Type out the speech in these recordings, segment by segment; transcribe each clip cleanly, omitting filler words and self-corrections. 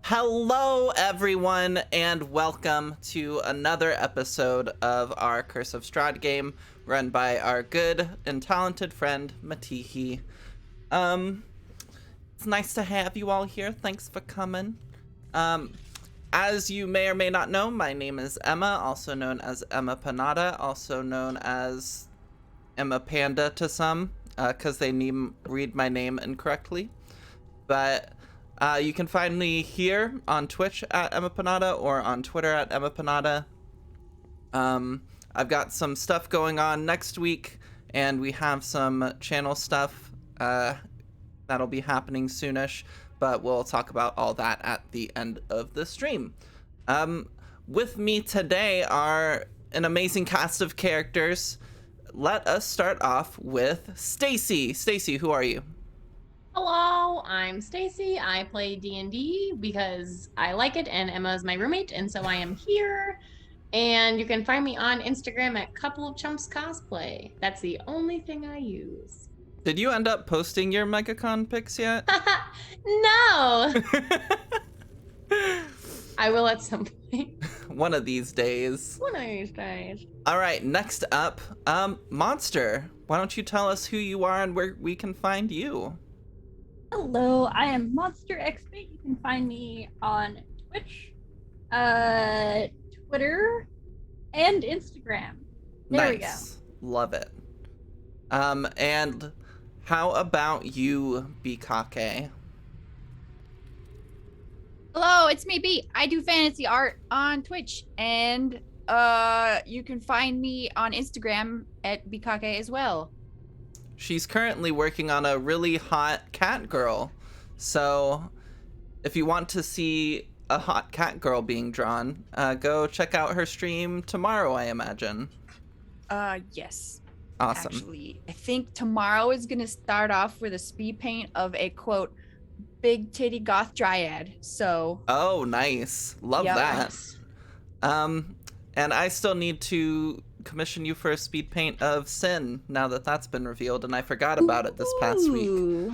Hello, everyone, and welcome to another episode of our Curse of Strahd game, run by our good and talented friend, Matihi. Um, it's nice to have you all here. Thanks for coming. Um, as you may or may not know, my name is Emma, also known as Emma Panada, also known as Emma Panda to some, because they read my name incorrectly. But you can find me here on Twitch at Emma Panada or on Twitter at Emma Panada. I've got some stuff going on next week, and we have some channel stuff that'll be happening soonish, but we'll talk about all that at the end of the stream. With me today are an amazing cast of characters. Let us start off with Stacy. Stacy, who are you? Hello, I'm Stacy. I play D&D because I like it and Emma is my roommate, and so I am here. And you can find me on Instagram at Couple of Chumps Cosplay. That's the only thing I use. Did you end up posting your MegaCon pics yet? No! I will at some point. One of these days. One of these days. All right, next up, Monster. Why don't you tell us who you are and where we can find you? Hello, I am Monster XP. You can find me on Twitch, Twitter, and Instagram. There we go. Love it. And how about you, Bikake? Hello, it's me, B. I do fantasy art on Twitch, and you can find me on Instagram at Bikake as well. She's currently working on a really hot cat girl, so if you want to see a hot cat girl being drawn, go check out her stream tomorrow, I imagine. Yes. Awesome. Actually, I think tomorrow is gonna start off with a speed paint of a quote big titty goth dryad. So. Oh, nice. Love Yep. that. And I still need to commission you for a speed paint of Sin now that that's been revealed, and I forgot about it this past week.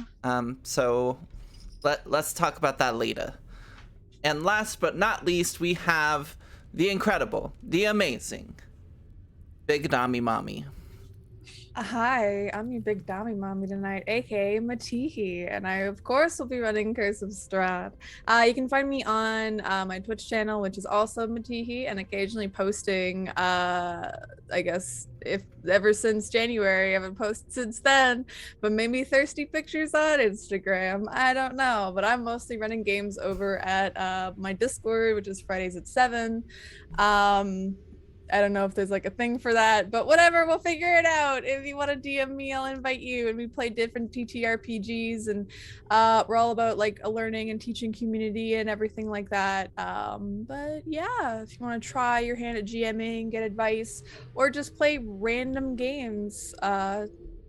So let's talk about that later. And last but not least, we have the incredible, the amazing Big Dami Mommy. Hi, I'm your big dummy mommy tonight, aka Matihi, and I of course will be running Curse of Strahd. You can find me on my Twitch channel, which is also Matihi, and occasionally posting, I guess if ever since January, I haven't posted since then, but maybe thirsty pictures on Instagram. I don't know, but I'm mostly running games over at my Discord, which is Fridays at 7. I don't know if there's like a thing for that, but whatever, we'll figure it out. If you want to DM me, I'll invite you, and we play different TTRPGs, and we're all about like a learning and teaching community and everything like that. But yeah, if you want to try your hand at GMing, get advice, or just play random games,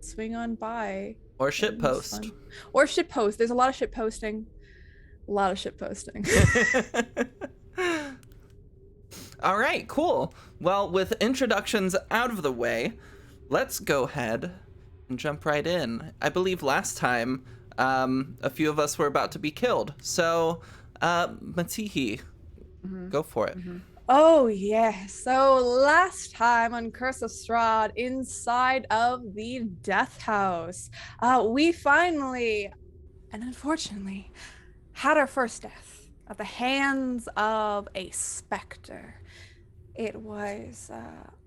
swing on by. Or shitpost. Or shitpost. There's a lot of shit posting. A lot of shit posting. All right, cool. Well, with introductions out of the way, let's go ahead and jump right in. I believe last time, a few of us were about to be killed. So, Matihi, go for it. Oh, yeah. So last time on Curse of Strahd, inside of the Death House, we finally, and unfortunately, had our first death at the hands of a specter. It was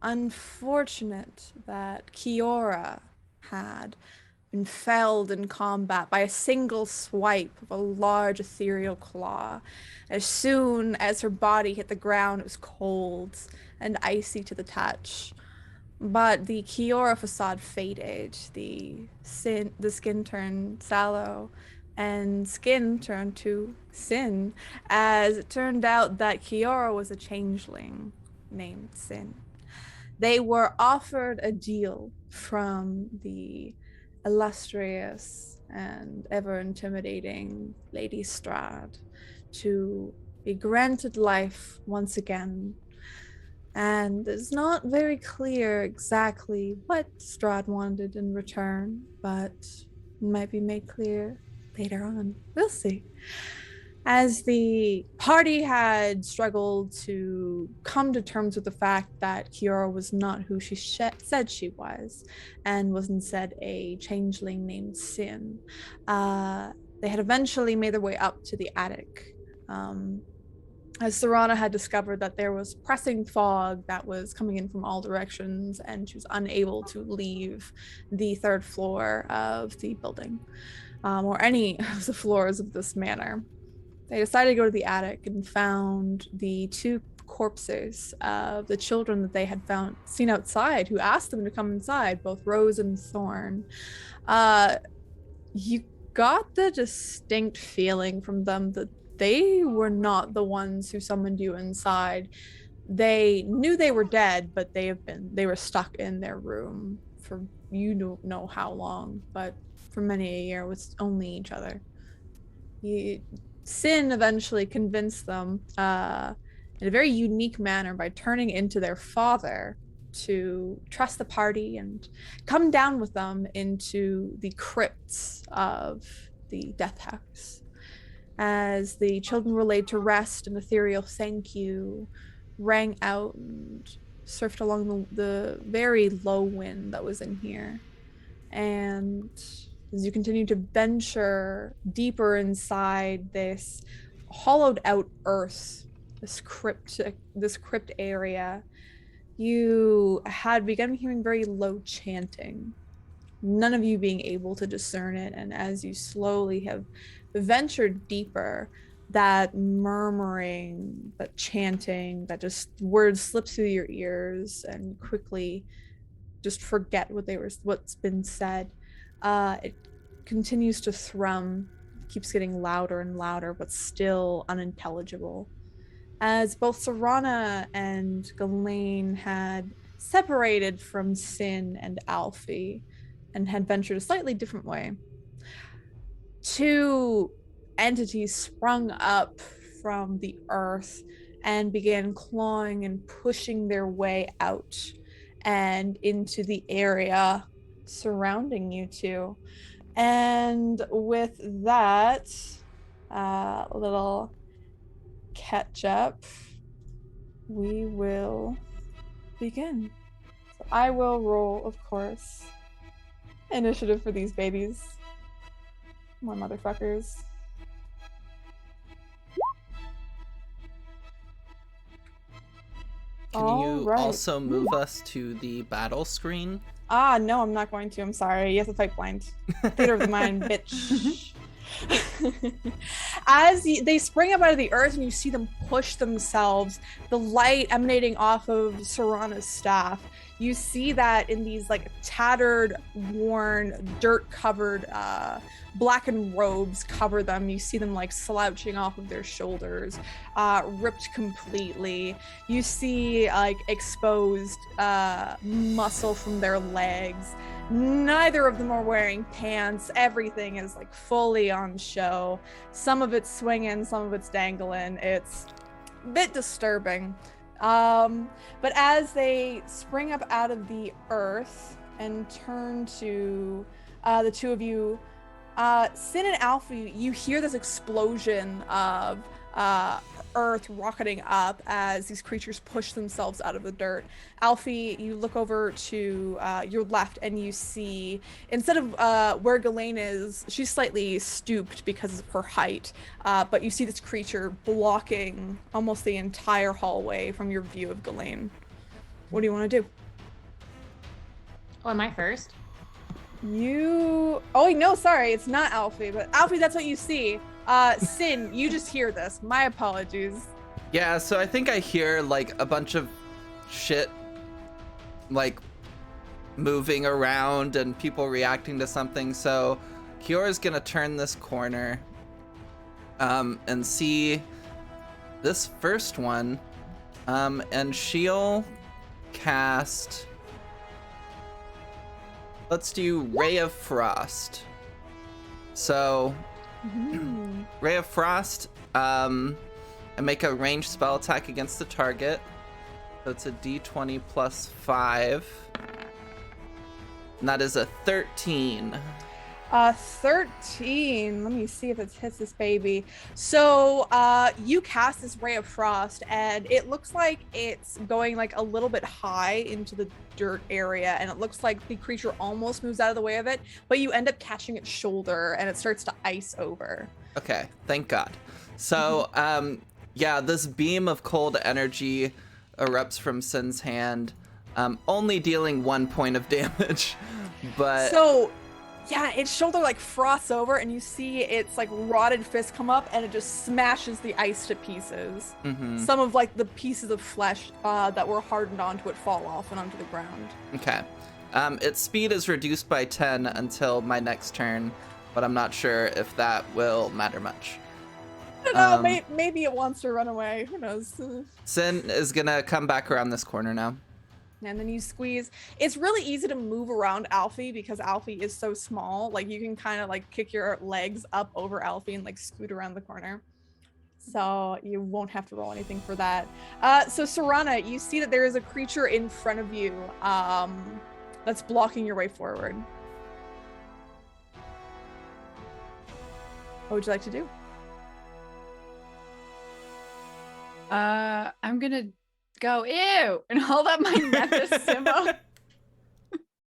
unfortunate that Kiora had been felled in combat by a single swipe of a large ethereal claw. As soon as her body hit the ground, it was cold and icy to the touch. But the Kiora facade faded, the skin turned sallow, and skin turned to sin, as it turned out that Kiora was a changeling named Sin. They were offered a deal from the illustrious and ever intimidating Lady Strahd to be granted life once again. And it's not very clear exactly what Strahd wanted in return, but it might be made clear later on. We'll see. As the party had struggled to come to terms with the fact that Kiora was not who she said she was, and was instead a changeling named Sin, they had eventually made their way up to the attic. As Serana had discovered that there was pressing fog that was coming in from all directions, and she was unable to leave the third floor of the building, or any of the floors of this manor. They decided to go to the attic and found the two corpses of the children that they had seen outside, who asked them to come inside, both Rose and Thorn. You got the distinct feeling from them that they were not the ones who summoned you inside. They knew they were dead, but they were stuck in their room for you don't know how long, but for many a year with only each other. Sin eventually convinced them in a very unique manner by turning into their father to trust the party and come down with them into the crypts of the death house. As the children were laid to rest, an ethereal thank you rang out and surfed along the very low wind that was in here. And as you continue to venture deeper inside this hollowed out earth, this crypt area, you had begun hearing very low chanting, none of you being able to discern it. And as you slowly have ventured deeper, that murmuring, that chanting, that just words slip through your ears and quickly just forget what's been said. It continues to thrum, keeps getting louder and louder, but still unintelligible. As both Serana and Ghislaine had separated from Sin and Alfie and had ventured a slightly different way, two entities sprung up from the earth and began clawing and pushing their way out and into the area surrounding you two. And with that little catch up, we will begin. So I will roll, of course, initiative for these babies. More motherfuckers. Can you also move us to the battle screen? No, I'm not going to. I'm sorry. You have to fight blind. Theater of the mind, bitch. As they spring up out of the earth and you see them push themselves, the light emanating off of Serana's staff, you see that in these like tattered, worn, dirt-covered, blackened robes cover them. You see them like slouching off of their shoulders, ripped completely. You see like exposed muscle from their legs. Neither of them are wearing pants. Everything is like fully on show. Some of it's swinging, some of it's dangling. It's a bit disturbing. But as they spring up out of the earth and turn to the two of you, Sin and Alfie, you hear this explosion of earth rocketing up as these creatures push themselves out of the dirt. Alfie, you look over to your left and you see, instead of where Ghislaine is, she's slightly stooped because of her height, but you see this creature blocking almost the entire hallway from your view of Ghislaine. What do you want to do? Oh, am I first? Oh, no, sorry, it's not Alfie, but Alfie, that's what you see. Sin, you just hear this. My apologies. Yeah, so I think I hear like a bunch of shit like moving around and people reacting to something. So Kiora's gonna turn this corner and see this first one, and she'll cast, let's do Ray of Frost. So Ray of Frost, and make a ranged spell attack against the target. So it's a d20 plus 5. And that is a 13. 13. Let me see if it hits this baby. So, you cast this ray of frost, and it looks like it's going like a little bit high into the dirt area, and it looks like the creature almost moves out of the way of it, but you end up catching its shoulder, and it starts to ice over. Okay, thank God. So, yeah, this beam of cold energy erupts from Sin's hand, only dealing 1 point of damage, but... So, yeah, its shoulder like frosts over, and you see its like rotted fist come up, and it just smashes the ice to pieces. Mhm. Some of like the pieces of flesh that were hardened onto it fall off and onto the ground. Okay. Its speed is reduced by 10 until my next turn, but I'm not sure if that will matter much. I don't know, maybe it wants to run away. Who knows? Sin is gonna come back around this corner now. And then you squeeze. It's really easy to move around Alfie because Alfie is so small. Like you can kind of like kick your legs up over Alfie and like scoot around the corner. So you won't have to roll anything for that. So Serana, you see that there is a creature in front of you that's blocking your way forward. What would you like to do? I'm gonna go ew and hold up my Nephis symbol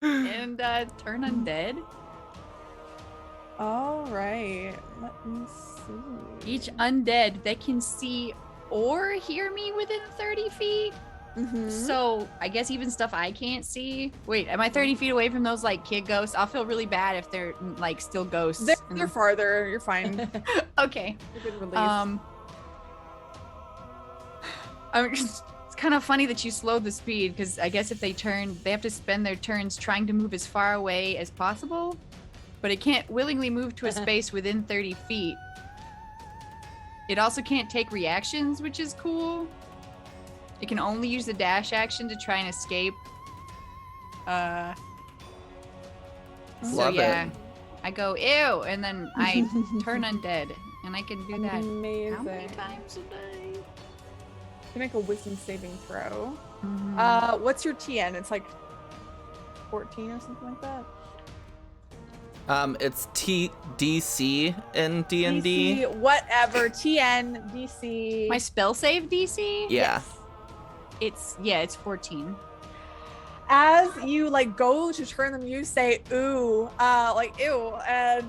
and turn undead. All right, let me see. Each undead that can see or hear me within 30 feet. Mhm. So I guess even stuff I can't see. Wait, am I 30 feet away from those like kid ghosts? I'll feel really bad if they're like still ghosts. They're farther. You're fine. Okay. You're good release. It's kind of funny that you slowed the speed because I guess if they turn, they have to spend their turns trying to move as far away as possible, but it can't willingly move to a space within 30 feet. It also can't take reactions, which is cool. It can only use the dash action to try and escape. So Love yeah, it. I go ew, and then I turn undead, and I can do that Amazing. how many times a day? You make a wisdom saving throw. Mhm. What's your TN? It's like 14 or something like that. It's DC in D&D. DC, whatever. TN, DC. My spell save DC? Yeah. It's 14. As you like go to turn them, you say ooh, like ew, and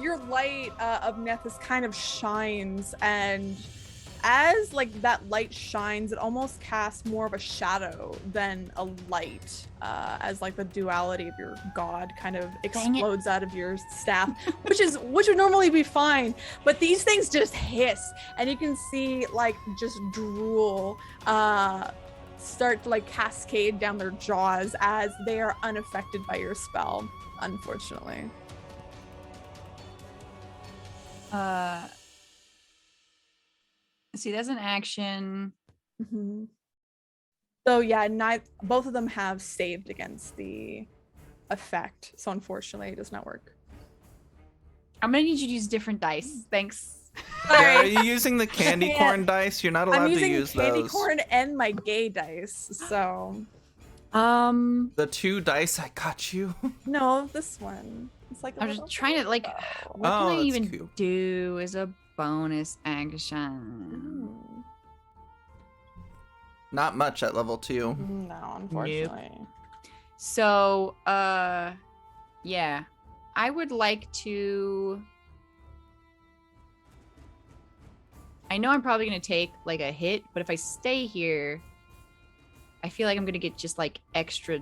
your light of Nethys kind of shines, and as like that light shines, it almost casts more of a shadow than a light, as like the duality of your god kind of explodes out of your staff, which would normally be fine, but these things just hiss, and you can see like just drool start to like cascade down their jaws as they are unaffected by your spell, unfortunately. See, that's an action. Mm-hmm. So yeah, both of them have saved against the effect, so unfortunately it does not work. I'm gonna need you to use different dice. Thanks. Yeah, are you using the candy corn dice? You're not allowed I'm to using use candy those. corn and my gay dice, so The 2 dice I got you. no, this one. It's like I'm just trying to like. bow. What can I that's even cute. do as a bonus action? Not much at level 2. No, unfortunately. So, yeah, I would like to. I know I'm probably gonna take like a hit, but if I stay here, I feel like I'm gonna get just like extra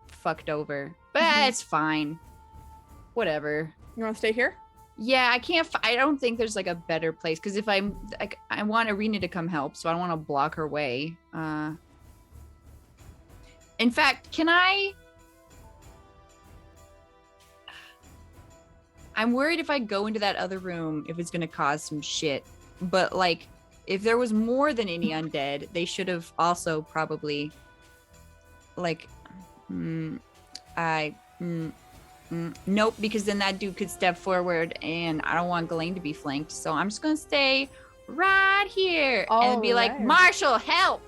fucked over. But it's fine. Whatever. You want to stay here? Yeah, I can't. I don't think there's like a better place because if I'm like, I want Arena to come help, so I don't want to block her way. In fact, can I? I'm worried if I go into that other room, if it's gonna cause some shit. But like, if there was more than any undead, they should have also probably, like, nope, because then that dude could step forward, and I don't want Ghislaine to be flanked. So I'm just gonna stay right here and be like, Alright. Marshall, help!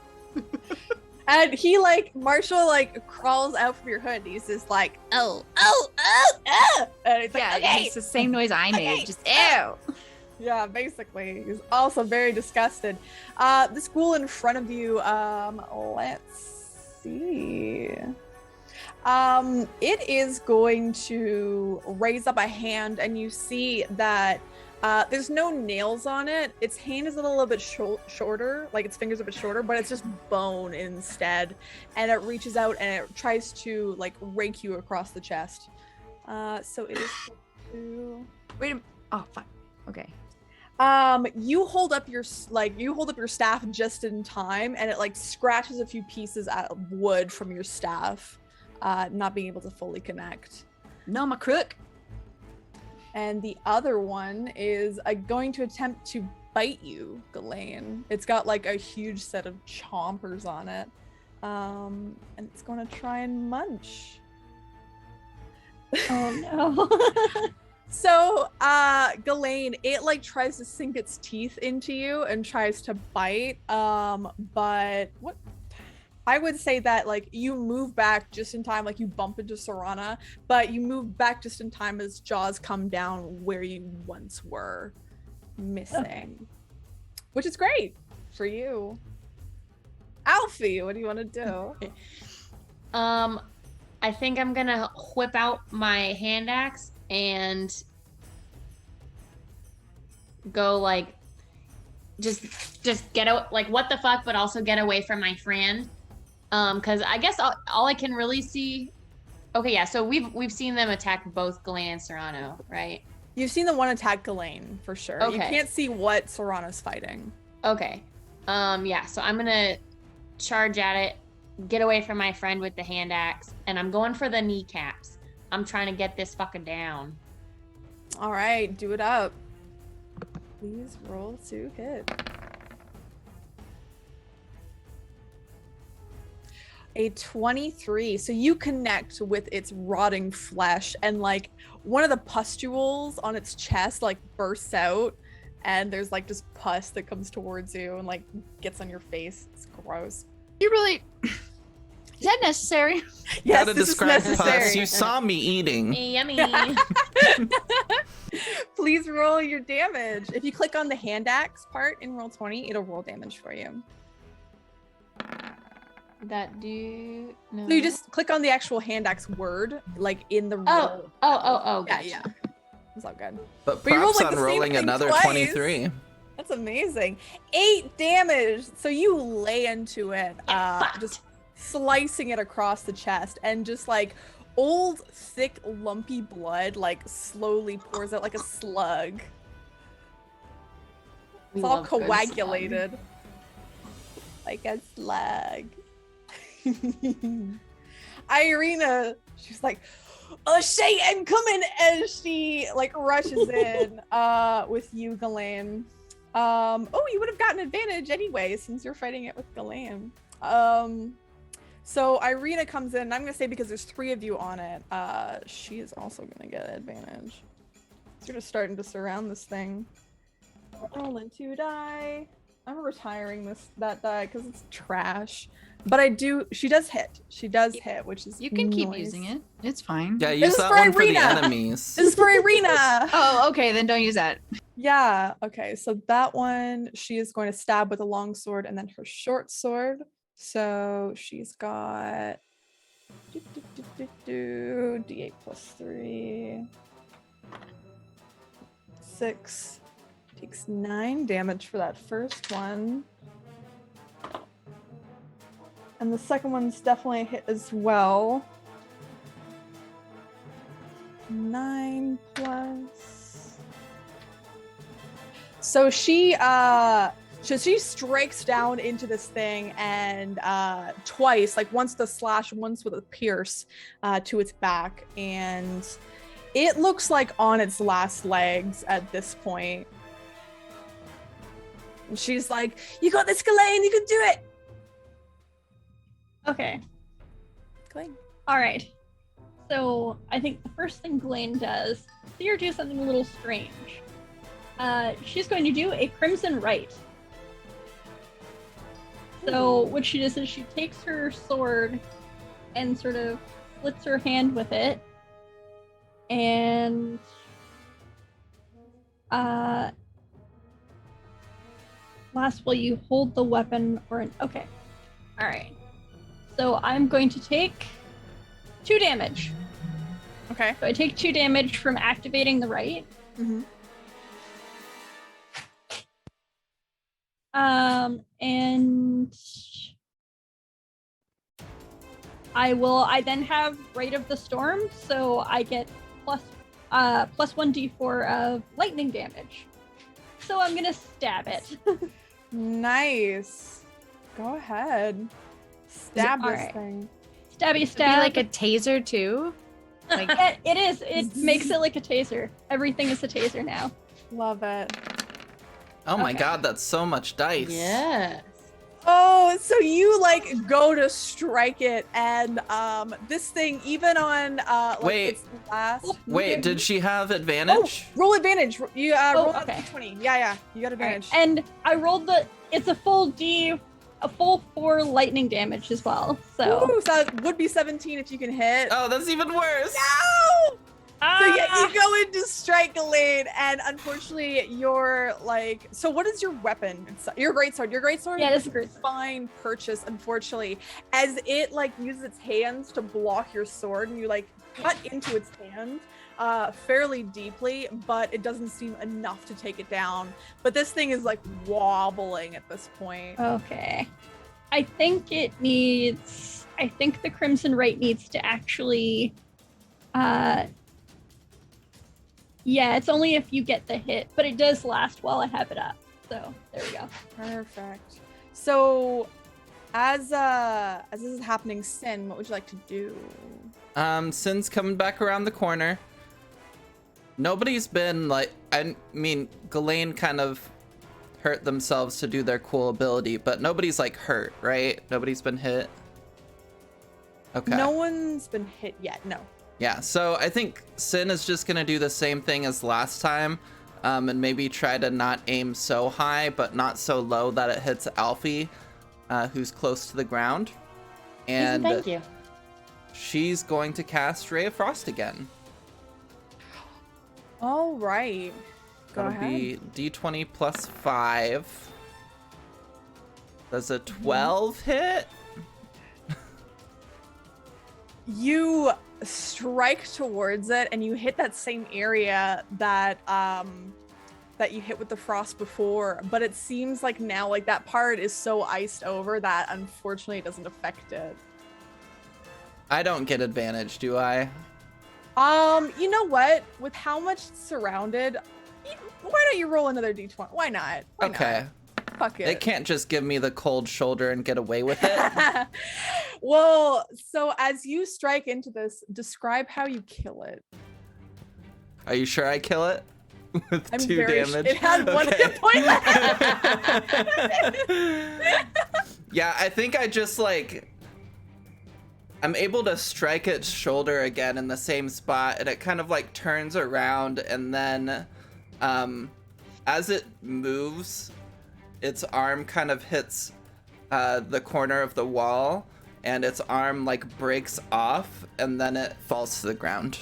And he Marshall crawls out from your hood. And he's just like, oh. And he's like, okay. It's the same noise I made. Okay. Just ew. Yeah, basically. He's also very disgusted. This ghoul in front of you, let's see. It is going to raise up a hand, and you see that there's no nails on it. Its hand is a little bit shorter, like its fingers a bit shorter, but it's just bone instead. And it reaches out and it tries to rake you across the chest. So it is to... Wait a minute. Oh, fuck. Okay. You hold up your staff just in time, and it scratches a few pieces of wood from your staff, not being able to fully connect. No, my crook. And the other one is going to attempt to bite you, Ghislaine. It's got a huge set of chompers on it, and it's going to try and munch. Oh no. So, Ghislaine, it tries to sink its teeth into you and tries to bite. But what I would say that you move back just in time, you bump into Serana, but you move back just in time as jaws come down where you once were missing, which is great for you. Alfie, what do you want to do? I think I'm gonna whip out my hand axe and go just get out, what the fuck, but also get away from my friend. Because I guess all I can really see. Okay, yeah. So we've seen them attack both Ghislaine and Serrano, right? You've seen the one attack Ghislaine for sure. Okay. You can't see what Serrano's fighting. Okay. Yeah. So I'm gonna charge at it, get away from my friend with the hand axe, and I'm going for the kneecaps. I'm trying to get this fucker down. All right, do it up. Please roll to hit. A 23. So you connect with its rotting flesh, and one of the pustules on its chest bursts out, and there's just pus that comes towards you and gets on your face. It's gross. You really... Is that necessary? Yes, Gotta this is describe pus. necessary. You saw me eating. Yummy. Please roll your damage. If you click on the hand axe part in roll 20, it'll roll damage for you. That do no. So you just click on the actual hand axe word, in the roll. Oh. Gotcha. Yeah. It's all good. But you rolled, props on the same rolling thing another twice. 23. That's amazing. 8 damage. So you lay into it, just slicing it across the chest, and just old, thick, lumpy blood slowly pours out like a slug. It's all coagulated. Like a slug. Irina, she's like, oh shit, I'm coming, as she rushes in with you, Ghislaine. Oh, you would have gotten advantage anyway since you're fighting it with Ghislaine. So Irina comes in, and I'm gonna say because there's 3 of you on it, she is also gonna get advantage. Sort of starting to surround this thing. Rolling 2 die. I'm retiring that die because it's trash. But she does hit. She does hit, which is You can keep nice. using it. It's fine. Yeah, This use is that for one for the Irina. enemies. This is for Irina. Oh, okay. Then don't use that. Yeah, okay, so that one, she is going to stab with a long sword and then her short sword. So she's got D8 plus 3. 6. Takes 9 damage for that first one. And the second one's definitely a hit as well. 9 plus. So she strikes down into this thing, and twice, once the slash, once with a pierce to its back, and it looks like on its last legs at this point. And she's like, "You got this, Ghislaine. You can do it." Okay. Ghislaine. All right. So I think the first thing Ghislaine does, see her do something a little strange. She's going to do a Crimson Right. So what she does is she takes her sword and sort of slits her hand with it. And last, will you hold the weapon or an okay. Alright. So I'm going to take 2 damage. Okay. So I take 2 damage from activating the right. Mm-hmm. And I then have Rite of the Storm, so I get plus 1d4 of lightning damage. So I'm gonna stab it. Nice. Go ahead. Stab this Alright. thing. Stabby It'd be stab. like a taser too. Like It is. It makes it like a taser. Everything is a taser now. Love it. Oh my Okay. god, that's so much dice. Yes. Oh, so you like go to strike it, and this thing even on like Wait. its last. Wait, did she have advantage? Oh, roll advantage. You roll a okay. d20. Yeah, you got advantage. And I rolled it's a full 4 lightning damage as well. So Ooh, so that would be 17 if you can hit. Oh, that's even worse. No! So yeah, Ah! you go into strike Elaine, and unfortunately, you're like. So what is your weapon? It's your greatsword. Your greatsword. Yeah, this is great. Fine purchase. Unfortunately, as it like uses its hands to block your sword, and you like cut into its hand fairly deeply, but it doesn't seem enough to take it down. But this thing is like wobbling at this point. Okay. I think the Crimson Rite needs to actually yeah, it's only if you get the hit, but it does last while I have it up. So there we go. Perfect. So, as this is happening, Sin, what would you like to do? Sin's coming back around the corner. Nobody's been like, I mean, Ghislaine kind of hurt themselves to do their cool ability, but nobody's like hurt, right? Nobody's been hit. Okay. No one's been hit yet. No. Yeah, so I think Sin is just gonna do the same thing as last time, and maybe try to not aim so high, but not so low that it hits Alfie, who's close to the ground. And Thank you. she's going to cast Ray of Frost again. All right. Go That'll ahead. be D20 plus 5. Does a 12 hit? You strike towards it, and you hit that same area that that you hit with the frost before, but it seems like now like that part is so iced over that unfortunately it doesn't affect it. I don't get advantage, do I? You know what? With how much it's surrounded, why don't you roll another d20? Why not? Why Okay. not? Fuck it. It can't just give me the cold shoulder and get away with it. Well, so as you strike into this, describe how you kill it. Are you sure I kill it? With I'm 2 very damage? It had 1 hit point left. Yeah, I think I just like... I'm able to strike its shoulder again in the same spot, and it kind of like turns around, and then as it moves, its arm kind of hits the corner of the wall, and its arm like breaks off, and then it falls to the ground.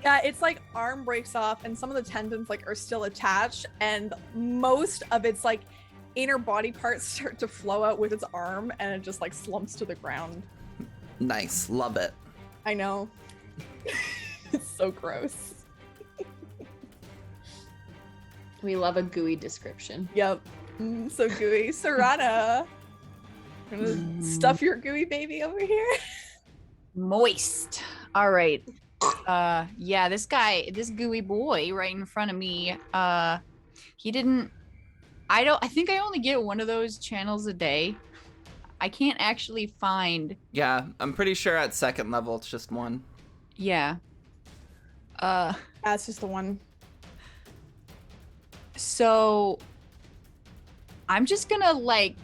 Yeah, it's like arm breaks off, and some of the tendons like are still attached, and most of its like inner body parts start to flow out with its arm, and it just like slumps to the ground. Nice, love it. I know. It's so gross. We love a gooey description. Yep. So gooey. Serrana. Gonna stuff your gooey baby over here. Moist. All right. Yeah, this gooey boy right in front of me, he didn't, I think I only get one of those channels a day. I can't actually find. Yeah, I'm pretty sure at second level it's just one. Yeah. That's just the one. So I'm just gonna like,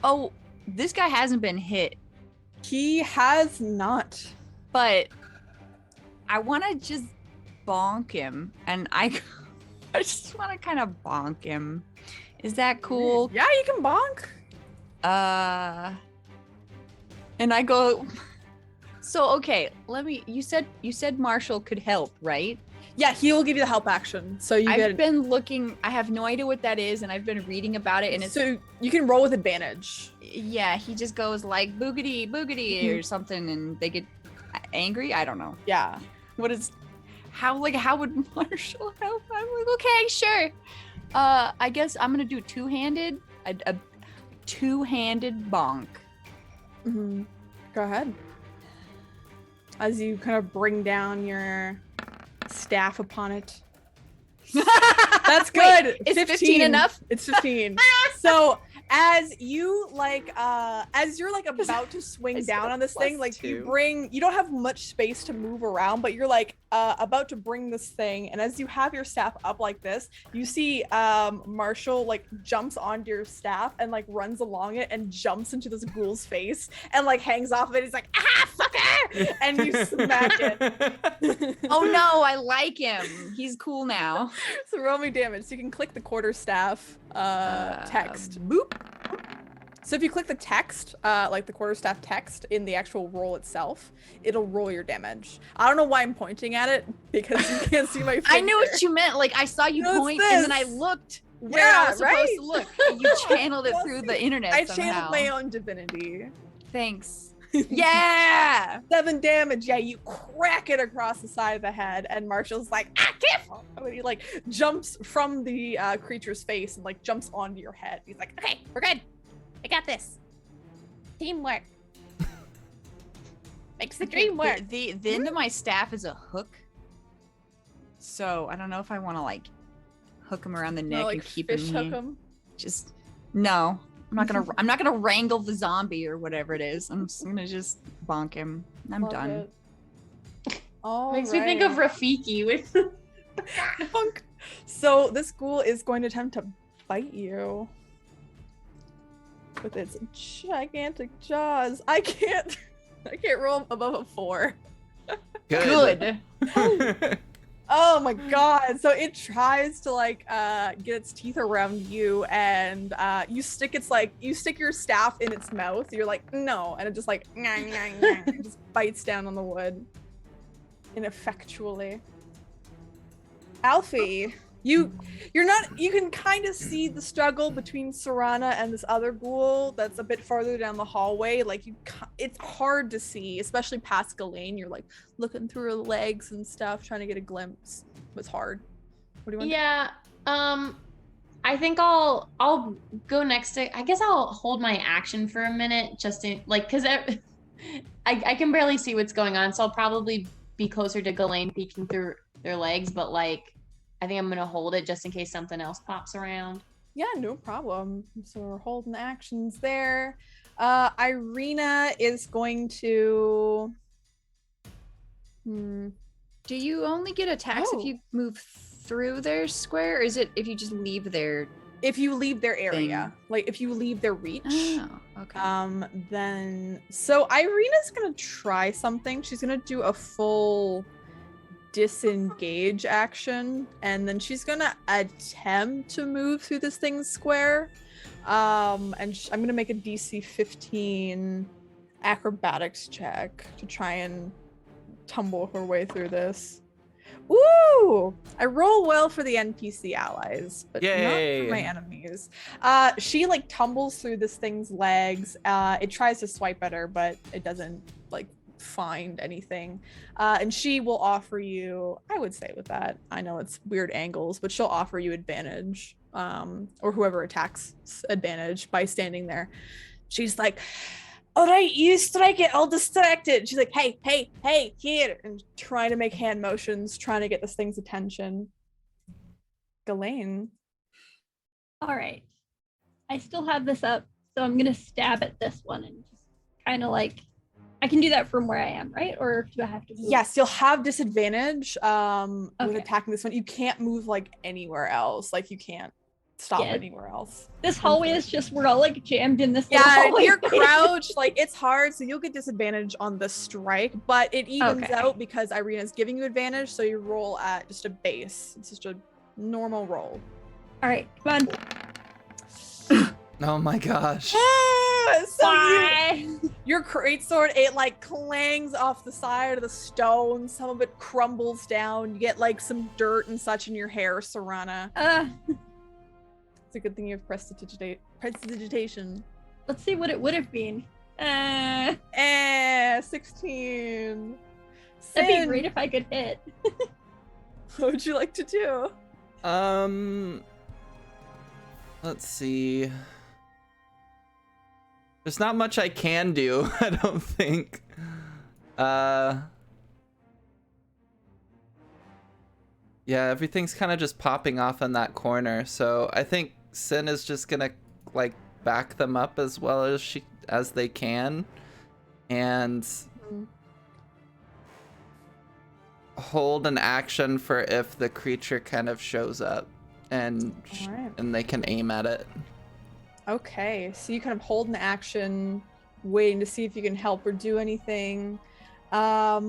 oh, this guy hasn't been hit, He has not. but I want to just bonk him, and I just want to kind of bonk him Is that cool? Yeah, you can bonk. And I go. So okay, you said Marshall could help, right? Yeah, he will give you the help action. So you I've been looking. I have no idea what that is, and I've been reading about it. And it's so you can roll with advantage. yeah, he just goes like boogity boogity or something, and they get angry. I don't know. Yeah. What is how would Marshall help? I'm like, okay, sure. I guess I'm gonna do two-handed, a two-handed bonk. Mm-hmm. Go ahead. As you kind of bring down your staff upon it. That's good. Wait, is 15 enough? It's 15. So as you as you're like about to swing down on this thing, like +2. you don't have much space to move around, but you're like about to bring this thing, and as you have your staff up like this, you see Marshall like jumps onto your staff and like runs along it and jumps into this ghoul's face and like hangs off of it. He's like, ah, fucker! And you smack it. Oh no, I like him. He's cool now. So roll me damage. So you can click the quarterstaff text. Boop. So if you click the text, like the quarterstaff text in the actual roll itself, it'll roll your damage. I don't know why I'm pointing at it because you can't see my finger. I knew what you meant. Like I saw you No, it's point, and then I this. looked where I was supposed right? to look. And you channeled it Well, through see, the internet I somehow. channeled my own divinity. Thanks. Yeah. 7 damage. Yeah, you crack it across the side of the head, and Marshall's like, ah, careful! And he like jumps from the creature's face and like jumps onto your head. He's like, okay, we're good. I got this. Teamwork makes the dream work. The end of my staff is a hook, so I don't know if I want to like hook him around the neck like and keep fish him hook here. him. Just no. I'm not gonna wrangle the zombie or whatever it is. I'm just gonna bonk him. I'm Love done. it. All Makes me think of right. Rafiki with Bonk. So this ghoul is going to attempt to bite you with its gigantic jaws. I can't roll above a 4. Good. Oh my god. So it tries to like get its teeth around you, and you stick your staff in its mouth. You're like, no, and it just like it just bites down on the wood ineffectually. Alfie, you can kind of see the struggle between Serana and this other ghoul that's a bit farther down the hallway. Like it's hard to see, especially past Ghislaine. You're like looking through her legs and stuff, trying to get a glimpse. It's hard. What do you want? Yeah. I think I'll go next to. I guess I'll hold my action for a minute, just in like because I can barely see what's going on, so I'll probably be closer to Ghislaine peeking through their legs, but like I think I'm gonna hold it just in case something else pops around. Yeah, no problem. So we're holding the actions there. Irina is going to. Do you only get attacks if you move through their square, or is it if you just leave their? If you leave their area, like if you leave their reach. Oh, okay. Then so Irina's gonna try something. She's gonna do a full disengage action, and then she's gonna attempt to move through this thing's square. And I'm gonna make a DC 15 acrobatics check to try and tumble her way through this. Ooh! I roll well for the NPC allies, but not for my enemies. She like tumbles through this thing's legs. It tries to swipe at her, but it doesn't like find anything. And she will offer you, I would say with that, I know it's weird angles, but she'll offer you advantage, or whoever attacks advantage by standing there. She's like, all right, you strike it, I'll distract it. She's like, hey, here, and trying to make hand motions, trying to get this thing's attention. Ghislaine. All right. I still have this up, so I'm gonna stab at this one and just kind of like, I can do that from where I am, right? Or do I have to move? Yes, you'll have disadvantage with Okay. attacking this one. You can't move like anywhere else. Like you can't stop anywhere else. This hallway is just, we're all like jammed in this little Yeah, hallway. you're crouched. Like it's hard, so you'll get disadvantage on the strike, but it evens Okay. out because Irina's giving you advantage, so you roll at just a base. It's just a normal roll. All right, come on. Oh my gosh. So Why? your greatsword, it like clangs off the side of the stone. Some of it crumbles down. You get like some dirt and such in your hair, Serana. It's a good thing you have prestidigitation. Let's see what it would have been. 16. That'd be Sin, great if I could hit. what would you like to do? Let's see. There's not much I can do, I don't think. Yeah, everything's kind of just popping off in that corner, so I think Sin is just gonna like back them up as well as they can, and hold an action for if the creature kind of shows up, and Alright. and they can aim at it. Okay, so you kind of hold an action, waiting to see if you can help or do anything. All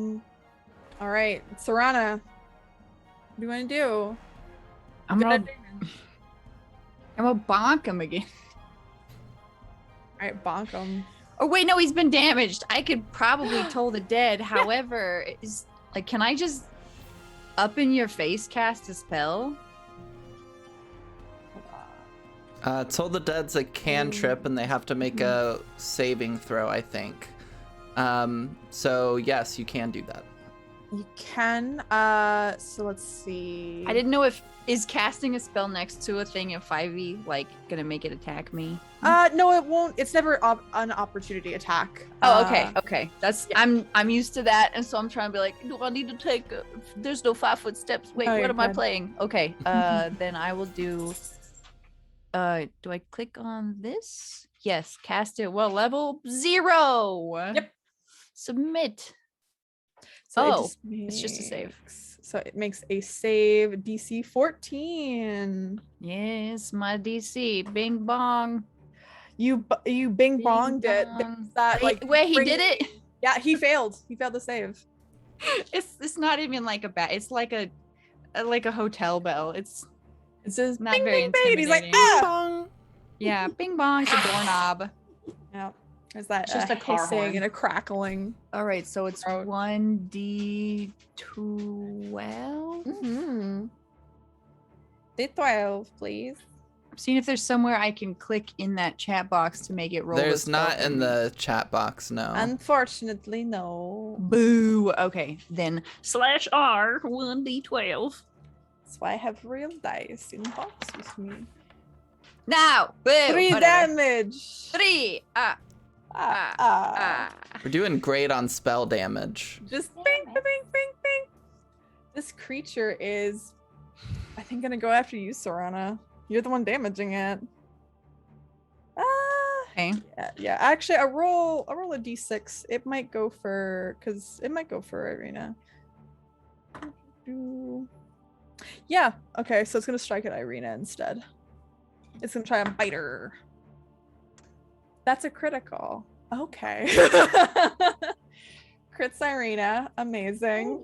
right, Serana, what do you want to do? I'm gonna bonk him again. All right, bonk him. Oh wait, no, he's been damaged. I could probably toll the dead. However, can I just up in your face cast a spell? Toll the Dead's a cantrip, and they have to make a saving throw, I think. So yes, you can do that. You can. So let's see. I didn't know is casting a spell next to a thing in 5e like gonna make it attack me? No, it won't. It's never an opportunity attack. Oh, okay. That's I'm used to that, and so I'm trying to be like, do I need to take? There's no 5-foot steps. Wait, what am I playing? Okay, then I will do. Do I click on this? Yes, cast it. Well, level 0. Yep. Submit. So it's just a save. So it makes a save DC 14. Yes, my DC. Bing bong. You bing bonged it. That Wait, he did it? Yeah, he failed. He failed the save. It's not even like a bat. It's like a hotel bell. It's just not bing, very bing, bing. He's like, intimidating. ah! Yeah, bing bong. It's a doorknob. Yeah. There's that Just a car hissing horn. and a crackling. All right, so it's 1d12. Mm-hmm. D12, please. I'm seeing if there's somewhere I can click in that chat box to make it roll. There's the not spell in for me. the chat box, no. Unfortunately, no. Boo. Okay, then /R 1d12. That's why I have real dice in box with me. now. Boo. 3 whatever. damage. 3. We're doing great on spell damage. Just bing, bing, bing, bing. This creature is, I think, gonna go after you, Serana. You're the one damaging it. Okay. Yeah. Actually, I roll a d6. It might go for Irina. Yeah. Okay. So it's gonna strike at Irina instead. It's gonna try and bite her. That's a critical. Okay. Crits Irina. Amazing.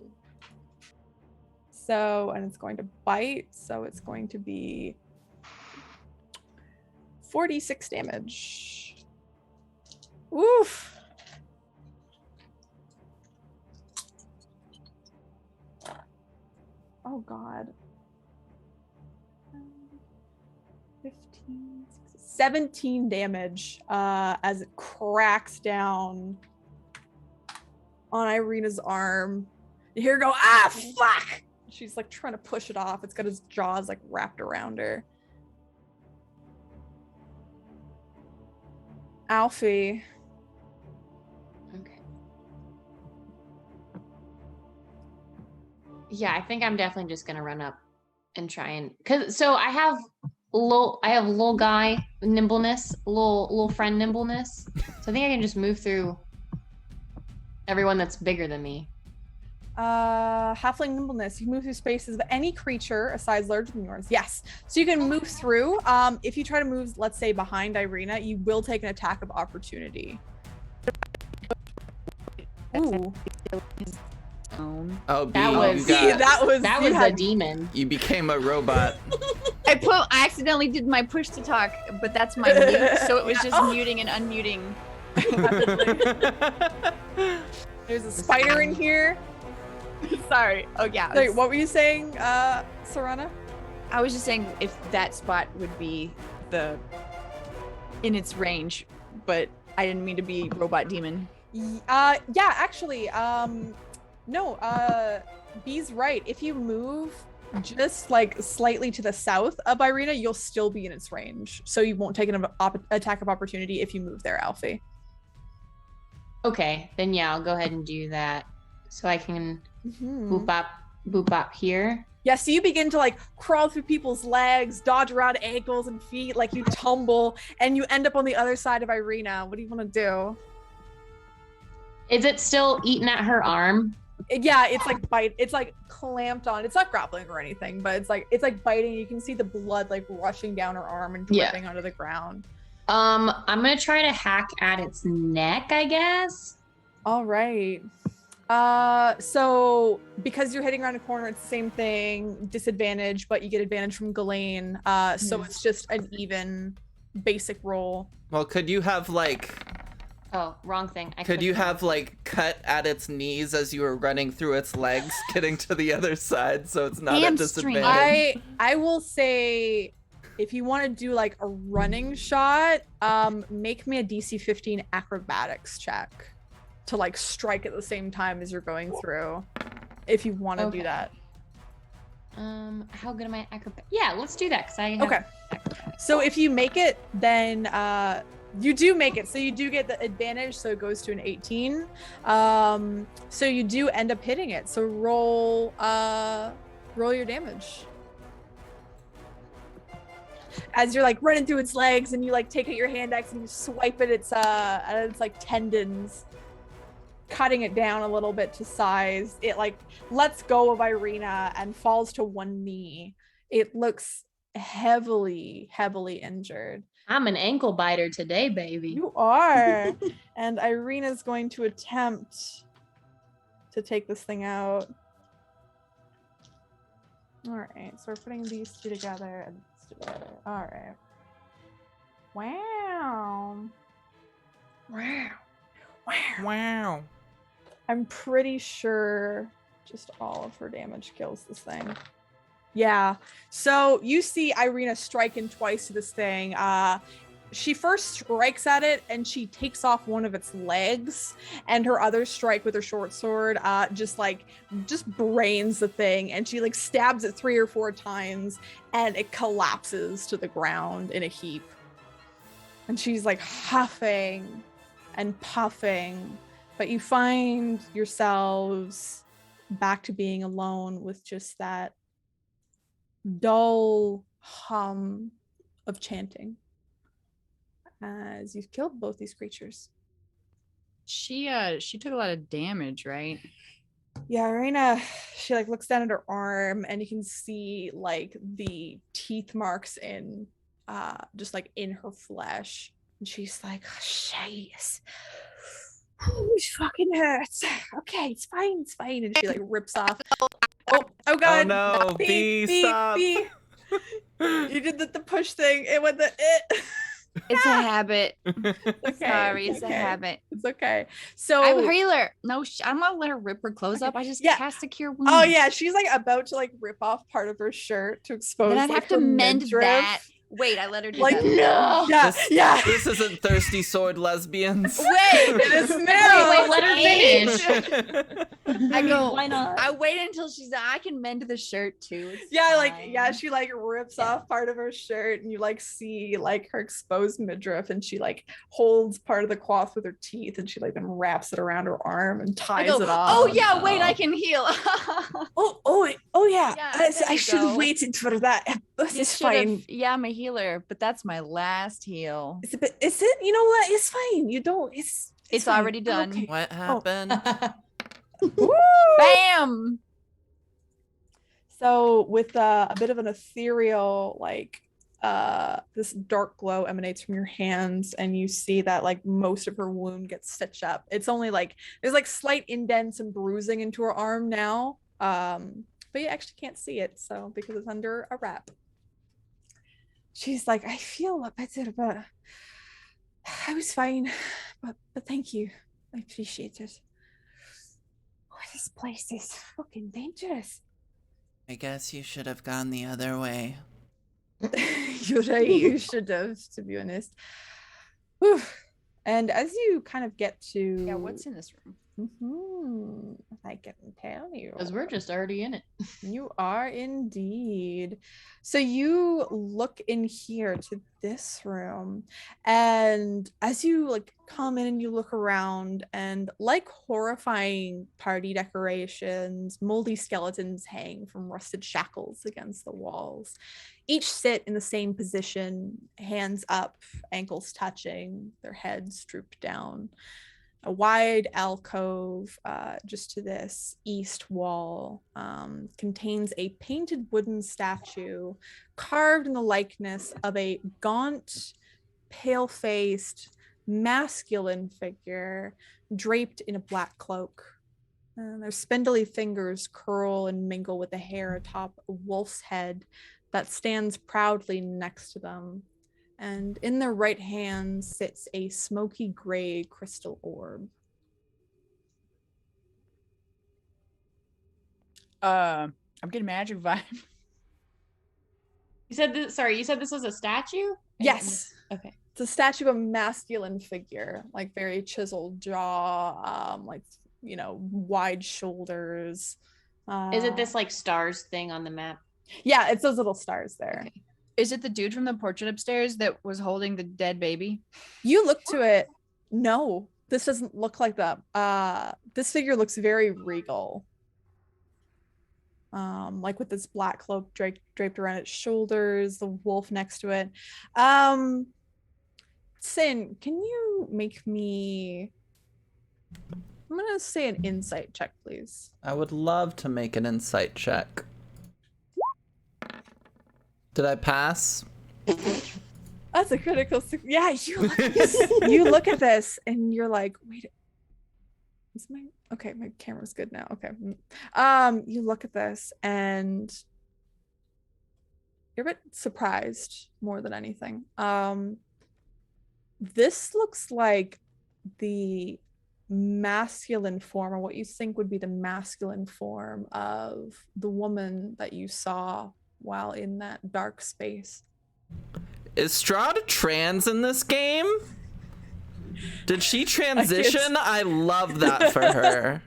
So, and it's going to bite. So it's going to be 46 damage. Oof. Oh God. 15, 17 damage as it cracks down on Irina's arm. You hear her go, ah, fuck! She's like trying to push it off. It's got its jaws like wrapped around her. Alfie. Okay. Yeah, I think I'm definitely just gonna run up and try and so I have little guy nimbleness, little friend nimbleness. So I think I can just move through everyone that's bigger than me. Halfling nimbleness. You move through spaces of any creature a size larger than yours. Yes. So you can move through. If you try to move, let's say behind Irina, you will take an attack of opportunity. Ooh. Oh, B, That was- you that was a demon. you became a robot. I accidentally did my push to talk, but that's my mute, so it was just Oh. muting and unmuting. There's a spider in here. Sorry. Oh yeah. Sorry, what were you saying, Sarana? I was just saying if that spot would be in its range, but I didn't mean to be robot demon. Yeah, actually, no, B's right. If you move just like slightly to the south of Irina, you'll still be in its range. So you won't take an attack of opportunity if you move there, Alfie. Okay, then yeah, I'll go ahead and do that. So I can Mm-hmm. boop up here. Yeah, so you begin to like crawl through people's legs, dodge around ankles and feet, like you tumble, and you end up on the other side of Irina. What do you want to do? Is it still eating at her arm? Yeah, it's like it's like clamped on. It's not grappling or anything, but it's like biting. You can see the blood like rushing down her arm and Yeah. dripping onto the ground. I'm gonna try to hack at its neck, I guess. All right. So because you're hitting around a corner, it's the same thing, disadvantage, but you get advantage from Ghislaine. So it's just an even basic roll. Well, could you have like Oh, wrong thing. could you have like cut at its knees as you were running through its legs, getting to the other side, so it's not at Hamstring. disadvantage? I will say, if you want to do like a running shot, make me a DC 15 acrobatics check to like strike at the same time as you're going through, if you want to do that. How good am I at acrobat? Yeah, let's do that because I have Okay. acrobatics. So if you make it, then you do make it. So you do get the advantage. So it goes to an 18. So you do end up hitting it. So roll your damage. As you're like running through its legs, and you like take out your hand axe and you swipe at its like tendons, cutting it down a little bit to size. It like lets go of Irina and falls to one knee. It looks heavily injured. I'm an ankle biter today, baby. You are. And Irina's going to attempt to take this thing out. All right, so we're putting these two together and this together. All right. Wow. Wow. I'm pretty sure just all of her damage kills this thing. Yeah. So you see Irina striking twice to this thing. She first strikes at it and she takes off one of its legs, and her other strike with her short sword just brains the thing, and she like stabs it 3 or 4 times and it collapses to the ground in a heap. And she's like huffing and puffing, but you find yourselves back to being alone with just that dull hum of chanting as you've killed both these creatures. She took a lot of damage, right? Yeah, Irina, she like looks down at her arm and you can see like the teeth marks in just like in her flesh, and she's like, oh, jeez. It fucking hurts. Okay, it's fine, and she like rips off. Oh god. Oh no, B, stop. B. You did the push thing. It went the it. It's a habit. Okay, Sorry, it's okay. a habit. It's okay. So I'm a healer. No, I'm not let her rip her clothes up. I just Yeah. cast a cure wound. oh yeah, she's like about to like rip off part of her shirt to expose. Then I'd like, have to her mend midriff. that. Wait, I let her do Like that. no. Yeah, This- yeah. This isn't thirsty sword lesbians. Wait, It is now. Wait, let her finish. I go. Why not? I wait until she's done. I can mend the shirt too. It's Yeah, like fine. yeah, she like rips off part of her shirt, and you like see like her exposed midriff, and she like holds part of the cloth with her teeth, and she like then wraps it around her arm and I ties go, it off. oh yeah, wait, I can heal. Oh yeah. Yeah, I there you should have go. waited for that. This You is should've- fine. Yeah, I'm a healer, but that's my last heal. Is it? You know what? It's fine. You don't. It's fine. already I'm done. okay. What happened? Woo! Bam! So with a bit of an ethereal, like this dark glow emanates from your hands, and you see that like most of her wound gets stitched up. It's only like there's like slight indents and bruising into her arm now, but you actually can't see it, so because it's under a wrap. she's like, I feel a lot better, but I was fine. But thank you. I appreciate it. Oh, this place is fucking dangerous. I guess you should have gone the other way. You're right, you should have, to be honest. Whew. And as you kind of get to Yeah, what's in this room? I can tell you. Because we're just already in it. You are indeed. So you look in here to this room, and as you like come in and you look around, and like horrifying party decorations, moldy skeletons hang from rusted shackles against the walls. Each sit in the same position, hands up, ankles touching, their heads drooped down. A wide alcove just to this east wall contains a painted wooden statue carved in the likeness of a gaunt, pale-faced, masculine figure draped in a black cloak. Their spindly fingers curl and mingle with the hair atop a wolf's head that stands proudly next to them. And in their right hand sits a smoky gray crystal orb. I'm getting magic vibe. You said this. Sorry, you said this was a statue. Yes. Okay. It's a statue of a masculine figure, like very chiseled jaw, like, you know, wide shoulders. Is it this like stars thing on the map? Yeah, it's those little stars there. Okay. Is it the dude from the portrait upstairs that was holding the dead baby? You look to it. No, this doesn't look like that. This figure looks very regal. Like with this black cloak draped around its shoulders, the wolf next to it. Sin, can you make me, I'm gonna say an insight check, please. I would love to make an insight check. Did I pass? That's a critical. Yeah, you look at this, you look at this and you're like, wait, is my okay? My camera's good now. Okay. You look at this and you're a bit surprised more than anything. This looks like the masculine form, or what you think would be the masculine form of the woman that you saw while in that dark space. Is Strahd trans in this game? Did she transition? I love that for her.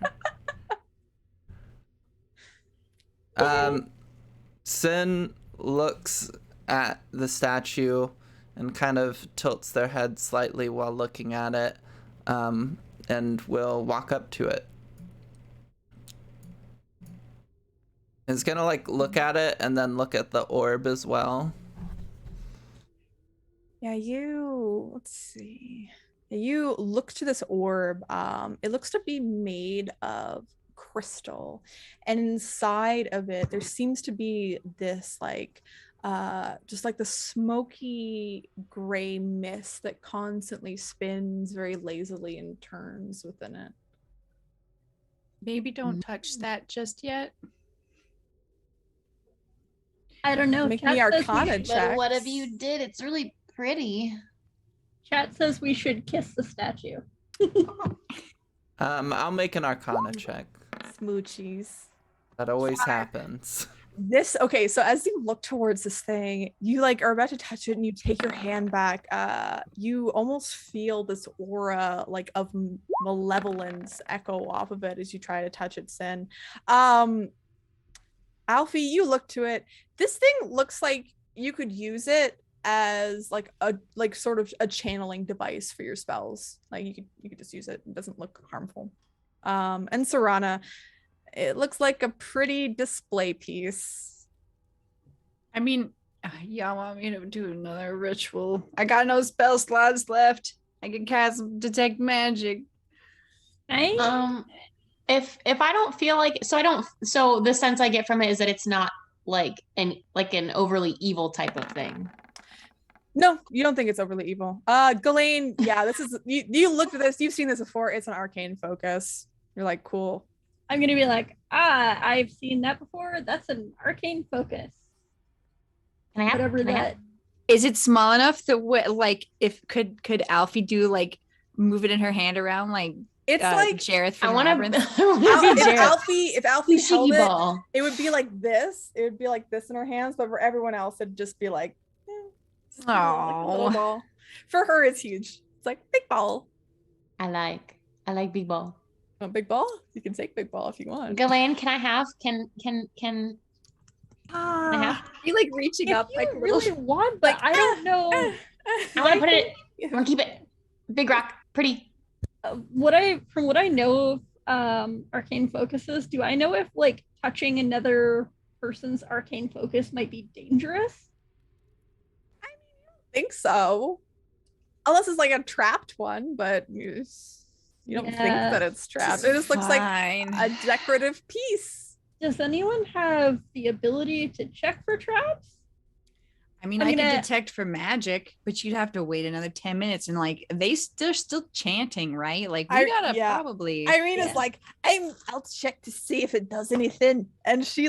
Sin looks at the statue and kind of tilts their head slightly while looking at it, and will walk up to it. Is gonna like look at it and then look at the orb as well. Yeah, let's see. You look to this orb. It looks to be made of crystal, and inside of it there seems to be this like just like the smoky gray mist that constantly spins very lazily and turns within it. Maybe don't touch that just yet. I don't know. Make Chat me says we Arcana should- check. But what if you did? It's really pretty. Chat says we should kiss the statue. I'll make an Arcana check. Smoochies. That always happens. This okay, so as you look towards this thing, you like are about to touch it and you take your hand back. You almost feel this aura like of malevolence echo off of it as you try to touch it, Sin. Alfie, you look to it. This thing looks like you could use it as like a sort of a channeling device for your spells. Like you could just use it. It doesn't look harmful. And Serana, it looks like a pretty display piece. I mean, y'all want me to do another ritual? I got no spell slots left. I can cast detect magic. Right? If I don't feel like so the sense I get from it is that it's not like an overly evil type of thing. No, you don't think it's overly evil. Ghislaine, yeah, this is you looked at this, you've seen this before. It's an arcane focus. You're like, cool. I'm gonna be like, I've seen that before. That's an arcane focus. Can I have Whatever can I that. have- Is it small enough that like if could Alfie do like move it in her hand around like It's like Jareth I from want to. Labyrinth? if Alfie held Fushigi it, ball. it would be like this. It would be like this in her hands, but for everyone else, it'd just be like, just like a little Aw. ball. For her, it's huge. It's like big ball. I like big ball. Want big ball? You can take big ball if you want. Ghislaine, can I have? Can I have? Be like reaching If up you like a little "Eh, really want, but I don't know. I want to put it. I want to keep it. Big rock, pretty. From what I know of arcane focuses, do I know if like touching another person's arcane focus might be dangerous? I think so. Unless it's like a trapped one, but you don't think Yeah. that it's trapped. It just looks like Fine. a decorative piece. Does anyone have the ability to check for traps? I mean, I'm I gonna- could detect for magic, but you'd have to wait another 10 minutes and like they're still chanting, right? Like we gotta probably Irina's like, I'll check to see if it does anything. And she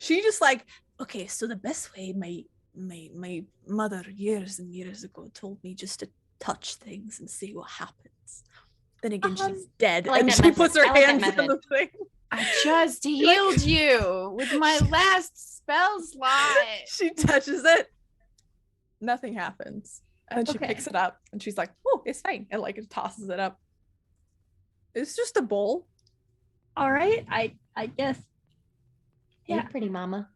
just like, okay, so the best way my mother years and years ago told me just to touch things and see what happens. Then again, she's dead. I like And that she method. puts her I like that hands on the method. thing. I just healed you with my last spell slot. She touches it. Nothing happens. And she Okay. picks it up and she's like, oh, it's fine. And like it tosses it up. It's just a bowl. All right, I guess. Yeah, Yeah. pretty mama.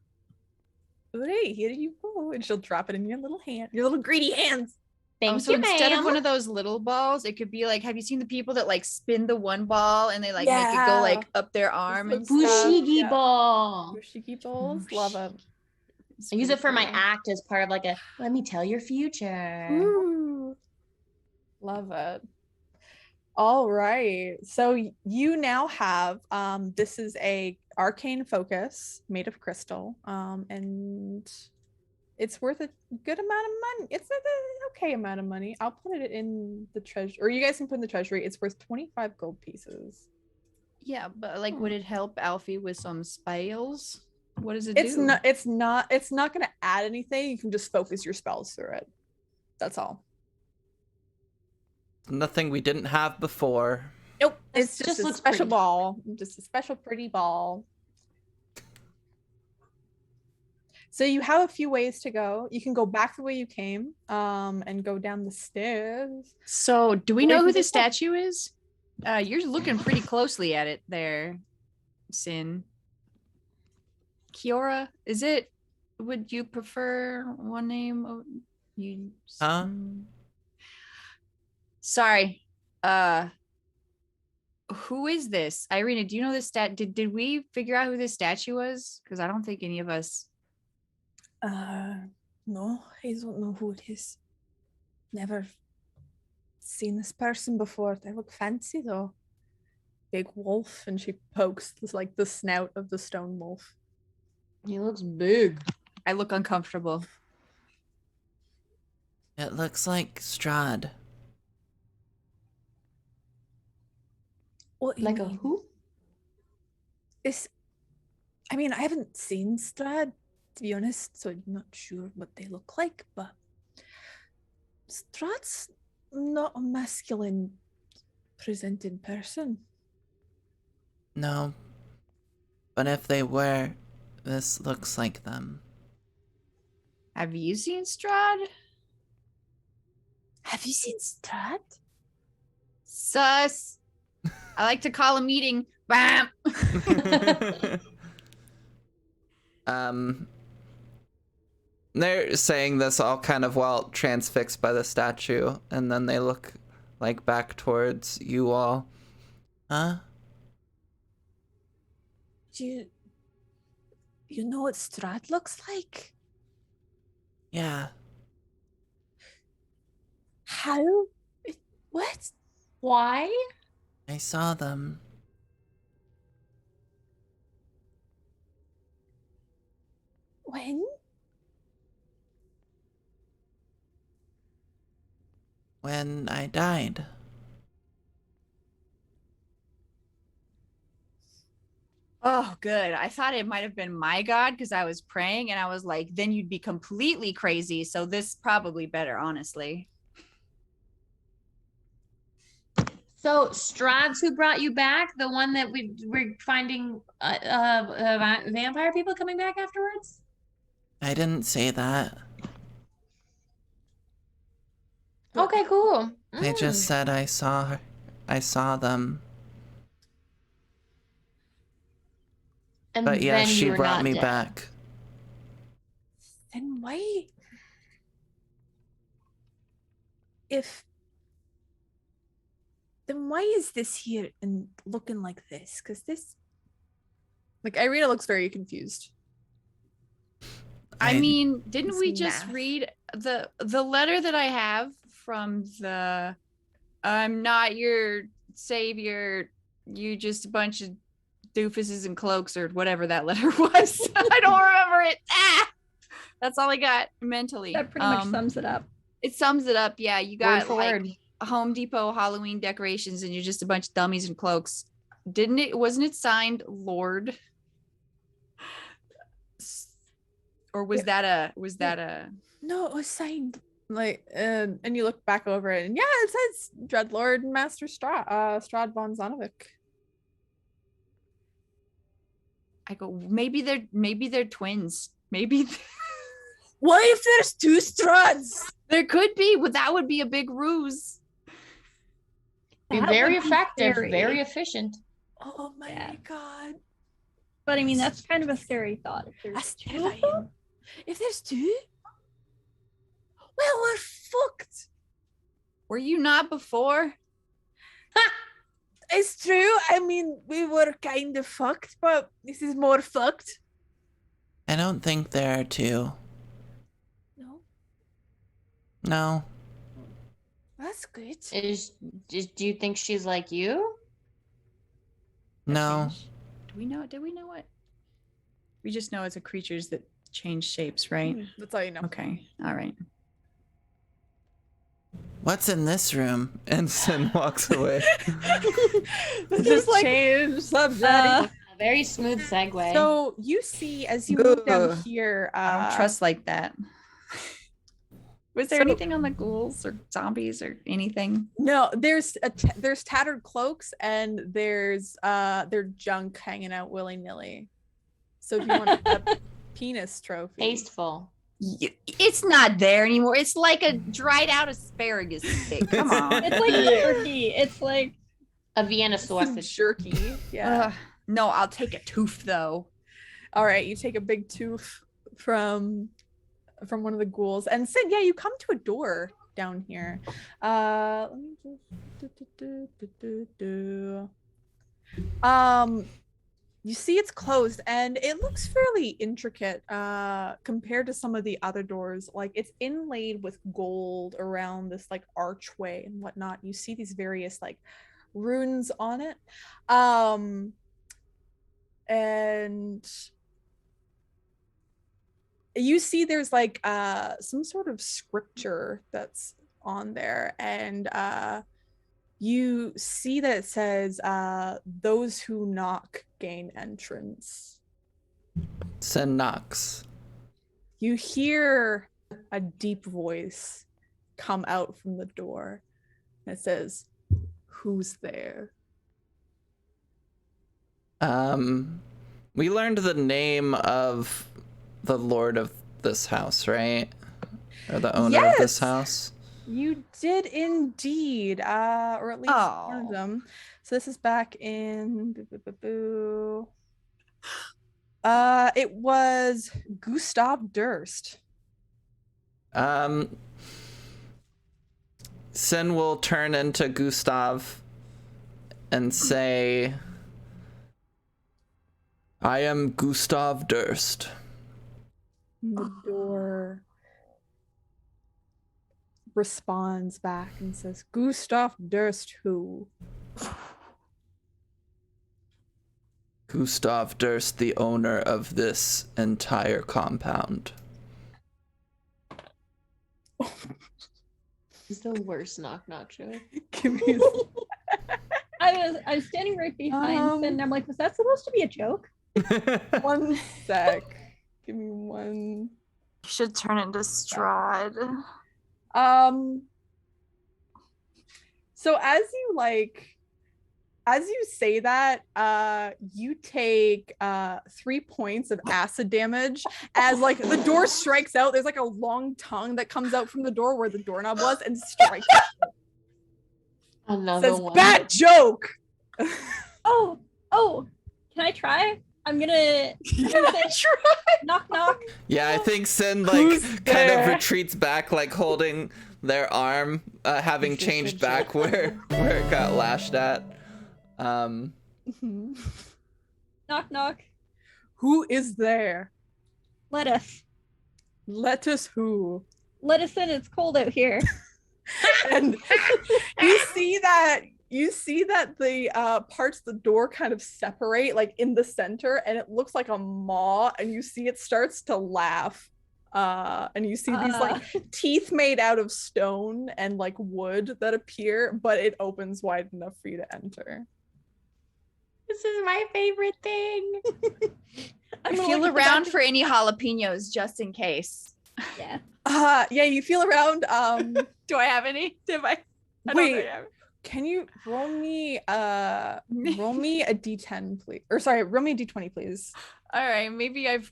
Hey, here you go. And she'll drop it in your little hand, your little greedy hands. Thank So you, instead of ma'am. one of those little balls, it could be like, have you seen the people that like spin the one ball and they like make it go Yeah. like up their arm and looks stuff? Fushigi Yeah. ball. Fushigi bowls. Love it. It's I use pretty it for my cool. act as part of like a let me tell your future. Ooh. Love it. All right. So you now have this is a arcane focus made of crystal. And it's worth a good amount of money. It's an okay amount of money. I'll put it in the treasure, or you guys can put in the treasury. It's worth 25 gold pieces. Yeah, but like, would it help Alfie with some spells? What does it It's do? it's not gonna add anything. You can just focus your spells through it. That's all. Nothing we didn't have before. Nope. This It's just just a looks special pretty. ball. Just a special pretty ball. So you have a few ways to go. You can go back the way you came, and go down the stairs. So, do we Or you know can who the just look. statue is? You're looking pretty closely at it there, Sin. Kiora, is it? Would you prefer one name? You. Huh? Sorry. Who is this? Irina, do you know this did we figure out who this statue was? Because I don't think any of us. No, I don't know who it is. Never seen this person before. They look fancy though. Big wolf, and she pokes this like the snout of the stone wolf. He looks big. I look uncomfortable. It looks like Strahd. What Like a who? I mean, I haven't seen Strahd, to be honest, so I'm not sure what they look like, but Strahd's not a masculine presented person. No. But if they were, this looks like them. Have you seen Strahd? Have you seen Strahd? Sus. I like to call a meeting. Bam. They're saying this all kind of while transfixed by the statue, and then they look like back towards you all. Huh? You know what Strahd looks like? Yeah. How? What? Why? I saw them. When? When I died. Oh, good. I thought it might have been my god because I was praying and I was like, then you'd be completely crazy. So this probably better, honestly. So Strahd's who brought you back, the one that we're finding vampire people coming back afterwards? I didn't say that. Okay, cool. I just said I saw them. And But yeah, then she you were brought not me dead. back. Then why? If. Then why is this here and looking like this? Because this. Like, Irina looks very confused. I mean, didn't It's we just math. read the letter that I have from the I'm not your savior, you just a bunch of doofuses and cloaks or whatever that letter was. I don't remember it. That's all I got mentally. That pretty much sums it up. It sums it up. Yeah, you Word got for like word. Home Depot Halloween decorations and you're just a bunch of dummies and cloaks. Didn't it? Wasn't it signed Lord? Or was that a No, it was signed like, and you look back over it, and yeah, it says Dreadlord and Master Strahd von Zonovic. I go, maybe they're twins. Maybe What if there's two Strahds? there could be, but that would be a big ruse. Be That very would be effective, scary. very efficient. Oh my Yeah. god, But I mean, that's kind of a scary thought. If there's that's two of them. terrifying. If there's two, well, we're fucked. Were you not before? It's true. I mean, we were kind of fucked, but this is more fucked. I don't think there are two. No, No. that's good. Do you think she's like you? No. Did we know what? We just know it's a creatures that change shapes, right? That's all you know. Okay. All right. What's in this room? And Sin walks away. Just like change subject. A very smooth segue. So you see as you move down Ugh. here, I don't trust like that. Was there So- anything on the ghouls or zombies or anything? No, there's there's tattered cloaks and there's their junk hanging out willy nilly. So if you want a penis trophy, Tasteful. It's not there anymore. It's like a dried out asparagus stick. Come on. It's like jerky. It's like A Vienna some sausage. jerky. Yeah. No, I'll take a tooth though. All right, you take a big tooth from one of the ghouls, and Sid, yeah, you come to a door down here. Let me just you see it's closed and it looks fairly intricate compared to some of the other doors. Like, it's inlaid with gold around this like archway and whatnot. You see these various like runes on it. And you see there's like some sort of scripture that's on there, and you see that it says those who knock gain entrance. Sin knocks. You hear a deep voice come out from the door, and it says, "Who's there?" We learned the name of the lord of this house, right? Or the owner of this Yes! house. You did indeed, or at least one of Oh. them. So this is back in it was Gustav Durst. Sin will turn into Gustav and say, I am Gustav Durst. And the door responds back and says, Gustav Durst who? Gustav Durst, the owner of this entire compound. It's the worst knock knock show. Give me I I was standing right behind Sin, and I'm like, was that supposed to be a joke? One sec. Give me one. Should turn into Strahd. So as you say that, you take 3 points of acid damage as like the door strikes out. There's like a long tongue that comes out from the door where the doorknob was and strikes. Another Says, one. bad joke. Oh, can I try? I'm gonna say, knock knock. Yeah, I think Sin Who's kind of there? retreats back, like holding their arm, having Is this changed a back joke? where it got lashed at. Knock knock. Who is there? Let us who? let us in. It's cold out here. And you see that the parts of the door kind of separate, like in the center, and it looks like a maw, and you see it starts to laugh. And you see these like teeth made out of stone and like wood that appear, but it opens wide enough for you to enter. This is my favorite thing. I gonna feel look at the around back- for any jalapenos just in case. Yeah. Yeah, you feel around. Do I have any? Did I don't Wait. think I have- Can you roll me a d10, please? Or sorry, roll me a d20, please. All right, maybe I've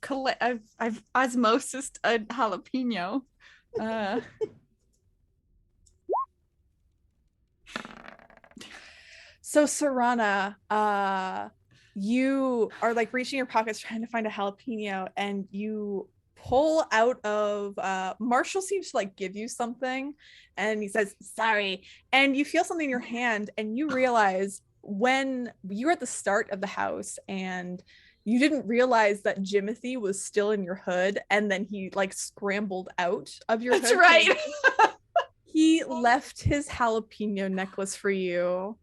osmosis a jalapeno. So Serana, you are like reaching your pockets trying to find a jalapeno, and you pull out of Marshall seems to like give you something, and he says sorry, and you feel something in your hand, and you realize when you were at the start of the house and you didn't realize that Jimothy was still in your hood, and then he like scrambled out of your That's hood. right. He left his jalapeno necklace for you.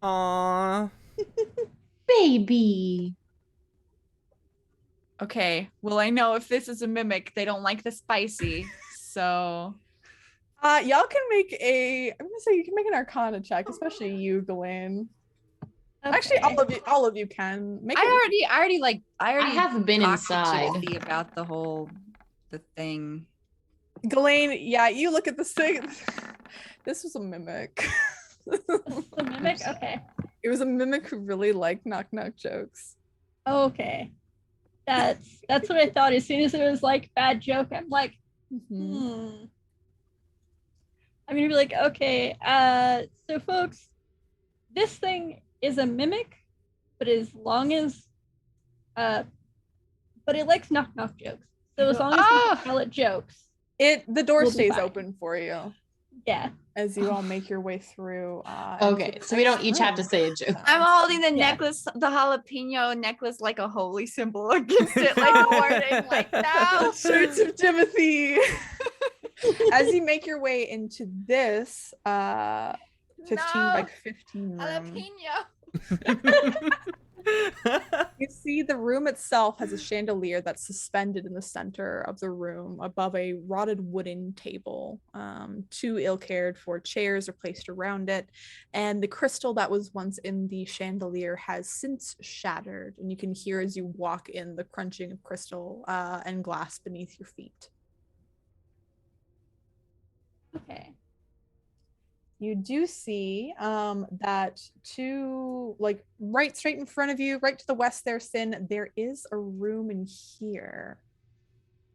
Aww. Baby. Okay, well I know if this is a mimic, they don't like the spicy. So Y'all can make I'm gonna say you can make an Arcana check, especially you, Ghislaine. Actually, Okay. all of you can make it. I already have been talked to inside. Timothy about the thing. Ghislaine, yeah, you look at this thing. This was a mimic. The mimic. Okay. It was a mimic who really liked knock knock jokes. Okay. That's what I thought. As soon as it was like bad joke, I'm like, I'm gonna be like, okay, so folks, this thing is a mimic, but as long as but it likes knock knock jokes. So as long as we can tell it jokes, The door We'll be stays fine. open for you yeah. as you all make your way through. Okay, so we don't each have to say a joke. I'm holding the Yeah. necklace, the jalapeno necklace, like a holy symbol against it, like warning, like no. Shirts of Timothy. As you make your way into this 15 by 15 room, Jalapeno. you see the room itself has a chandelier that's suspended in the center of the room above a rotted wooden table. 2 ill-cared for chairs are placed around it, and the crystal that was once in the chandelier has since shattered, and you can hear as you walk in the crunching of crystal and glass beneath your feet. Okay. You do see that like right straight in front of you, right to the west there, Sin, there is a room in here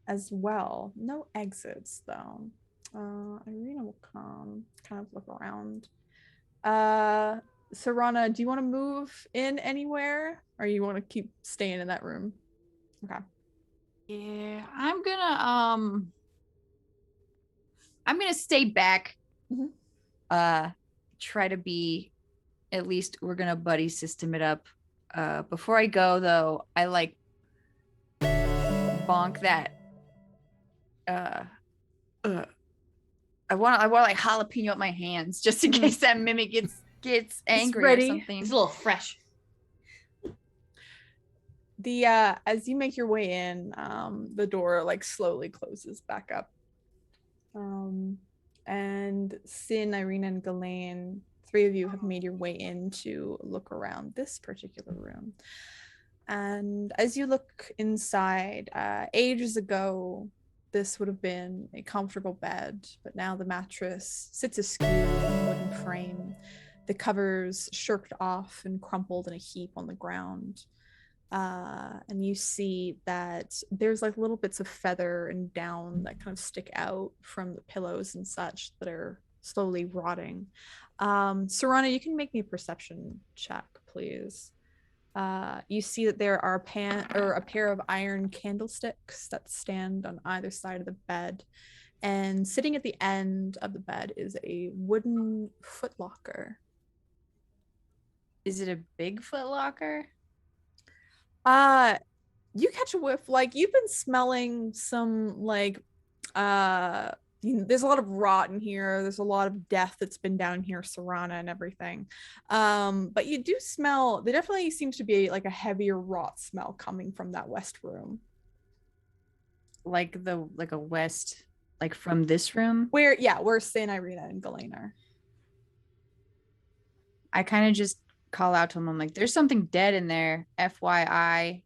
as well. No exits though. Irina will come kind of look around. Serana, do you want to move in anywhere, or you want to keep staying in that room? Okay. Yeah, I'm gonna stay back. Mhm. Try to be, at least we're gonna buddy system it up. Before I go though, I like bonk that. I want like jalapeno at my hands just in case that mimic gets angry or ready. something. It's a little fresh. As you make your way in, the door like slowly closes back up. And Sin, Irina, and Ghislaine three of you have made your way in to look around this particular room. And as you look inside, ages ago, this would have been a comfortable bed, but now the mattress sits askew on a wooden frame. The covers shirked off and crumpled in a heap on the ground. And you see that there's like little bits of feather and down that kind of stick out from the pillows and such that are slowly rotting. Serana, you can make me a perception check, please. You see that there are a pair of iron candlesticks that stand on either side of the bed, and sitting at the end of the bed is a wooden footlocker. Is it a big footlocker? You catch a whiff, like you've been smelling some like there's a lot of rot in here. There's a lot of death that's been down here, Serana and everything. But you do smell, there definitely seems to be like a heavier rot smell coming from that west room. Like a west, like from this room? Where Saint Irina and Galena are. I kind of just call out to him. I'm like, there's something dead in there, FYI.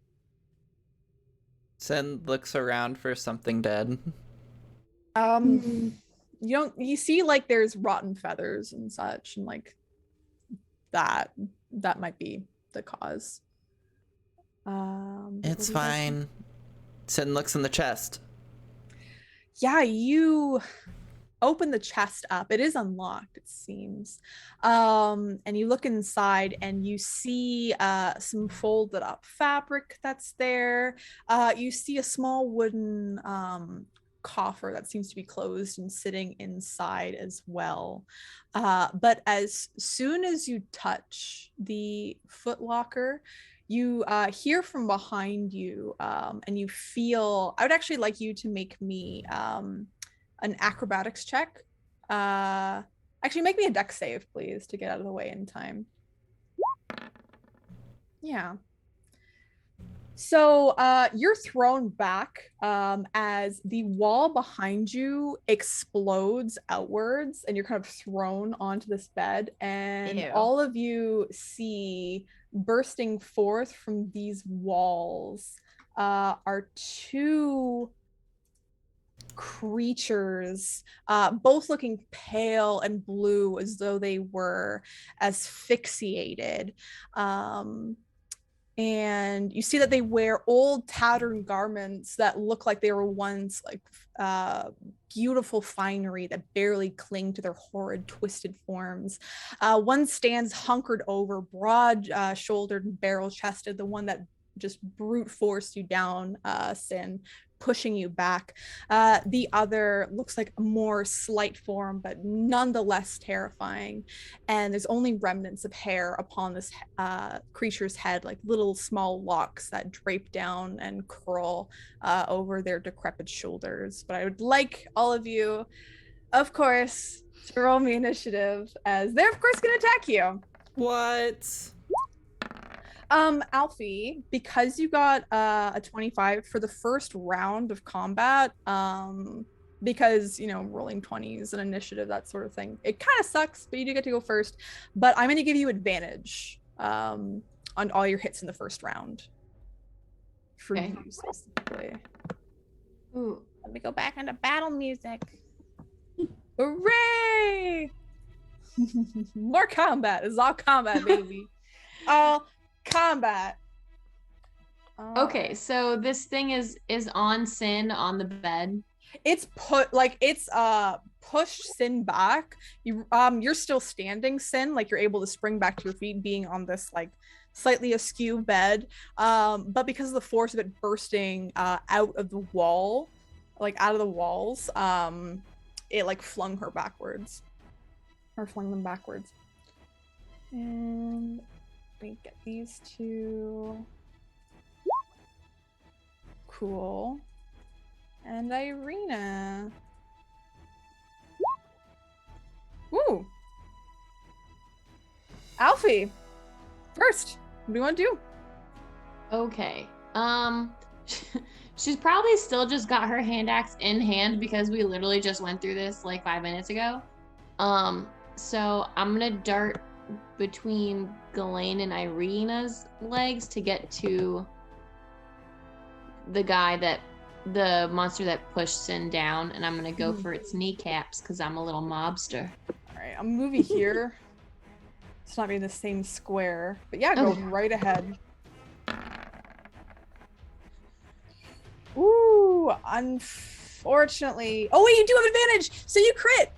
Sin looks around for something dead. You see like there's rotten feathers and such, and like that might be the cause. It's fine. Sin looks in the chest. Yeah, you open the chest up. It is unlocked, it seems. And you look inside and you see some folded up fabric that's there. You see a small wooden coffer that seems to be closed and sitting inside as well. But as soon as you touch the footlocker, you hear from behind you, and you feel, I would actually like you to make me an acrobatics check. Actually, make me a dex save, please, to get out of the way in time. Yeah. So you're thrown back as the wall behind you explodes outwards, and you're kind of thrown onto this bed, and Ew. all of you see bursting forth from these walls are two creatures, both looking pale and blue as though they were asphyxiated. And you see that they wear old tattered garments that look like they were once like beautiful finery that barely cling to their horrid twisted forms. One stands hunkered over, broad shouldered and barrel chested, the one that just brute forced you down, Sin, pushing you back. The other looks like a more slight form, but nonetheless terrifying. And there's only remnants of hair upon this creature's head, like little small locks that drape down and curl over their decrepit shoulders. But I would like all of you, of course, to roll me initiative, as they're of course going to attack you. What? Alfie, because you got a 25 for the first round of combat, because, you know, rolling 20s and initiative, that sort of thing, it kind of sucks, but you do get to go first. But I'm going to give you advantage on all your hits in the first round. For Okay. you specifically. Ooh. Let me go back into battle music. Hooray! More combat. It's all combat, baby. All combat. Okay, so this thing is on Sin on the bed. It's pushed Sin back. You're still standing, Sin, like you're able to spring back to your feet, being on this like slightly askew bed. But because of the force of it bursting out of the wall, like out of the walls, it like flung them backwards. And we get these two. Cool. And Irina. Ooh. Alfie. First, what do you want to do? Okay. She's probably still just got her hand axe in hand because we literally just went through this like 5 minutes ago. So I'm gonna dart between Ghislaine and Irina's legs to get to the monster that pushed Sin down, and I'm gonna go for its kneecaps because I'm a little mobster. All right, I'm moving here. It's not being the same square, but yeah, go Okay. right ahead. Ooh, unfortunately. Oh wait, you do have advantage, so you crit.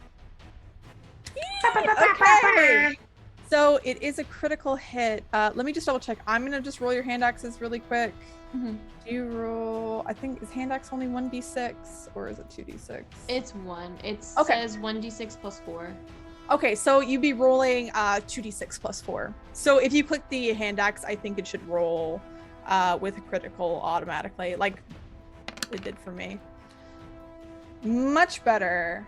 Yay! Okay. So it is a critical hit. Let me just double check. I'm gonna just roll your hand axes really quick. Mhm. Do you roll? I think is hand axe only 1d6 or is it 2d6? It's 1. It Okay. says 1d6 plus 4. Okay, so you'd be rolling 2d6 plus 4. So if you click the hand axe, I think it should roll with a critical automatically, like it did for me. Much better.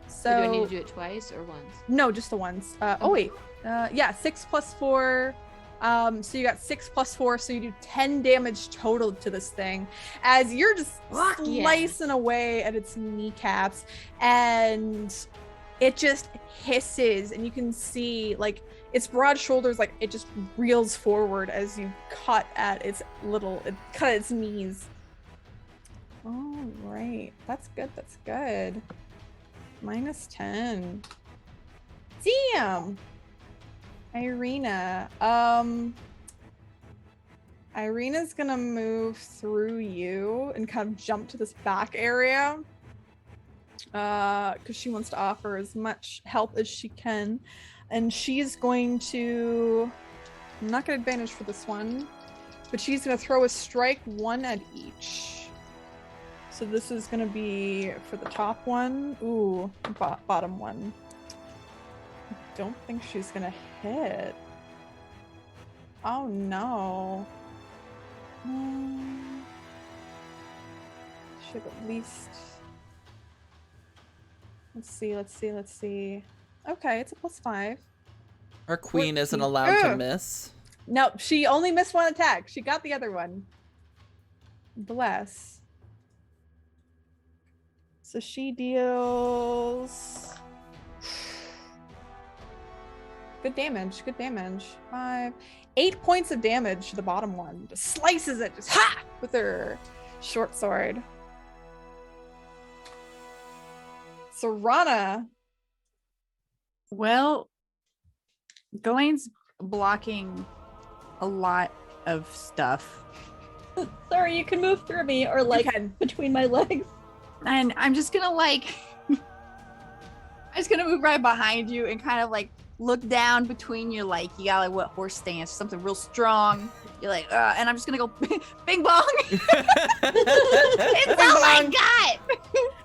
So do I need to do it twice or once? No, just the ones. Oh wait, yeah, 6 plus 4. So you got 6 plus 4, so you do 10 damage total to this thing as you're just Fuck yeah. slicing away at its kneecaps, and it just hisses, and you can see like its broad shoulders, like it just reels forward as you cut at its knees. All right, that's good. That's good. -10. Damn. Irina. Irina's gonna move through you and kind of jump to this back area. Because she wants to offer as much help as she can. And she's going to... I'm not gonna advantage for this one. But she's gonna throw a strike, 1 at each. So this is gonna be for the top one. Ooh, bottom one. I don't think she's gonna hit. Oh no. Should at least... Let's see. Okay, it's a +5. Our queen isn't 14. allowed to Ugh. miss. No, she only missed 1 attack. She got the other one. Bless. So she deals... Good damage. 8 points of damage to the bottom one. Just slices it, just ha! With her short sword. Serana. Well, Ghislaine's blocking a lot of stuff. Sorry, you can move through me or like can. between my legs. And I'm just gonna I'm just gonna move right behind you and kind of like look down between you, like you got like what horse stance, something real strong. You're like, and I'm just gonna go bing bong. It's all I got.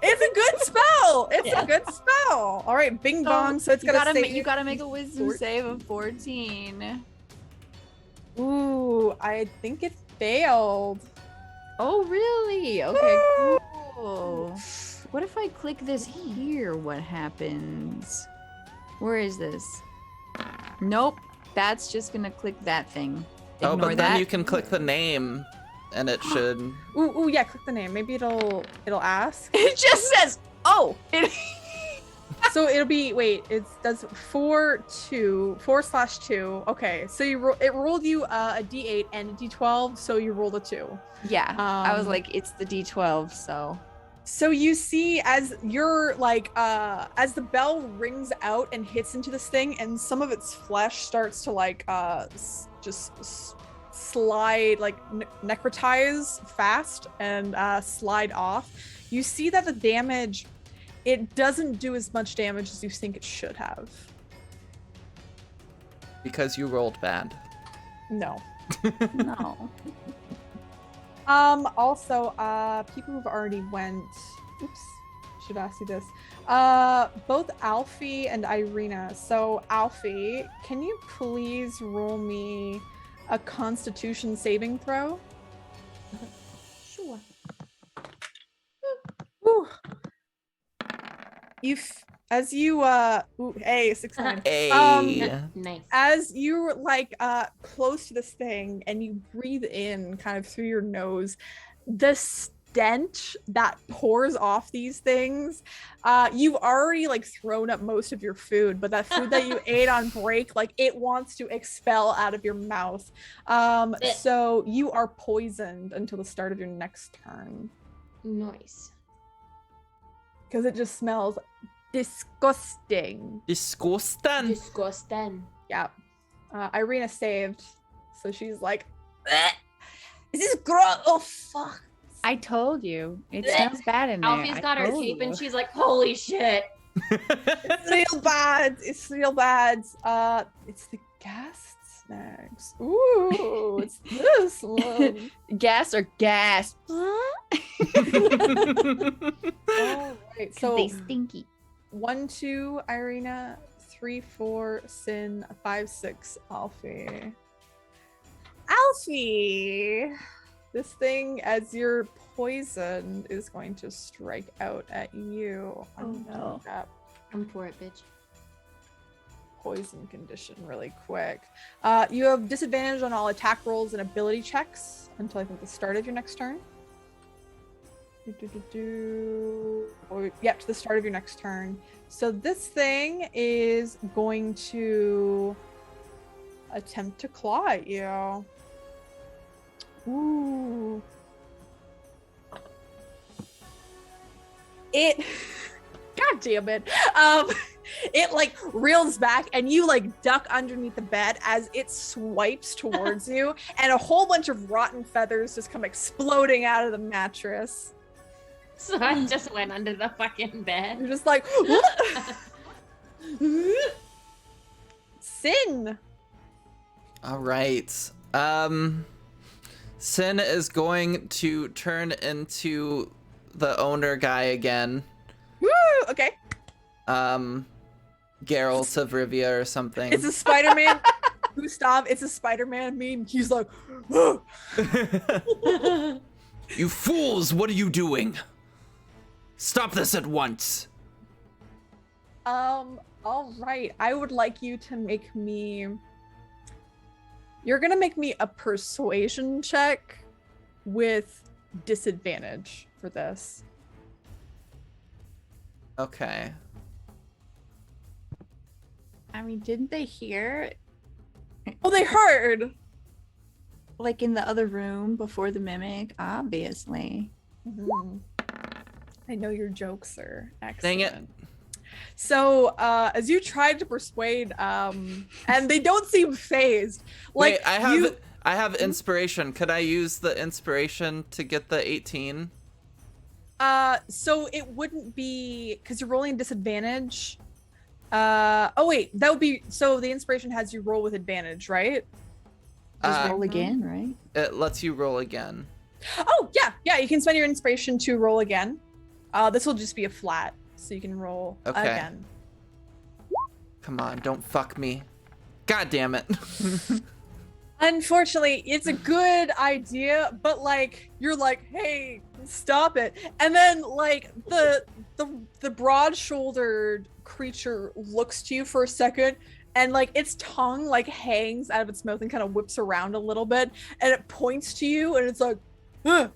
It's a good spell. It's a good spell. All right, bing bong. So it's you gotta make a wisdom save of 14. Ooh, I think it failed. Oh really? Okay, cool. What if I click this here? What happens? Where is this? Nope. That's just gonna click that thing. Oh, Ignore but then that. you can click the name, and it should. Ooh, yeah. Click the name. Maybe it'll ask. It just says, oh. So it'll be it does 4/2. Okay, so it rolled you a d8 and a d12, so you rolled a 2. Yeah. I was like, it's the D12, so. So you see as you're like as the bell rings out and hits into this thing, and some of its flesh starts to like slide, like necrotize fast and slide off. You see that the damage, it doesn't do as much damage as you think it should have. Because you rolled bad. No. No. Also, people who've already went, oops, should ask you this. Both Alfie and Irina. So Alfie, can you please roll me a Constitution saving throw? Sure. Ooh. As you hey, 600. Hey. Nice. As you're like close to this thing and you breathe in kind of through your nose, the stench that pours off these things. You've already like thrown up most of your food, but that food that you ate on break, like it wants to expel out of your mouth. So you are poisoned until the start of your next turn. Nice. Because it just smells disgusting. Disgusting. Yeah. Irina saved. So she's like, "Bleh. This is gross. Oh, fuck. I told you. It smells bad in there. Alfie's got her cape and she's like, holy shit. It's real bad. It's real bad. It's the gas snacks. Ooh, it's this one. Gas or gas? All right. So They stinky. 1, 2, Irina. 3, 4, Sin. 5, 6, Alfie. Alfie! This thing, as you're poisoned, is going to strike out at you. Oh, no. That Come for it, bitch. poison condition really quick. You have disadvantage on all attack rolls and ability checks until I think the start of your next turn. Yep, to the start of your next turn. So this thing is going to attempt to claw at you. Ooh. It God damn it. It like reels back and you like duck underneath the bed as it swipes towards you, and a whole bunch of rotten feathers just come exploding out of the mattress. So I just went under the fucking You're bed. just like, what? Sin. All right. Sin is going to turn into the owner guy again. Woo! Okay. Geralt of Rivia or something. It's a Spider-Man. Gustav, it's a Spider-Man meme. He's like, "Oh." You fools, what are you doing? Stop this at once. All right. I would like you to make me. You're gonna make me a persuasion check with disadvantage for this. Okay. I mean, didn't they hear, Oh, they heard. like in the other room before the mimic? Obviously. Mhm. I know your jokes, sir. Excellent. Dang it. So, as you tried to persuade, and they don't seem phased. Like, Wait, I have inspiration. Could I use the inspiration to get the 18? So it wouldn't be because you're rolling disadvantage. Oh wait, that would be so the inspiration has you roll with advantage, right? Just roll again, right? It lets you roll again. Oh yeah, you can spend your inspiration to roll again. This will just be a flat, so you can roll again. Come on, don't fuck me. God damn it. Unfortunately, it's a good idea, but like you're like, hey, stop it. And then like the broad-shouldered creature looks to you for a second, and like its tongue like hangs out of its mouth and kind of whips around a little bit, and it points to you and it's like, huh,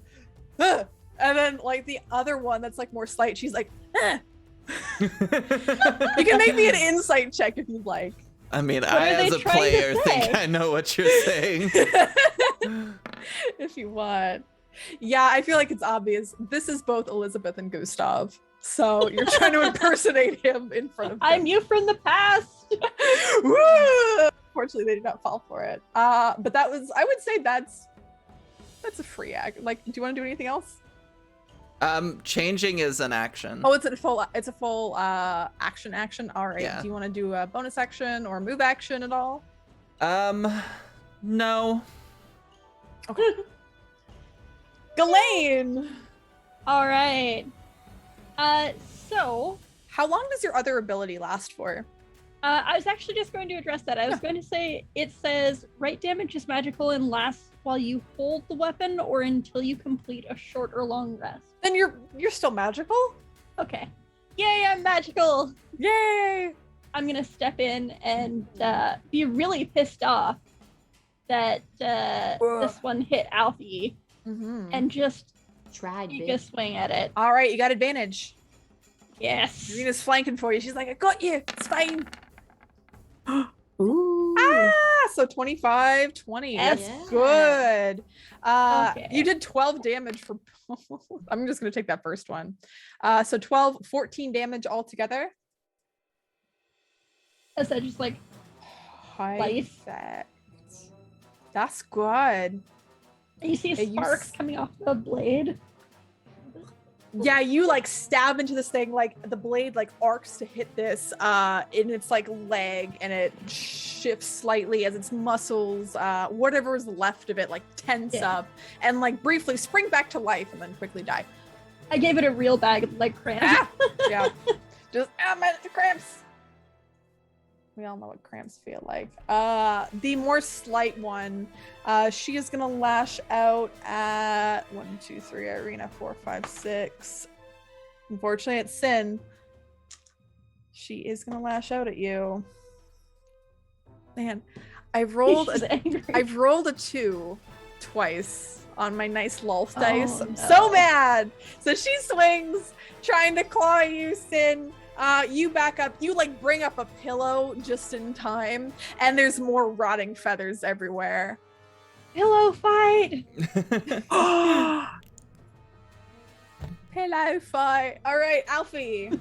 huh. And then like the other one that's like more slight, she's like, eh. You can make me an insight check if you'd like. I mean, What I are they as a trying to player think say? I know what you're saying. If you want. Yeah, I feel like it's obvious. This is both Elizabeth and Gustav. So you're trying to impersonate him in front of them. I'm you from the past. Woo! Fortunately, they did not fall for it. But that was, I would say that's a free act. Like, do you want to do anything else? Changing is an action. Oh, it's a full action. All right. Yeah. Do you want to do a bonus action or move action at all? No. Okay. Ghislaine! All right. So How long does your other ability last for? I was actually just going to address that. I was going to say it says right damage is magical and lasts while you hold the weapon or until you complete a short or long rest. Then you're still magical? Okay. Yay, I'm magical. Yay! I'm gonna step in and be really pissed off that this one hit Alfie Mm-hmm. and just Strahd, Take a bitch. swing at it. All right, you got advantage. Yes. Irina's flanking for you. She's like, I got you. It's fine. Ooh. So 25, 20. Yes. That's good. Okay. You did 12 damage for I'm just gonna take that first one. So 14 damage altogether. As I just like, Slice. Perfect. That's good. you see Hey, you sparks coming off the blade. Yeah, you like stab into this thing, like the blade like arcs to hit this in its like leg, and it shifts slightly as its muscles, whatever is left of it, like tense up and like briefly spring back to life and then quickly die. I gave it a real bag of like cramps. Yeah. Just man, the cramps. We all know what cramps feel like. The more slight one, she is gonna lash out at 1, 2, 3, Irina, 4, 5, 6. Unfortunately, it's Sin. She is gonna lash out at you. Man, I've rolled She's angry. I've rolled a 2 twice on my nice lulf dice. I'm no. so mad. So she swings, trying to claw you, Sin. You back up, you like bring up a pillow just in time, and there's more rotting feathers everywhere. Pillow fight. Pillow fight. All right, Alfie.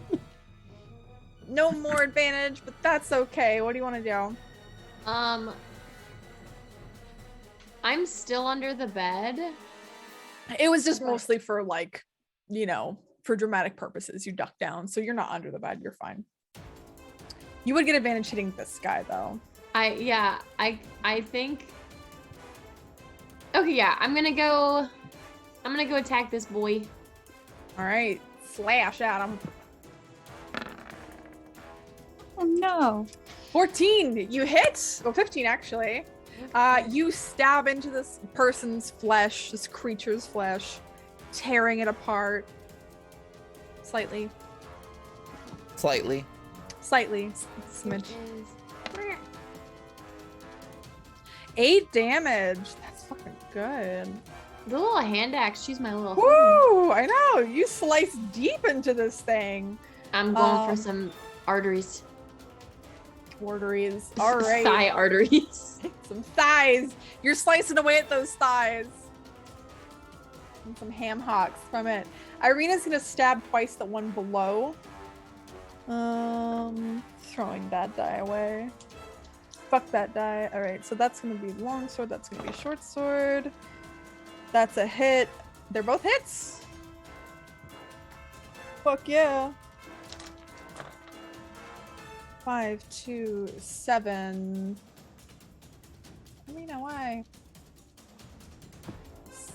No more advantage, but that's okay. What do you want to do? I'm still under the bed. It was just mostly for like, you know, for dramatic purposes. You duck down, so you're not under the bed. You're fine. You would get advantage hitting this guy though. I think. Okay, yeah, I'm gonna go attack this boy. All right, slash at him. Oh no. 14, you hit. Well, 15 actually. You stab into this person's flesh, this creature's flesh, tearing it apart. Slightly. Slightly. Smidge. 8 damage. That's fucking good. The little hand axe, she's my little. Woo! I know. You slice deep into this thing. I'm going for some arteries. Arteries. All right. Thigh arteries. Some thighs. You're slicing away at those thighs. And some ham hocks from it. Irina's gonna stab twice the one below. Throwing that die away. Fuck that die. All right, so that's gonna be longsword. That's gonna be short sword. That's a hit. They're both hits. Fuck yeah. 5, 2, 7. Irina, why?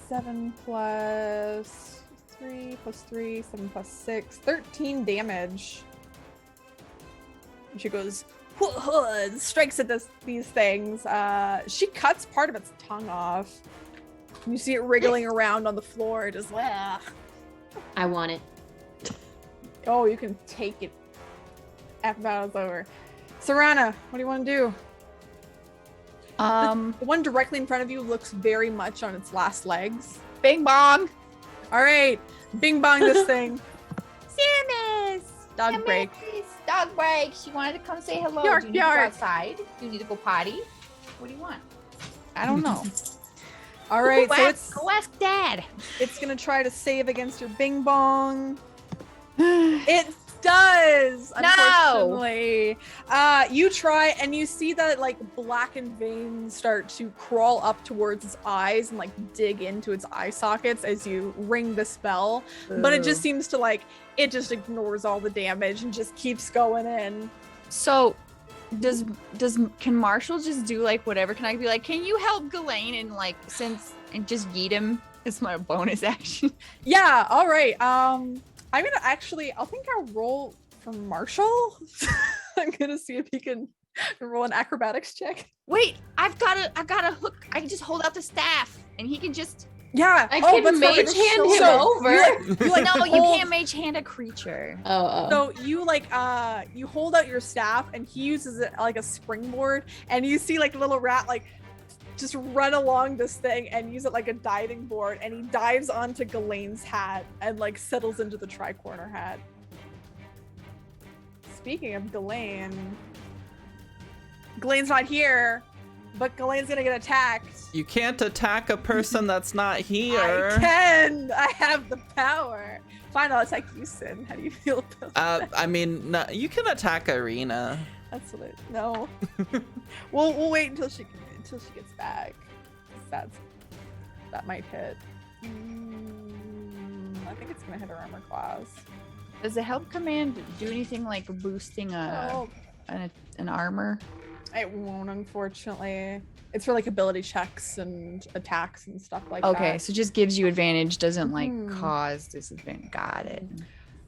7 plus 3 plus 3, 7 plus 6, 13 damage. And she goes, strikes at these things. She cuts part of its tongue off. You see it wriggling around on the floor, just I want it. oh, you can take it after battle's over. Serana, what do you want to do? The one directly in front of you looks very much on its last legs. Bing bong. All right, bing bong this thing. Samus. Dog Come break. here, please. Dog break. She wanted to come say hello. Yark, Do you need to yark. go outside? Do you need to go potty? What do you want? I don't know. All right, so Go ask Dad. it's gonna try to save against your bing bong. It does, No. unfortunately. You try and you see that like blackened veins start to crawl up towards its eyes and like dig into its eye sockets as you ring the spell. But it just seems to like, it just ignores all the damage and just keeps going in. So, can Marshall just do like whatever? Can I be like, can you help Ghislaine and just yeet him? It's my bonus action. Yeah, all right. I'm gonna I'll think I'll roll for Marshall. I'm gonna see if he can roll an acrobatics check. Wait, I've got a hook. I can just hold out the staff, and he can just. Yeah, I can but mage hand him over. You like No, you hold- can't mage hand a creature. Oh. So you like you hold out your staff and he uses it like a springboard, and you see like a little rat like just run along this thing and use it like a diving board, and he dives onto Ghislaine's hat and like settles into the tri-corner hat. Speaking of Ghislaine, Ghislaine's not here, but Ghislaine's gonna get attacked. You can't attack a person that's not here. I can! I have the power. Fine, I'll attack you, Sin. How do you feel about that? I mean, no, you can attack Irina. That's what it. No. we'll wait until she gets back. That might hit. I think it's gonna hit her armor class. Does the help command do anything like boosting an armor? It won't, unfortunately. It's for like ability checks and attacks and stuff like that. Okay, so it just gives you advantage, doesn't like cause disadvantage. Got it.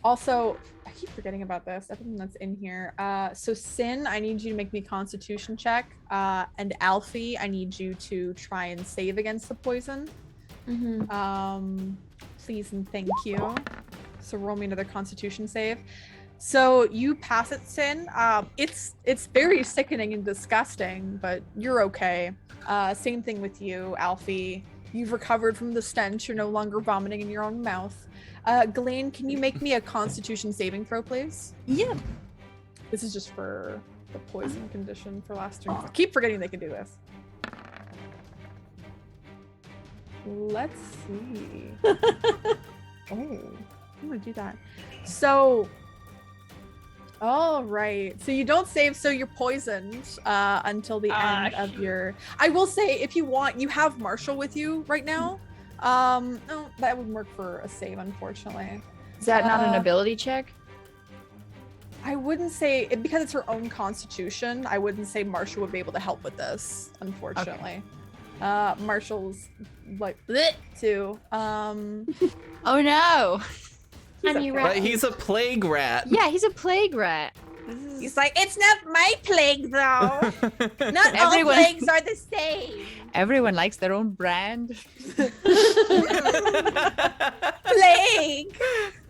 Also, I keep forgetting about this. Everything that's in here. So Sin, I need you to make me a Constitution check. And Alfie, I need you to try and save against the poison. Please and thank you. So roll me another Constitution save. So you pass it, Sin. It's very sickening and disgusting, but you're okay. Same thing with you, Alfie. You've recovered from the stench. You're no longer vomiting in your own mouth. Ghislaine, can you make me a Constitution saving throw, please? Yeah. This is just for the poison condition for last turn. Keep forgetting they can do this. Let's see. I'm gonna do that. So, all right. So you don't save, so you're poisoned until the end of your. I will say, if you want, you have Marshall with you right now. No, that would work for a save, unfortunately. Is that not an ability check? I wouldn't say it because it's her own constitution. I wouldn't say Marshall would be able to help with this, unfortunately. Okay. Marshall's like bleh, too. Oh no. But he's a plague rat. Yeah, he's a plague rat. He's like, it's not my plague though. Not all plagues are the same. Everyone likes their own brand. Plague.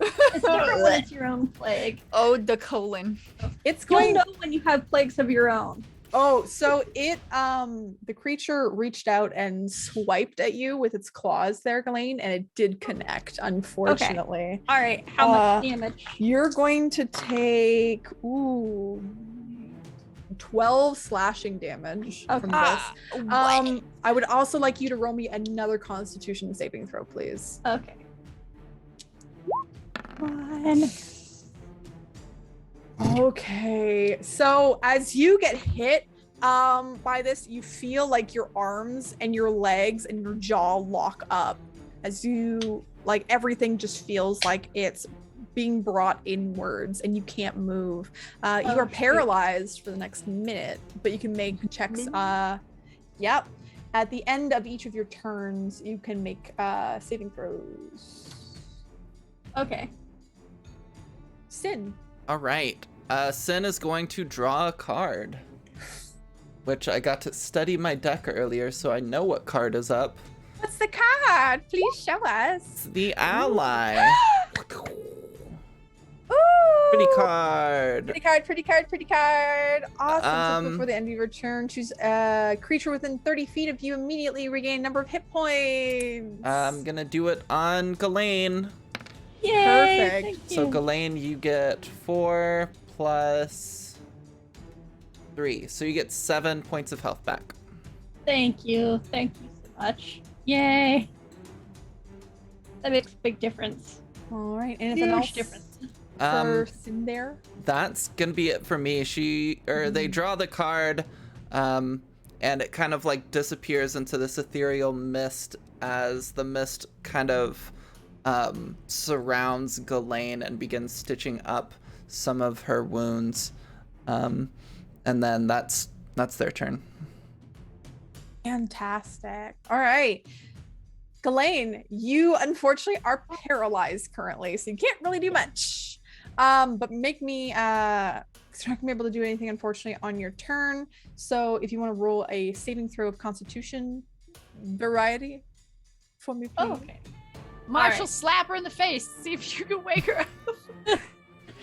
It's different when it's your own plague. Oh, the colon. It's You'll going know when you have plagues of your own. Oh, so it the creature reached out and swiped at you with its claws there, Ghislaine, and it did connect, unfortunately. Okay. All right, how much damage? You're going to take 12 slashing damage from this. I would also like you to roll me another Constitution saving throw, please. Okay. 1. Okay, so as you get hit by this, you feel like your arms and your legs and your jaw lock up as you, like, everything just feels like it's being brought inwards and you can't move. You are paralyzed for the next minute, but you can make checks. Yep. At the end of each of your turns, you can make saving throws. Okay. Sin. All right. Sin is going to draw a card, which I got to study my deck earlier, so I know what card is up. What's the card? Please show us. It's the ally. Ooh. Pretty card. Pretty card. Awesome. So before the end of your turn, choose a creature within 30 feet of you. Immediately regain number of hit points. I'm gonna do it on Ghislaine. Yay! Perfect. So Ghislaine, you get 4 plus 3, so you get 7 points of health back. Thank you so much. Yay! That makes a big difference. All right. Anything else? Huge difference. For Sin there? That's gonna be it for me. They draw the card, and it kind of like disappears into this ethereal mist as the mist kind of surrounds Ghislaine and begins stitching up some of her wounds, and then that's their turn. Fantastic. All right. Ghislaine, you unfortunately are paralyzed currently, so you can't really do much. But make me, you're not gonna be able to do anything, unfortunately, on your turn. So if you want to roll a saving throw of Constitution variety for me, please. Oh, okay. Marshall, slap her in the face. See if you can wake her up.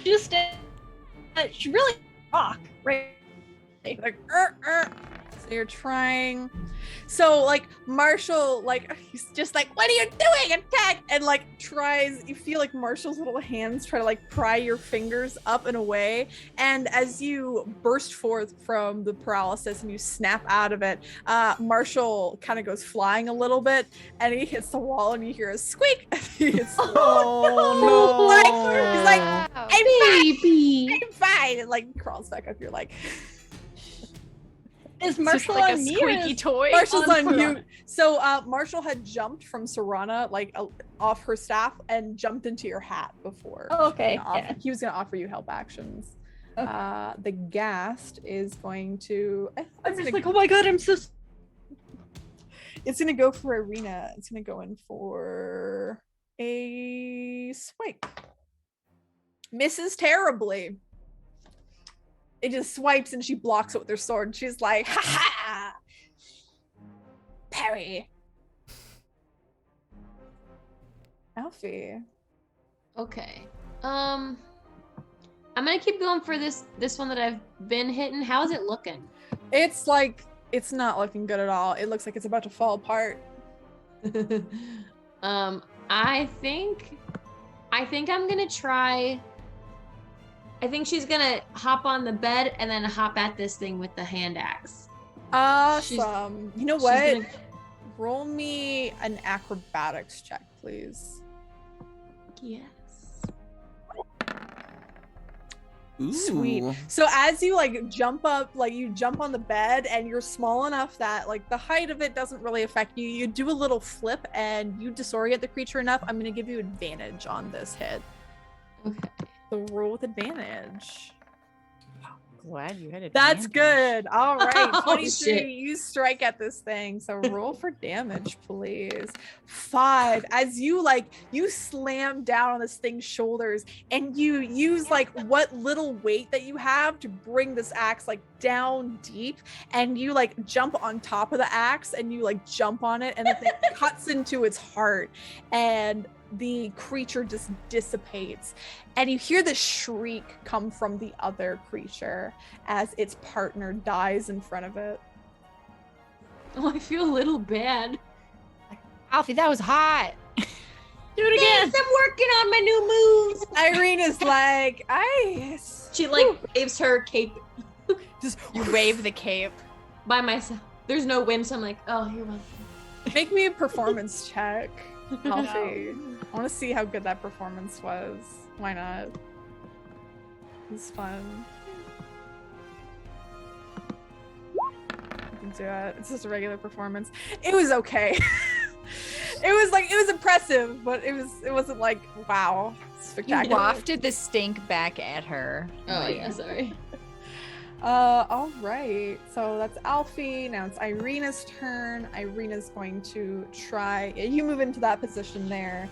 She really rock, right? Like, So you're trying. So like Marshall, like he's just like, what are you doing? Attack! And like tries. You feel like Marshall's little hands try to like pry your fingers up and away. And as you burst forth from the paralysis and you snap out of it, Marshall kind of goes flying a little bit, and he hits the wall, and you hear a squeak. He hits the wall. Oh He's like, Wow. I'm fine. Baby. I'm fine. And like crawls back up. You're like, Is It's just Marshall like a on me? or squeaky is- toy. Marshall's on Sarana. mute. So Marshall had jumped from Sarana, like off her staff, and jumped into your hat before. Oh, okay. Gonna Yeah. He was going to offer you help actions. Okay. The Ghast is going to. I'm just like, oh my god, I'm so. It's going to go for Arena. It's going to go in for a swipe. Misses terribly. It just swipes and she blocks it with her sword. She's like, ha ha! Parry. Alfie. Okay. I'm gonna keep going for this one that I've been hitting. How is it looking? It's like, it's not looking good at all. It looks like it's about to fall apart. I think I'm gonna try. I think she's gonna hop on the bed and then hop at this thing with the hand axe. Awesome. You know She's what? gonna- Roll me an acrobatics check, please. Yes. Ooh. Sweet. So as you like jump up, like you jump on the bed and you're small enough that like the height of it doesn't really affect you. You do a little flip and you disorient the creature enough. I'm going to give you advantage on this hit. Okay. So roll with advantage. Glad you had it. That's good. All right. Oh, 23. shit. You strike at this thing. So roll for damage, please. 5. As you slam down on this thing's shoulders and you use like what little weight that you have to bring this axe like down deep, and you like jump on top of the axe and you like jump on it, and the thing cuts into its heart, and the creature just dissipates, and you hear the shriek come from the other creature as its partner dies in front of it. Oh, I feel a little bad. Alfie, that was hot. Do it again. Thanks, I'm working on my new moves. Irene is like, She like waves her cape just You wave the cape. by myself. There's no wind, so I'm like, oh, you're welcome. make me a performance check. Alfie. I want to see how good that performance was. Why not? It's fun. You can do it. It's just a regular performance. It was okay. it was impressive, but it wasn't like wow, You spectacular. wafted the stink back at her. Oh yeah, sorry. All right. So that's Alfie. Now it's Irina's turn. Irina's going to try. You move into that position there.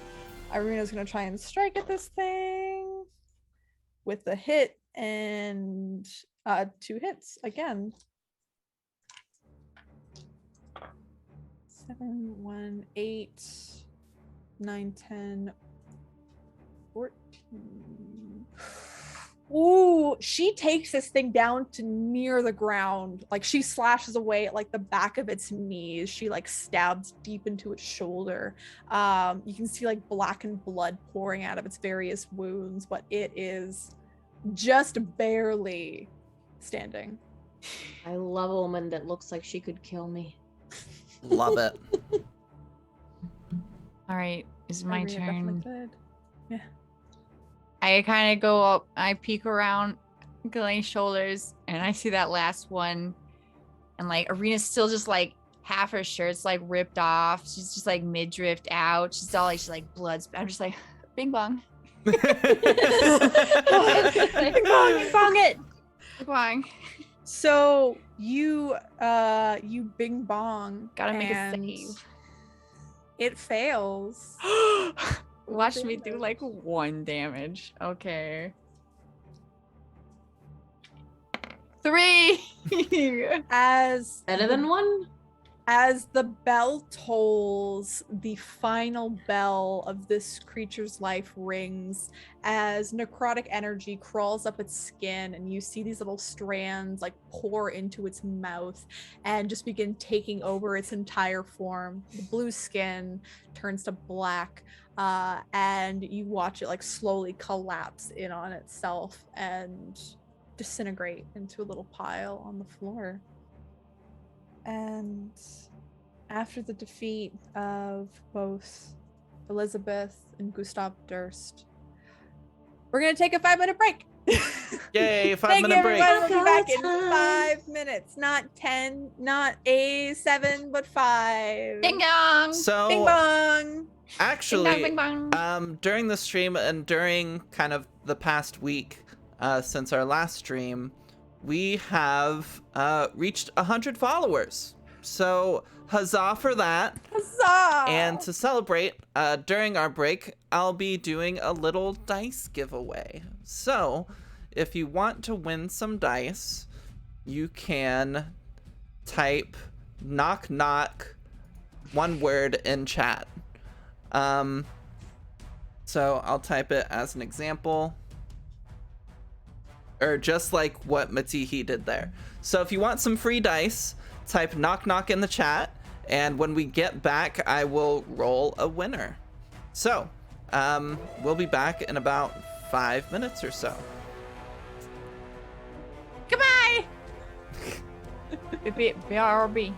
Irina's going to try and strike at this thing with the hit and 2 hits again. 7, 1, 8, 9, 10, 14. Ooh, she takes this thing down to near the ground. Like she slashes away at like the back of its knees. She like stabs deep into its shoulder. You can see like blackened blood pouring out of its various wounds, but it is just barely standing. I love a woman that looks like she could kill me. Love it. All right, it's my Irina definitely turn. could. I kind of go up, I peek around Ghislaine's shoulders, and I see that last one. And like Irina's still just like half her shirt's like ripped off. She's just like midriff out. She's like blood. I'm just like, bing bong. Bing bong, bing bong it. Bing bong. So you bing bong. Gotta make a and save. It fails. Watch me do like 1 damage. Okay. 3. As Better than one. As the bell tolls, the final bell of this creature's life rings as necrotic energy crawls up its skin, and you see these little strands like pour into its mouth and just begin taking over its entire form. The blue skin turns to black, and you watch it like slowly collapse in on itself and disintegrate into a little pile on the floor. And after the defeat of both Elizabeth and Gustav Durst, we're going to take a 5-minute break. Yay, 5 Thank you, minute break. everyone. We'll be back in Time. 5 minutes. Not 10, not a 7, but 5. Ding dong. So Bing bong. actually, Bing bong, bing bong. during the stream and during kind of the past week, since our last stream, we have reached 100 followers. So huzzah for that. Huzzah. And to celebrate, during our break, I'll be doing a little dice giveaway. So if you want to win some dice, you can type knock knock, one word in chat. So I'll type it as an example, or just like what Matihi did there. So if you want some free dice, type knock knock in the chat, and when we get back, I will roll a winner. So we'll be back in about 5 minutes or so. Goodbye. BRB.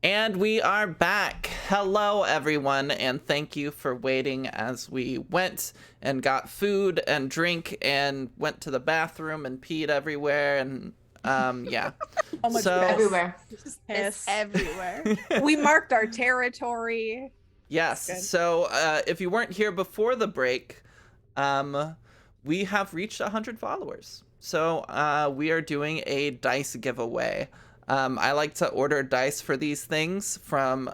And we are back. Hello, everyone, and thank you for waiting as we went and got food and drink and went to the bathroom and peed everywhere and yeah. Oh, much So- piss. Everywhere. Just It's piss. everywhere. We marked our territory. Yes. Good. So if you weren't here before the break, we have reached 100 followers. So we are doing a dice giveaway. I like to order dice for these things from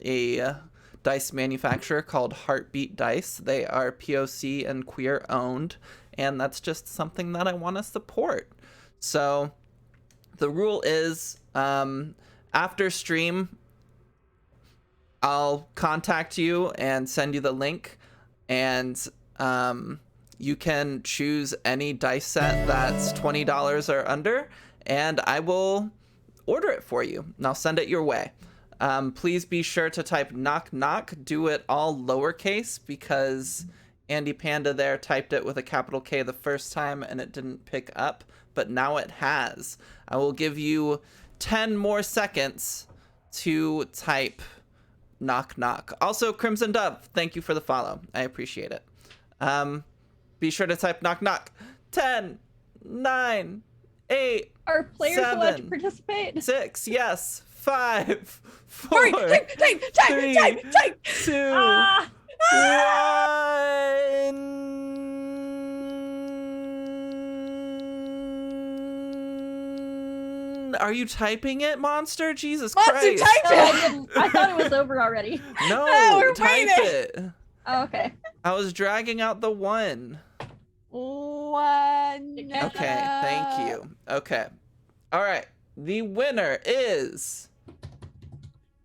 a dice manufacturer called Heartbeat Dice. They are POC and queer owned, and that's just something that I want to support. So the rule is after stream, I'll contact you and send you the link, and you can choose any dice set that's $20 or under, and I will order it for you, and I'll send it your way. Please be sure to type knock knock. Do it all lowercase because Andy Panda there typed it with a capital K the first time and it didn't pick up, but now it has. I will give you 10 more seconds to type knock knock. Also, Crimson Dove, thank you for the follow. I appreciate it. Be sure to type knock knock. 10, 9, 8, Are players allowed to 7, participate? 6, yes, 5, 4, Hurry, type, 3, 2, Ah! 1. Are you typing it, Monster? Jesus Monster, Christ. type No, I didn't. I thought it was over already. No, we're type waiting. it. Oh, okay. I was dragging out the 1. One. Okay, thank you. Okay. All right. The winner is...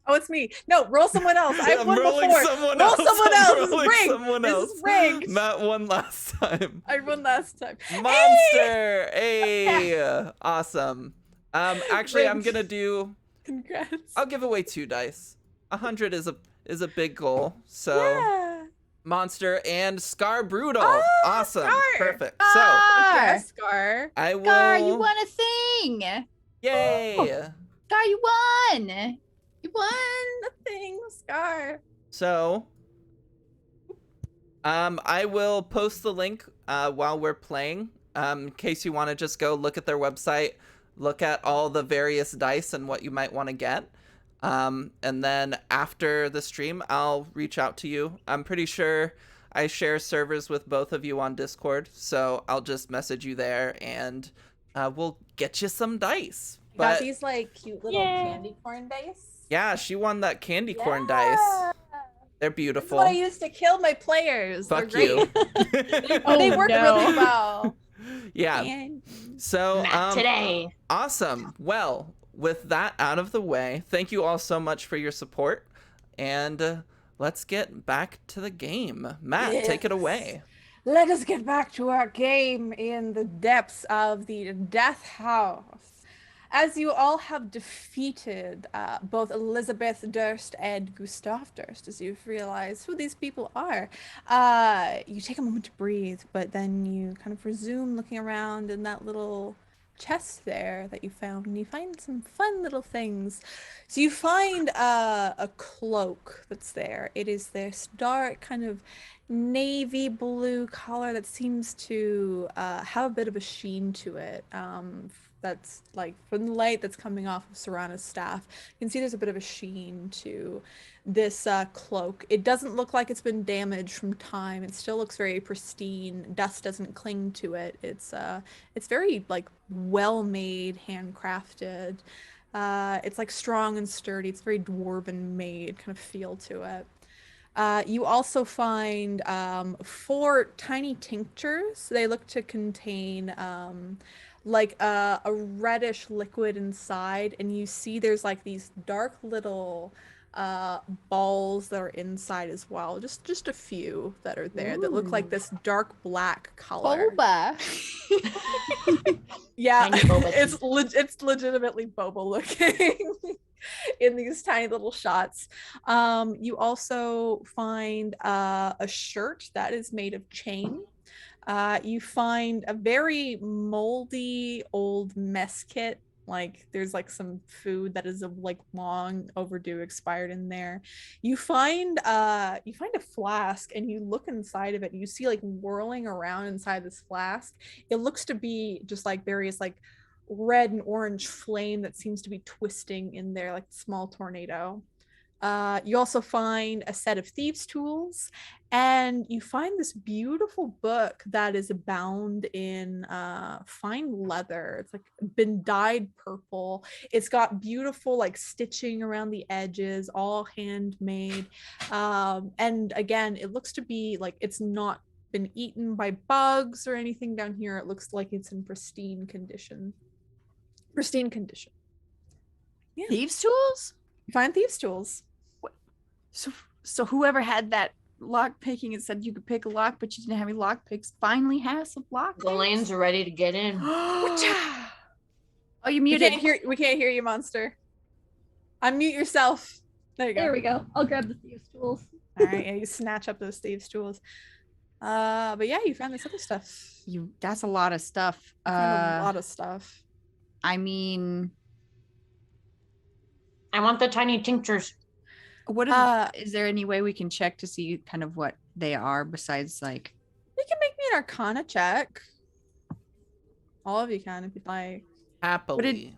Oh, it's me. No, roll someone else. I've I'm won rolling before. someone roll else. someone I'm else. This is rolling rigged. someone This else. is rigged. Matt won last time. I won last time. Monster! Hey! Awesome. Actually, I'm Rigged. gonna do... Congrats. I'll give away 2 dice. 100 is a big goal. So, Yeah. Monster and Scar Brutal. Oh, Awesome. Scar. Perfect. Yeah, Scar, Scar. I will... Scar, you won a thing. Yay! Scar, you won. You won the thing, Scar. So, I will post the link while we're playing, in case you want to just go look at their website, look at all the various dice and what you might want to get. And then after the stream, I'll reach out to you. I'm pretty sure I share servers with both of you on Discord, so I'll just message you there and we'll get you some dice. Got But these like cute little Yay. candy corn dice. yeah, she won that candy corn dice. They're This is beautiful. what I used to kill my players. Fuck They're you. great. Oh, They work no. really well. Yeah. And So Not today. awesome. Well, with that out of the way, thank you all so much for your support, and let's get back to the game. Matt, take it Yes. away. let us get back to our game in the depths of the Death House. As you all have defeated both Elizabeth Durst and Gustav Durst, as you've realized who these people are, you take a moment to breathe, but then you kind of resume looking around in that little chest there that you found, and you find some fun little things. So you find a cloak that's there. It is this dark kind of navy blue color that seems to have a bit of a sheen to it. That's like from the light that's coming off of Serana's staff. You can see there's a bit of a sheen to this cloak. It doesn't look like it's been damaged from time. It still looks very pristine. Dust doesn't cling to it. It's very like well made, handcrafted. It's like strong and sturdy. It's very dwarven made kind of feel to it. You also find 4 tiny tinctures. They look to contain like a reddish liquid inside, and you see there's like these dark little balls that are inside as well. Just a few that are there that look like this dark black color. Boba. Yeah, Tiny boba it's legitimately boba looking in these tiny little shots. You also find a shirt that is made of chain. You find a very moldy old mess kit Like there's like some food that is like long overdue, expired in there. You find a flask and you look inside of it and you see like whirling around inside this flask. It looks to be just like various like red and orange flame that seems to be twisting in there like a small tornado. You also find a set of thieves' tools, and you find this beautiful book that is bound in fine leather. It's like been dyed purple. It's got beautiful like stitching around the edges, all handmade. And again, it looks to be like it's not been eaten by bugs or anything down here. It looks like it's in pristine condition. Yeah. Thieves' tools? You find thieves' tools. So whoever had that lock picking and said you could pick a lock, but you didn't have any lock picks, finally has some lock picks. The lanes are ready to get in. Oh, you We muted. can't hear you, monster. Unmute yourself. There you go. There we go. I'll grab the thieves' tools. All right, yeah, you snatch up those thieves' tools. But yeah, you found this other stuff. That's a lot of stuff. You found a lot of stuff. I mean, I want the tiny tinctures. what is there any way we can check to see kind of what they are besides like? You can make me an Arcana check. All of you can if you'd like. Happily.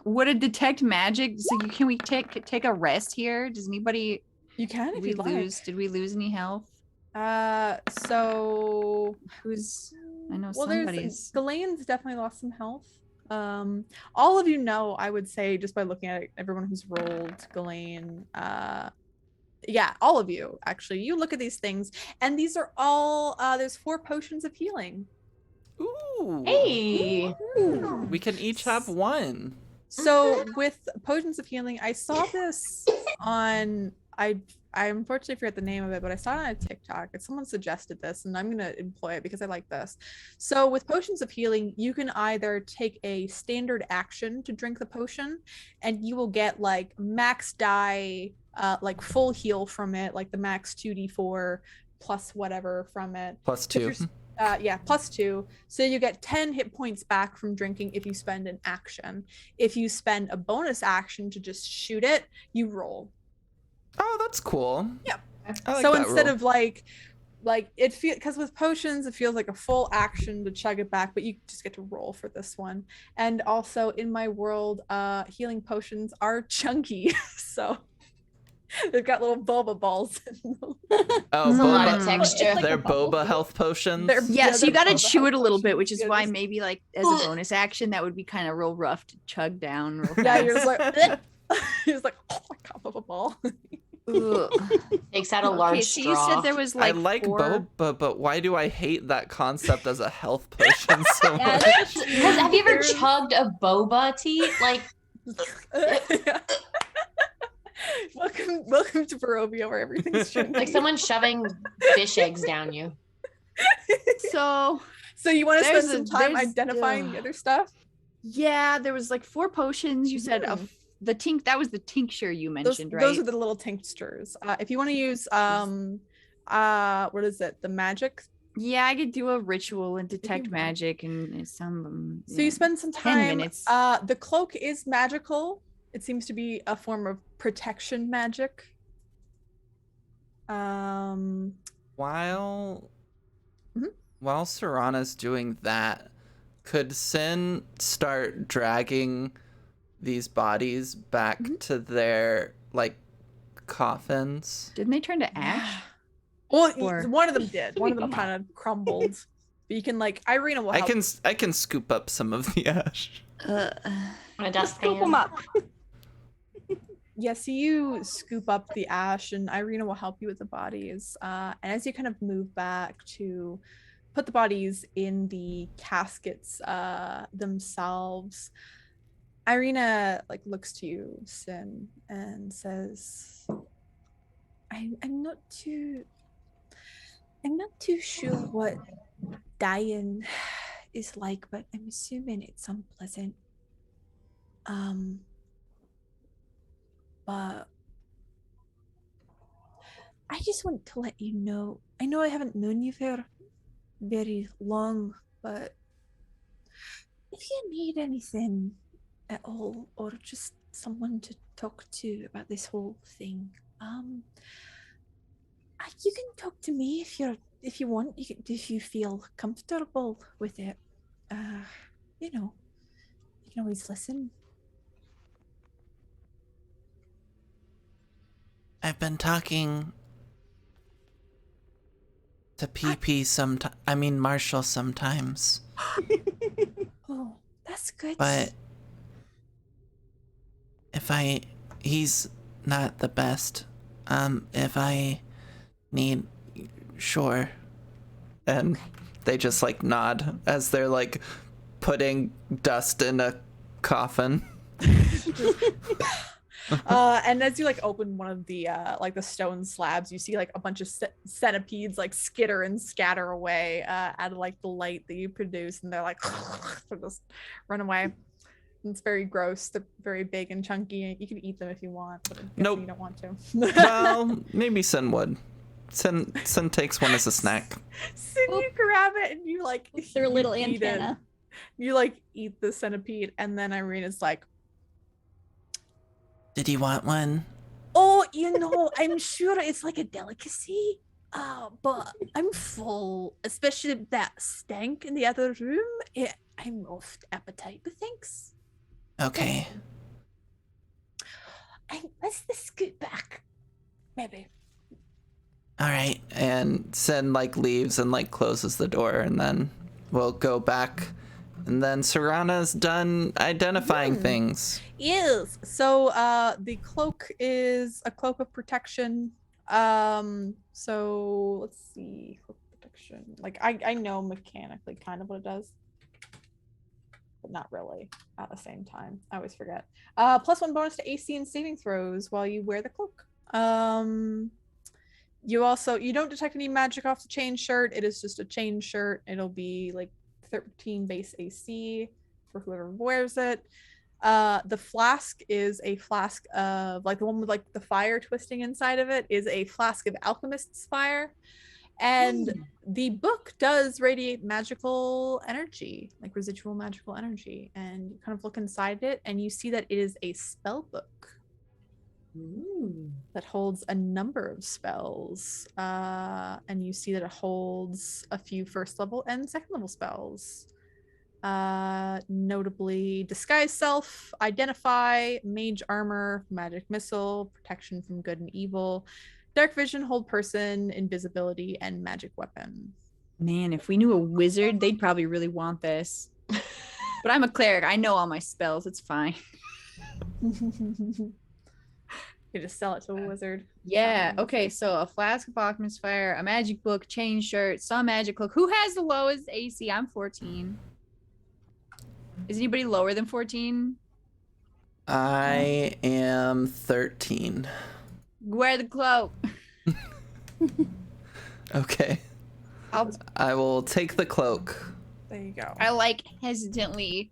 Would it detect magic? So can we take a rest here? Does anybody? You can if Did we you'd lose? like. Did we lose any health? So Who's? I know well, somebody's. Ghislaine's definitely lost some health. All of you know, I would say, just by looking at it, everyone who's rolled Ghislaine, yeah, all of you actually. You look at these things, and these are all there's 4 potions of healing. Ooh. Hey. We can each have one. So with potions of healing, I saw this on I unfortunately forget the name of it, but I saw it on a TikTok. And someone suggested this, and I'm gonna employ it because I like this. So with potions of healing, you can either take a standard action to drink the potion, and you will get like max die, like full heal from it, like the max 2d4 plus whatever from it. Plus If you're 2. yeah, plus 2. So you get 10 hit points back from drinking if you spend an action. If you spend a bonus action to just shoot it, you roll. Oh, that's cool. Yep. I like So that instead rule. of like it feel, because with potions it feels like a full action to chug it back, but you just get to roll for this one. And also in my world, healing potions are chunky, so they've got little boba balls in them. Oh, It's a lot of boba. texture. It's like They're a bubble. boba health potions. They're- Yeah, so you they're gotta boba chew it a health little bit, potions. which is Yeah, why just- maybe like as a bonus action that would be kind of real rough to chug down. Real Yeah, fast. you're just like bleh. You're just like, oh my god, boba ball. Ugh. Takes out a large Okay, so straw. you said there was like I like 4... boba, but why do I hate that concept as a health potion so Yeah, much? that's- Because have you ever There's- chugged a boba tea? Like, welcome to Barovia, where everything's chunky. like someone shoving fish eggs down you. So So you want to spend There's some a- time there's- identifying the other stuff? yeah, there was like 4 potions. You said Mhm. that was the tincture you Those, mentioned, right? those are the little tinctures. If you want to use what is it? The magic. Yeah, I could do a ritual and detect want. magic and some. So you spend some 10 time. minutes. The cloak is magical. It seems to be a form of protection magic. While Mhm. while Serana's doing that, could Sin start dragging these bodies back Mhm. to their like coffins? Didn't they turn to ash? Well, Or- one of them did. One of them Come kind of crumbled. But you can like Irina will help. I can scoop up some of the ash. On a Just scoop them dustpan. up. Yeah, so you scoop up the ash, and Irina will help you with the bodies. And as you kind of move back to put the bodies in the caskets themselves, Irina like looks to you, Sin, and says, I'm not too sure what dying is like, but I'm assuming it's unpleasant. But I just want to let you know. I know I haven't known you for very long, but if you need anything at all, or just someone to talk to about this whole thing, you can talk to me if you want. If you feel comfortable with it. You know, you can always listen. I've been talking to PP sometimes. I mean, Marshall sometimes. Oh, that's good. But he's not the best. If I need, sure. And they just like nod as they're like putting dust in a coffin. And as you like open one of the like the stone slabs, you see like a bunch of centipedes like skitter and scatter away out of like the light that you produce, and they're like they just run away. It's very gross. They're very big and chunky. You can eat them if you want, but Nope. You don't want to. Well, maybe Sin would. Sin takes one as a snack. Sin, you grab it and you like Their little eat antenna. it. You like eat the centipede, and then Irina's like, Did you want one? "Oh, I'm sure it's like a delicacy. But I'm full, especially that stank in the other room. I'm off appetite, but thanks. Okay. Let's scoot back, maybe." All right. And Sin like leaves and like closes the door, and then we'll go back. And then Serana's done identifying things. Yes. So the cloak is a cloak of protection. So let's see, cloak protection. Like I know mechanically kind of what it does, but not really at the same time. I always forget. +1 bonus to AC and saving throws while you wear the cloak. You don't detect any magic off the chain shirt. It is just a chain shirt. It'll be like 13 base AC for whoever wears it. The flask is a flask of like the one with like the fire twisting inside of it is a flask of alchemist's fire. And the book does radiate magical energy, like residual magical energy. And you kind of look inside it and you see that it is a spell book that holds a number of spells. And you see that it holds a few first level and second level spells. Notably disguise self, identify, mage armor, magic missile, protection from good and evil, dark vision, hold person, invisibility, and magic weapon. Man, if we knew a wizard, they'd probably really want this. But I'm a cleric. I know all my spells. It's fine. You just sell it to a wizard. Yeah. Okay. So a flask of alchemist's fire, a magic book, chain shirt, some magic cloak. Who has the lowest AC? I'm 14. Is anybody lower than 14? I am 13. Wear the cloak. Okay. I will take the cloak. There you go. I like hesitantly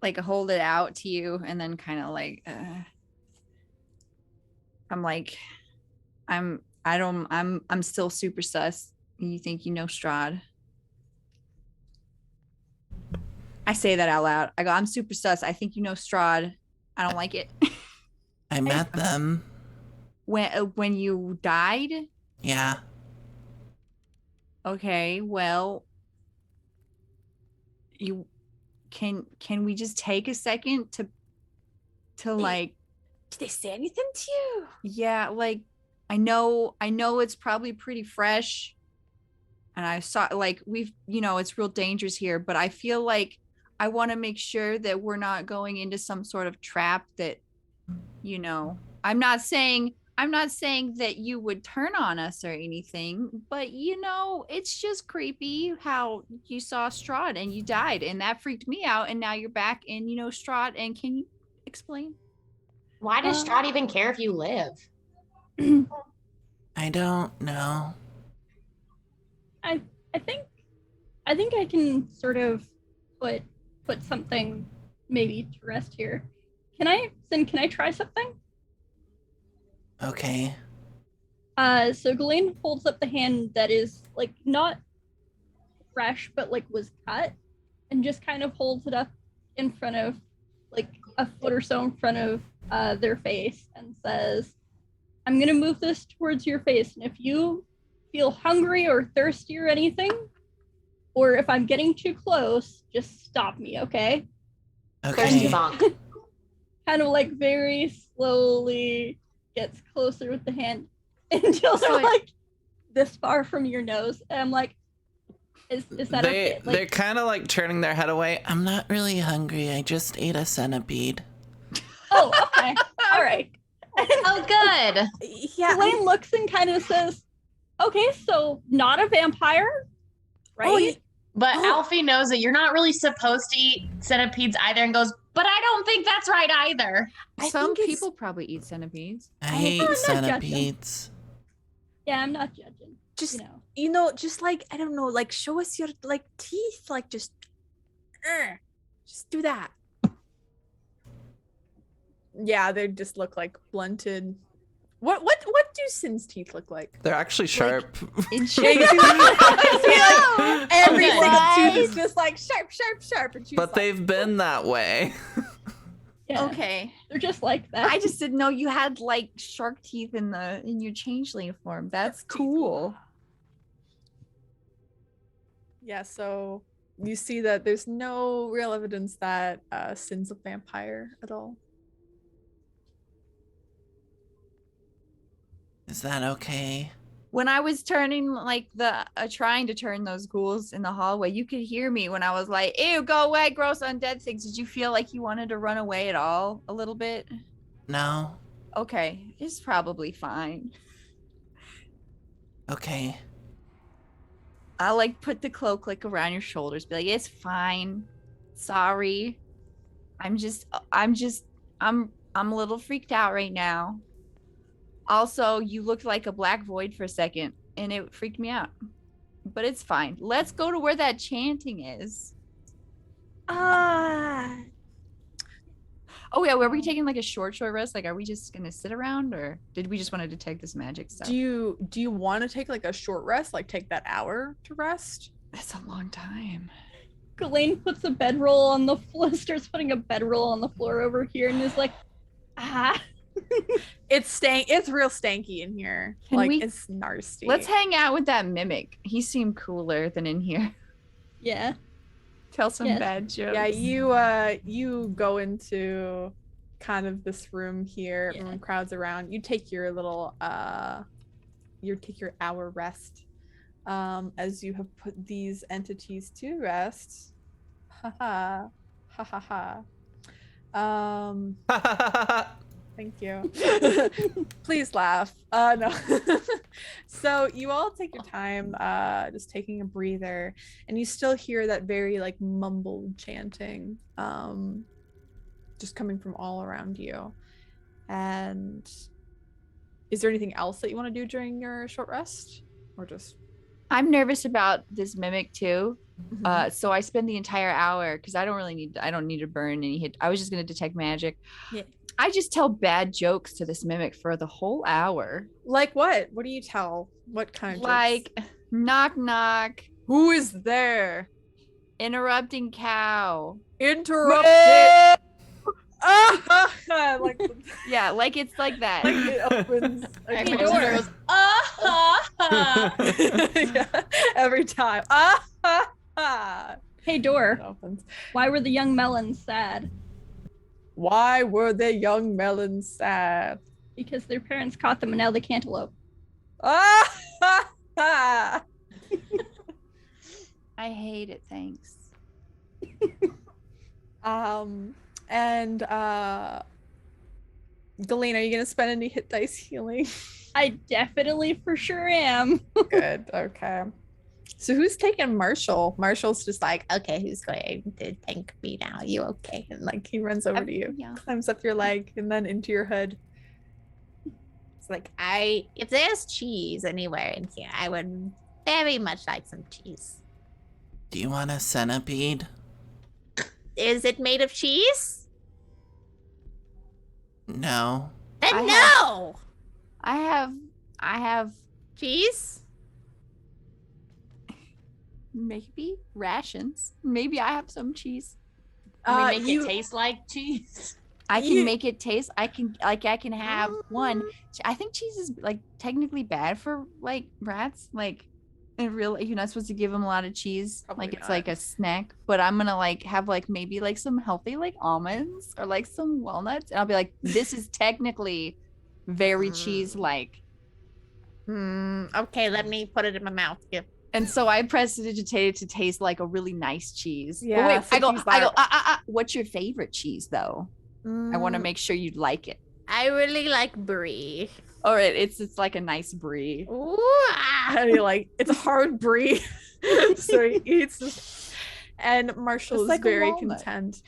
like hold it out to you and then kind of like I'm like I'm still super sus. You think you know Strahd? I say that out loud. I go, I'm super sus. I think you know Strahd. I don't like it. I met them. When you died? Yeah. Okay, well, you can we just take a second to like, did they say anything to you? Yeah, like I know it's probably pretty fresh, and I saw like we've it's real dangerous here, but I feel like I want to make sure that we're not going into some sort of trap that I'm not saying that you would turn on us or anything, but it's just creepy how you saw Strahd and you died, and that freaked me out, and now you're back in Strahd. And can you explain? Why does Strahd even care if you live? I don't know. I think I can sort of put something maybe to rest here. Can I try something? Okay. So Ghislaine holds up the hand that is like not fresh, but like was cut, and just kind of holds it up in front of like a foot or so in front of their face and says, I'm going to move this towards your face. And if you feel hungry or thirsty or anything, or if I'm getting too close, just stop me, okay? Thirsty Okay. bonk. Kind of like very slowly gets closer with the hand until So they're it- like this far from your nose. And I'm like, is that okay? They're kind of like turning their head away. I'm not really hungry. I just ate a centipede. Oh, okay. All right. Oh, good. Yeah. Elaine looks and kind of says, okay, so not a vampire, right? Oh, But Oh. Alfie knows that you're not really supposed to eat centipedes either and goes, but I don't think that's right either. Some think it's- people probably eat centipedes. I I'm hate not judging. centipedes. Yeah, I'm not judging. Just You know. just like I don't know, like show us your like teeth, like just do that. Yeah, they just look like blunted. What do Sin's teeth look like? They're actually sharp. In Yeah, you see, like, every Okay. single tooth is just like sharp, sharp, sharp, and she's But like, they've been that way. Yeah, Okay. they're just like that. I just didn't know you had like shark teeth in your changeling form. That's cool. Yeah, so you see that there's no real evidence that Sin's a vampire at all. Is that okay? When I was turning like trying to turn those ghouls in the hallway, you could hear me when I was like, "Ew, go away, gross undead things." Did you feel like you wanted to run away at all? A little bit? No? Okay, it's probably fine. Okay. I'll like put the cloak like around your shoulders, be like, "It's fine. Sorry. I'm a little freaked out right now." Also, you looked like a black void for a second, and it freaked me out. But it's fine. Let's go to where that chanting is. Oh yeah, were we taking like a short rest? Like, are we just gonna sit around, or did we just want to detect this magic stuff? Do you want to take like a short rest, like take that hour to rest? That's a long time. Elaine puts a bedroll on the floor, starts putting a bedroll on the floor over here, and is like, It's real stanky in here. Can like we- it's nasty. Let's hang out with that mimic. He seemed cooler than in here. yeah. Tell some Yes. bad jokes. Yeah, you go into kind of this room here. Yeah. Everyone crowds around. You take your little hour rest. As you have put these entities to rest. Ha ha. Ha ha ha. Thank you. Please laugh. No. So you all take your time, just taking a breather, and you still hear that very like mumbled chanting, just coming from all around you. And is there anything else that you want to do during your short rest, or just? I'm nervous about this mimic too. So I spend the entire hour because I don't need to burn any hit. I was just gonna detect magic. Yeah. I just tell bad jokes to this mimic for the whole hour. Like what? What do you tell? What kind of jokes? Like knock knock, Who is there? interrupting cow. Interrupted. Like, Yeah, like it's like that. like it opens. a Everyone door. just goes, ah! Yeah, every time. Hey, It door. opens. Why were the young melons sad? Why were the young melons sad? Because their parents caught them and now they cantaloupe. I hate it, thanks. And Galene, are you gonna spend any hit dice healing? I definitely for sure am. Good. Okay. So who's taking Marshall? Marshall's just like, okay, who's going to thank me now? You okay? And like he runs over to you, Yeah. climbs up your leg, and then into your hood. It's like if there's cheese anywhere in here, I would very much like some cheese. Do you want a centipede? Is it made of cheese? No. Then I no I have cheese. maybe rations. Maybe I have some cheese. Can we make you it taste like cheese? I can You- make it taste. I can have one. I think cheese is like technically bad for like rats. Like in real, you're not supposed to give them a lot of cheese. Probably Like it's not. like a snack. But I'm gonna like have like maybe like some healthy like almonds or like some walnuts, and I'll be like, this is technically very cheese like. Okay, let me put it in my mouth. Yeah. And so I prestidigitate it to taste like a really nice cheese. But Yeah, wait, so I go, she's I go, like- what's your favorite cheese though? I want to make sure you like it. I really like brie. Or it's like a nice brie. Ooh, And you're like, it's a hard brie. So he eats this. And Marshall It's is like a very walnut. content.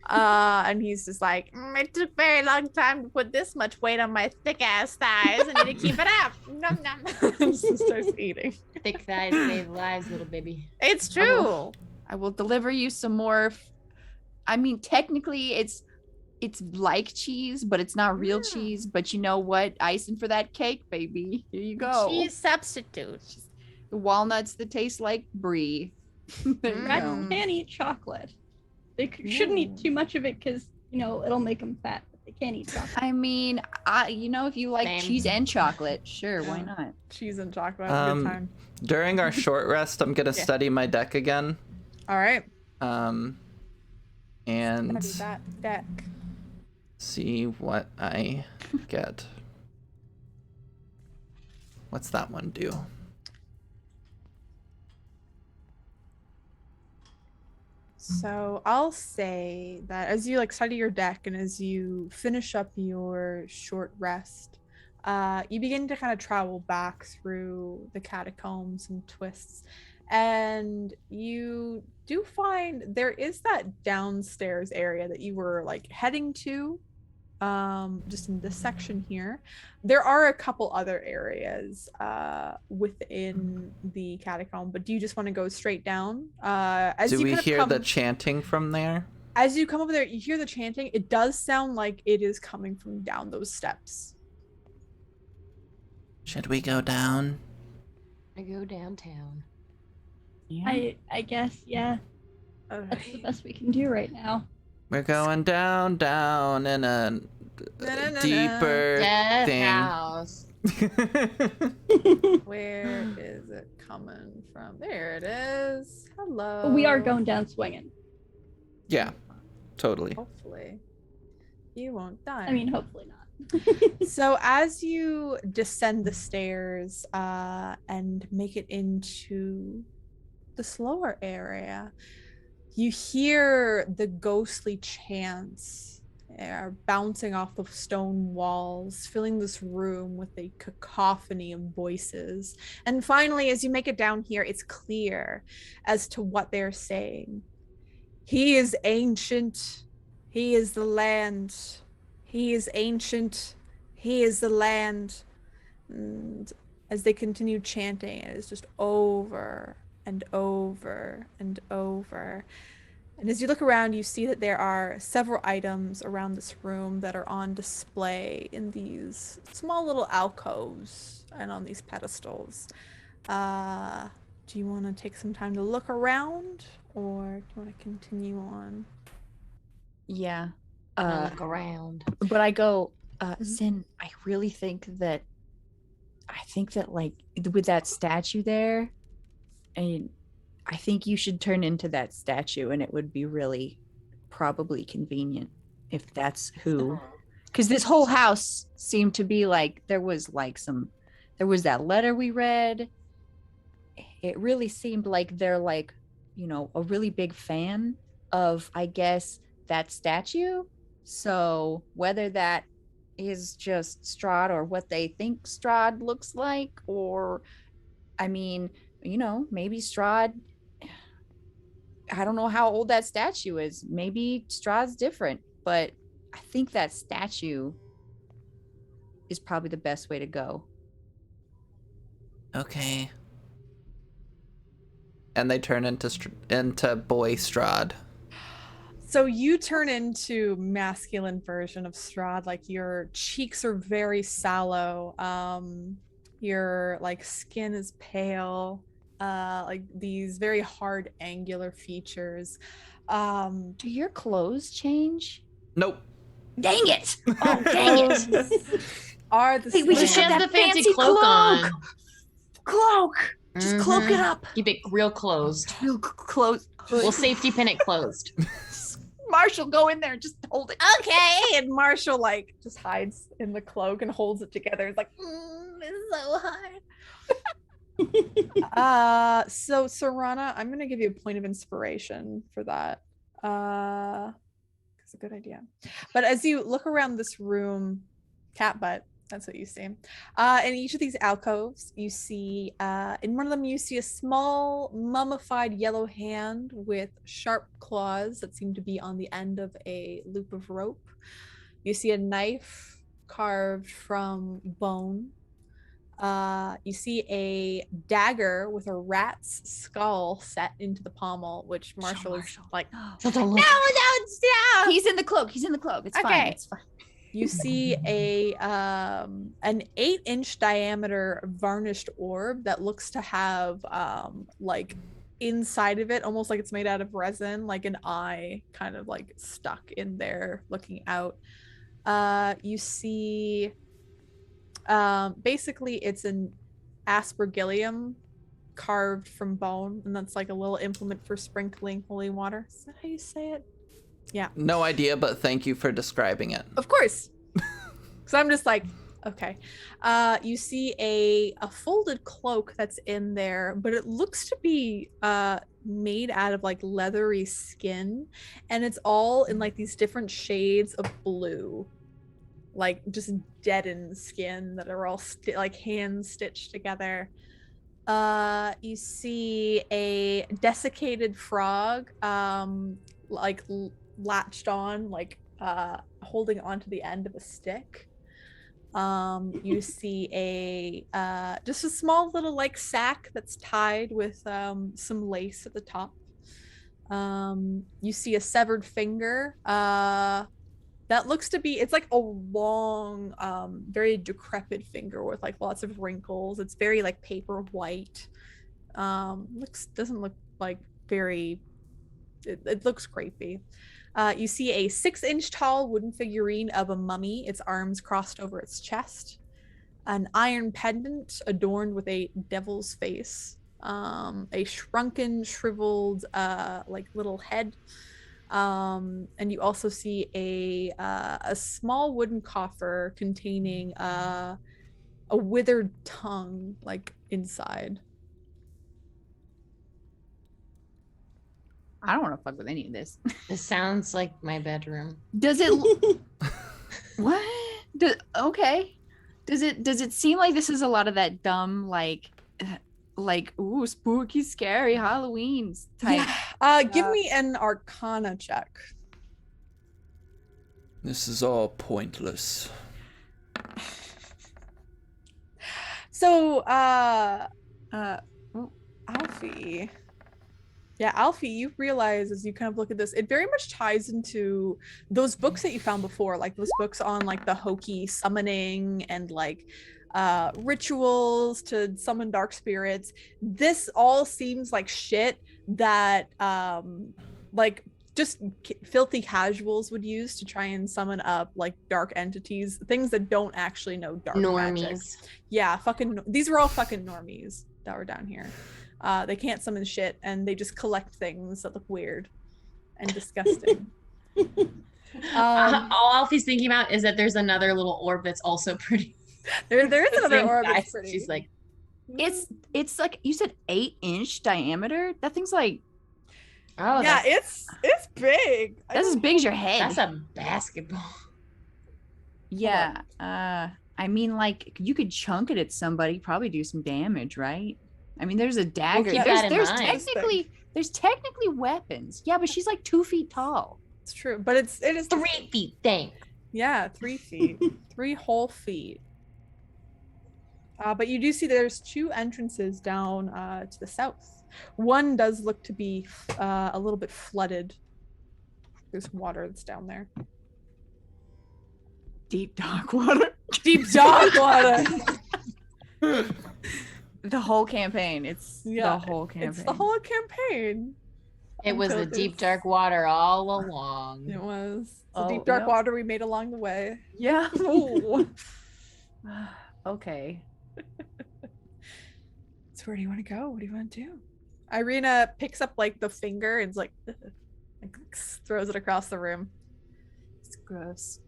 And he's just like, it took very long time to put this much weight on my thick ass thighs. I need to keep it up. Nom nom. and just starts eating. Thick thighs save lives, little baby. It's true. I will deliver you some more. I mean, technically, it's like cheese, but it's not real cheese. But you know what? Icing for that cake, baby. Here you go. Cheese substitute. The walnuts that taste like brie. There you Rats go. can eat chocolate. They shouldn't eat too much of it because it'll make them fat. But they can't eat chocolate. I mean, if you like Same. cheese and chocolate, sure, why not? Cheese and chocolate. Have a good time. During our short rest, I'm gonna Yeah. study my deck again. All right. And Study that deck. see what I get. What's that one do? So I'll say that as you study your deck and as you finish up your short rest, you begin to kind of travel back through the catacombs and twists, and you do find there is that downstairs area that you were heading to. Just in this section here, there are a couple other areas within the catacomb, but do you just want to go straight down? As Do you we kind of hear come, the chanting from there? as you come over there, you hear the chanting. It does sound like it is coming from down those steps. Should we go down? I go downtown. Yeah. I guess, yeah. That's the Alright. best we can do right now. We're going down in a Na-na-na-na. deeper Death thing. house. Where is it coming from? There it is. Hello. But we are going down swinging. Yeah, totally. Hopefully, you won't die. I mean, hopefully not. So as you descend the stairs and make it into the slower area, you hear the ghostly chants bouncing off the stone walls, filling this room with a cacophony of voices. And finally, as you make it down here, it's clear as to what they're saying. He is ancient. He is the land. He is ancient. He is the land. And as they continue chanting, it is just over and over and over. And as you look around, you see that there are several items around this room that are on display in these small little alcoves and on these pedestals. Do you want to take some time to look around, or do you want to continue on? Yeah. I look around. But I go, Mm-hmm. Sin, I really think that with that statue there, and I think you should turn into that statue, and it would be really probably convenient if that's who. Because this whole house seemed to be there was that letter we read. It really seemed like they're a really big fan of, I guess, that statue. So whether that is just Strahd or what they think Strahd looks like, or I mean, maybe Strahd, I don't know how old that statue is. Maybe Strahd's different, but I think that statue is probably the best way to go. Okay. And they turn into boy Strahd. So you turn into masculine version of Strahd. Your cheeks are very sallow. Your skin is pale. like these very hard angular features. Um, Do your clothes change? Nope. Dang it! Oh, dang it! clothes are the Wait, we same. should She have has that the fancy fancy cloak on. Cloak! Just cloak it Mhm. up. Keep it real closed. Real close. We'll safety pin it closed. Marshall, go in there. Just hold it. Okay, and Marshall like just hides in the cloak and holds it together. It's like, It's so hard. so Serana, I'm gonna give you a point of inspiration for that. It's a good idea. But as you look around this room, cat butt, that's what you see. In each of these alcoves, you see, in one of them, you see a small mummified yellow hand with sharp claws that seem to be on the end of a loop of rope. You see a knife carved from bone. You see a dagger with a rat's skull set into the pommel, which Marshall is Marshall. like, So don't look. No, stop. He's in the cloak. He's in the cloak. It's fine. Okay. It's fine. you see a an 8-inch diameter varnished orb that looks to have like inside of it, almost like it's made out of resin, like an eye kind of like stuck in there looking out. You see basically it's an aspergillium carved from bone, and that's like a little implement for sprinkling holy water. Is that how you say it? Yeah. No idea, but thank you for describing it. Of course. So I'm just like, okay. You see a folded cloak that's in there, but it looks to be made out of like leathery skin, and it's all in like these different shades of blue, like just deadened skin that are all like hand stitched together. You see a desiccated frog, like latched on, like holding onto the end of a stick. You see a just a small little like sack that's tied with some lace at the top. You see a severed finger that looks to be, it's like a long, very decrepit finger with like lots of wrinkles. It's very like paper white. Doesn't look like very, it looks creepy. You see a 6-inch tall wooden figurine of a mummy, its arms crossed over its chest, an iron pendant adorned with a devil's face, a shrunken, shriveled, like little head, and you also see a small wooden coffer containing a withered tongue, like inside. I don't want to fuck with any of this. This sounds like my bedroom. Does it? What? Okay. Does it seem like this is a lot of that dumb like ooh, spooky, scary Halloween type? Yeah. Give me an Arcana check. This is all pointless. So, Alfie. Yeah, Alfie, you realize as you kind of look at this, it very much ties into those books that you found before, like those books on like the hokey summoning and like rituals to summon dark spirits. This all seems like shit that like just filthy casuals would use to try and summon up like dark entities, things that don't actually know dark magic. Normies. Yeah, these were all fucking normies that were down here. They can't summon shit, and they just collect things that look weird and disgusting. All Alfie's thinking about is that there's another little orb that's also pretty. There is another Same orb size. that's pretty. She's like, It's like you said 8-inch diameter. That thing's like oh, yeah, that's it's big. that's as big as your head. a basketball. Yeah. I mean, like you could chunk it at somebody, probably do some damage, right? I mean, there's a dagger. keep that in There's mind. there's technically weapons. Yeah, but she's like 2 feet tall. It's true, but it is 3 feet. Thanks. Yeah, 3 feet, 3 whole feet. But you do see there's 2 entrances down to the south. One does look to be a little bit flooded. There's water that's down there. Deep dark water. Deep dark water. The whole campaign. It's Yeah, the whole campaign. It's the whole campaign. It was the Until deep this- dark water all along. It was the Oh, deep dark yep. water we made along the way. Yeah. Ooh. Okay. So where do you want to go? What do you want to do? Irina picks up like the finger and is like throws it across the room. It's gross.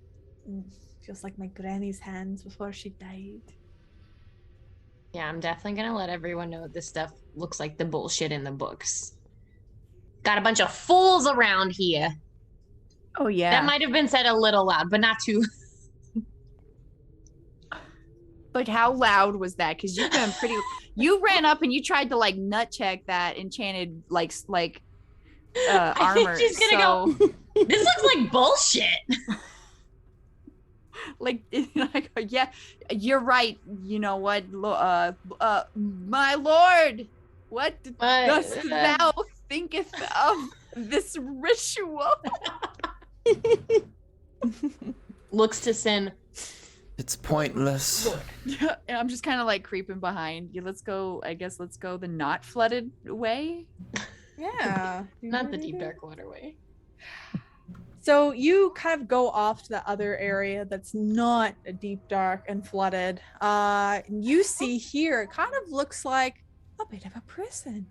Feels like my granny's hands before she died. Yeah, I'm definitely gonna let everyone know this stuff looks like the bullshit in the books. Got a bunch of fools around here. Oh yeah. That might have been said a little loud, but not too. Like how loud was that? Because you've been pretty. You ran up and you tried to like nut check that enchanted like I think armor. she's gonna go. This looks like bullshit. Like, yeah, you're right. You know what, my lord, what dost thou thinketh of this ritual? Looks to Sin. It's pointless. Yeah, I'm just kind of like creeping behind you. Let's go. I guess let's go the not flooded way. Yeah. Not the deep dark waterway. So you kind of go off to the other area that's not a deep dark and flooded. You see here, it kind of looks like a bit of a prison.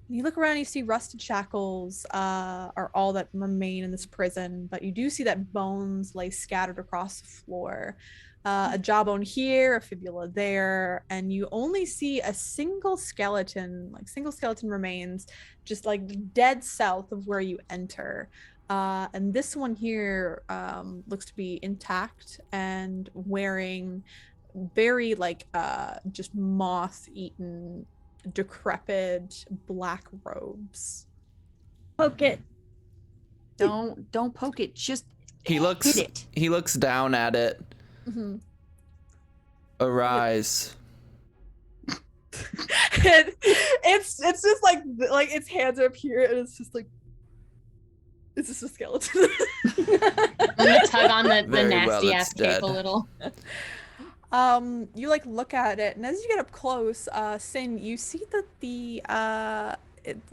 And you look around, you see rusted shackles are all that remain in this prison, but you do see that bones lay scattered across the floor. A jawbone here, a fibula there, and you only see a single skeleton remains, just like dead south of where you enter. And this one here looks to be intact and wearing very just moth-eaten, decrepit black robes. Poke it. Don't poke it. Just He looks hit it. he looks down at it. Mm-hmm. Arise. It's just like its hands are up here and it's just like, it's just a skeleton. I'm gonna tug on the Very well, nasty it's ass cape dead. a little. You like look at it, and as you get up close, Sin, you see that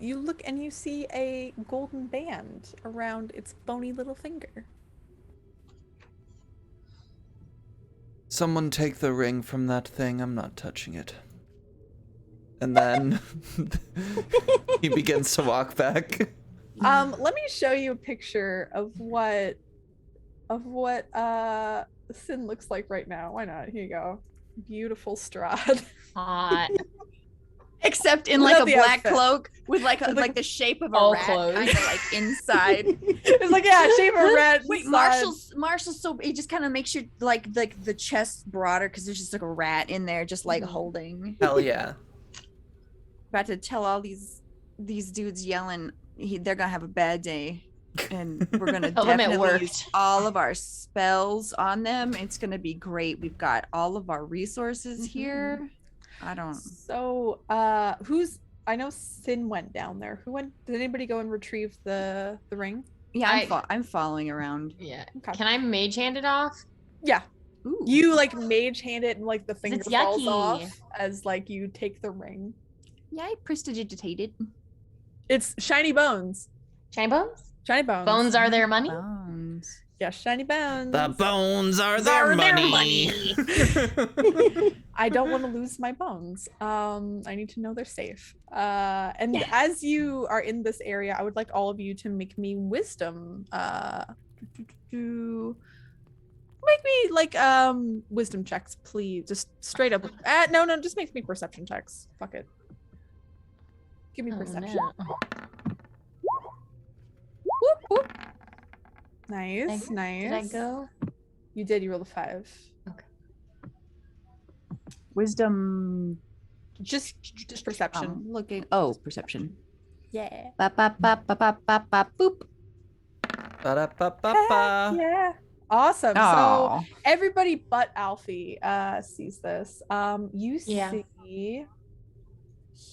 you look and you see a golden band around its bony little finger. Someone take the ring from that thing. I'm not touching it. And then he begins to walk back. Let me show you a picture of what Sin looks like right now. Why not? Here you go. Beautiful Strahd. Hot. Except in Love like a the black outfit. cloak with like With, like, the shape of a all rat, clothes. kind of like inside. It's like, yeah, shape of red. Wait, inside. Marshall's so it just kind of makes you like the chest broader because there's just like a rat in there, just like holding. Hell yeah. About to tell all these dudes yelling, they're gonna have a bad day, and we're gonna Tell them it definitely worked. use all of our spells on them. It's gonna be great. We've got all of our resources here. I don't. So, I know Sin went down there. Who went? Did anybody go and retrieve the ring? Yeah, I'm following around. Yeah. Okay. Can I mage hand it off? Yeah. Ooh. You like mage hand it and like the finger It's falls yucky. off as like you take the ring. Yeah, I prestidigitated. It's shiny bones. Shiny bones? Shiny bones. Bones are their money? Bones. Yeah, shiny bones. The bones are their money. I don't want to lose my bones. I need to know they're safe. And as you are in this area, I would like all of you to make me wisdom. Make me like wisdom checks, please. Just straight up. No, just make me perception checks. Fuck it. Give me perception. No. Whoop, whoop. Nice. Did I go? You did. You rolled a 5. Wisdom. Just perception. Looking. Oh, perception. Yeah. Ba ba ba ba ba ba ba boop. Ba-da-ba-ba-ba. Yeah. Awesome. So Aw. everybody but Alfie sees this. You Yeah. see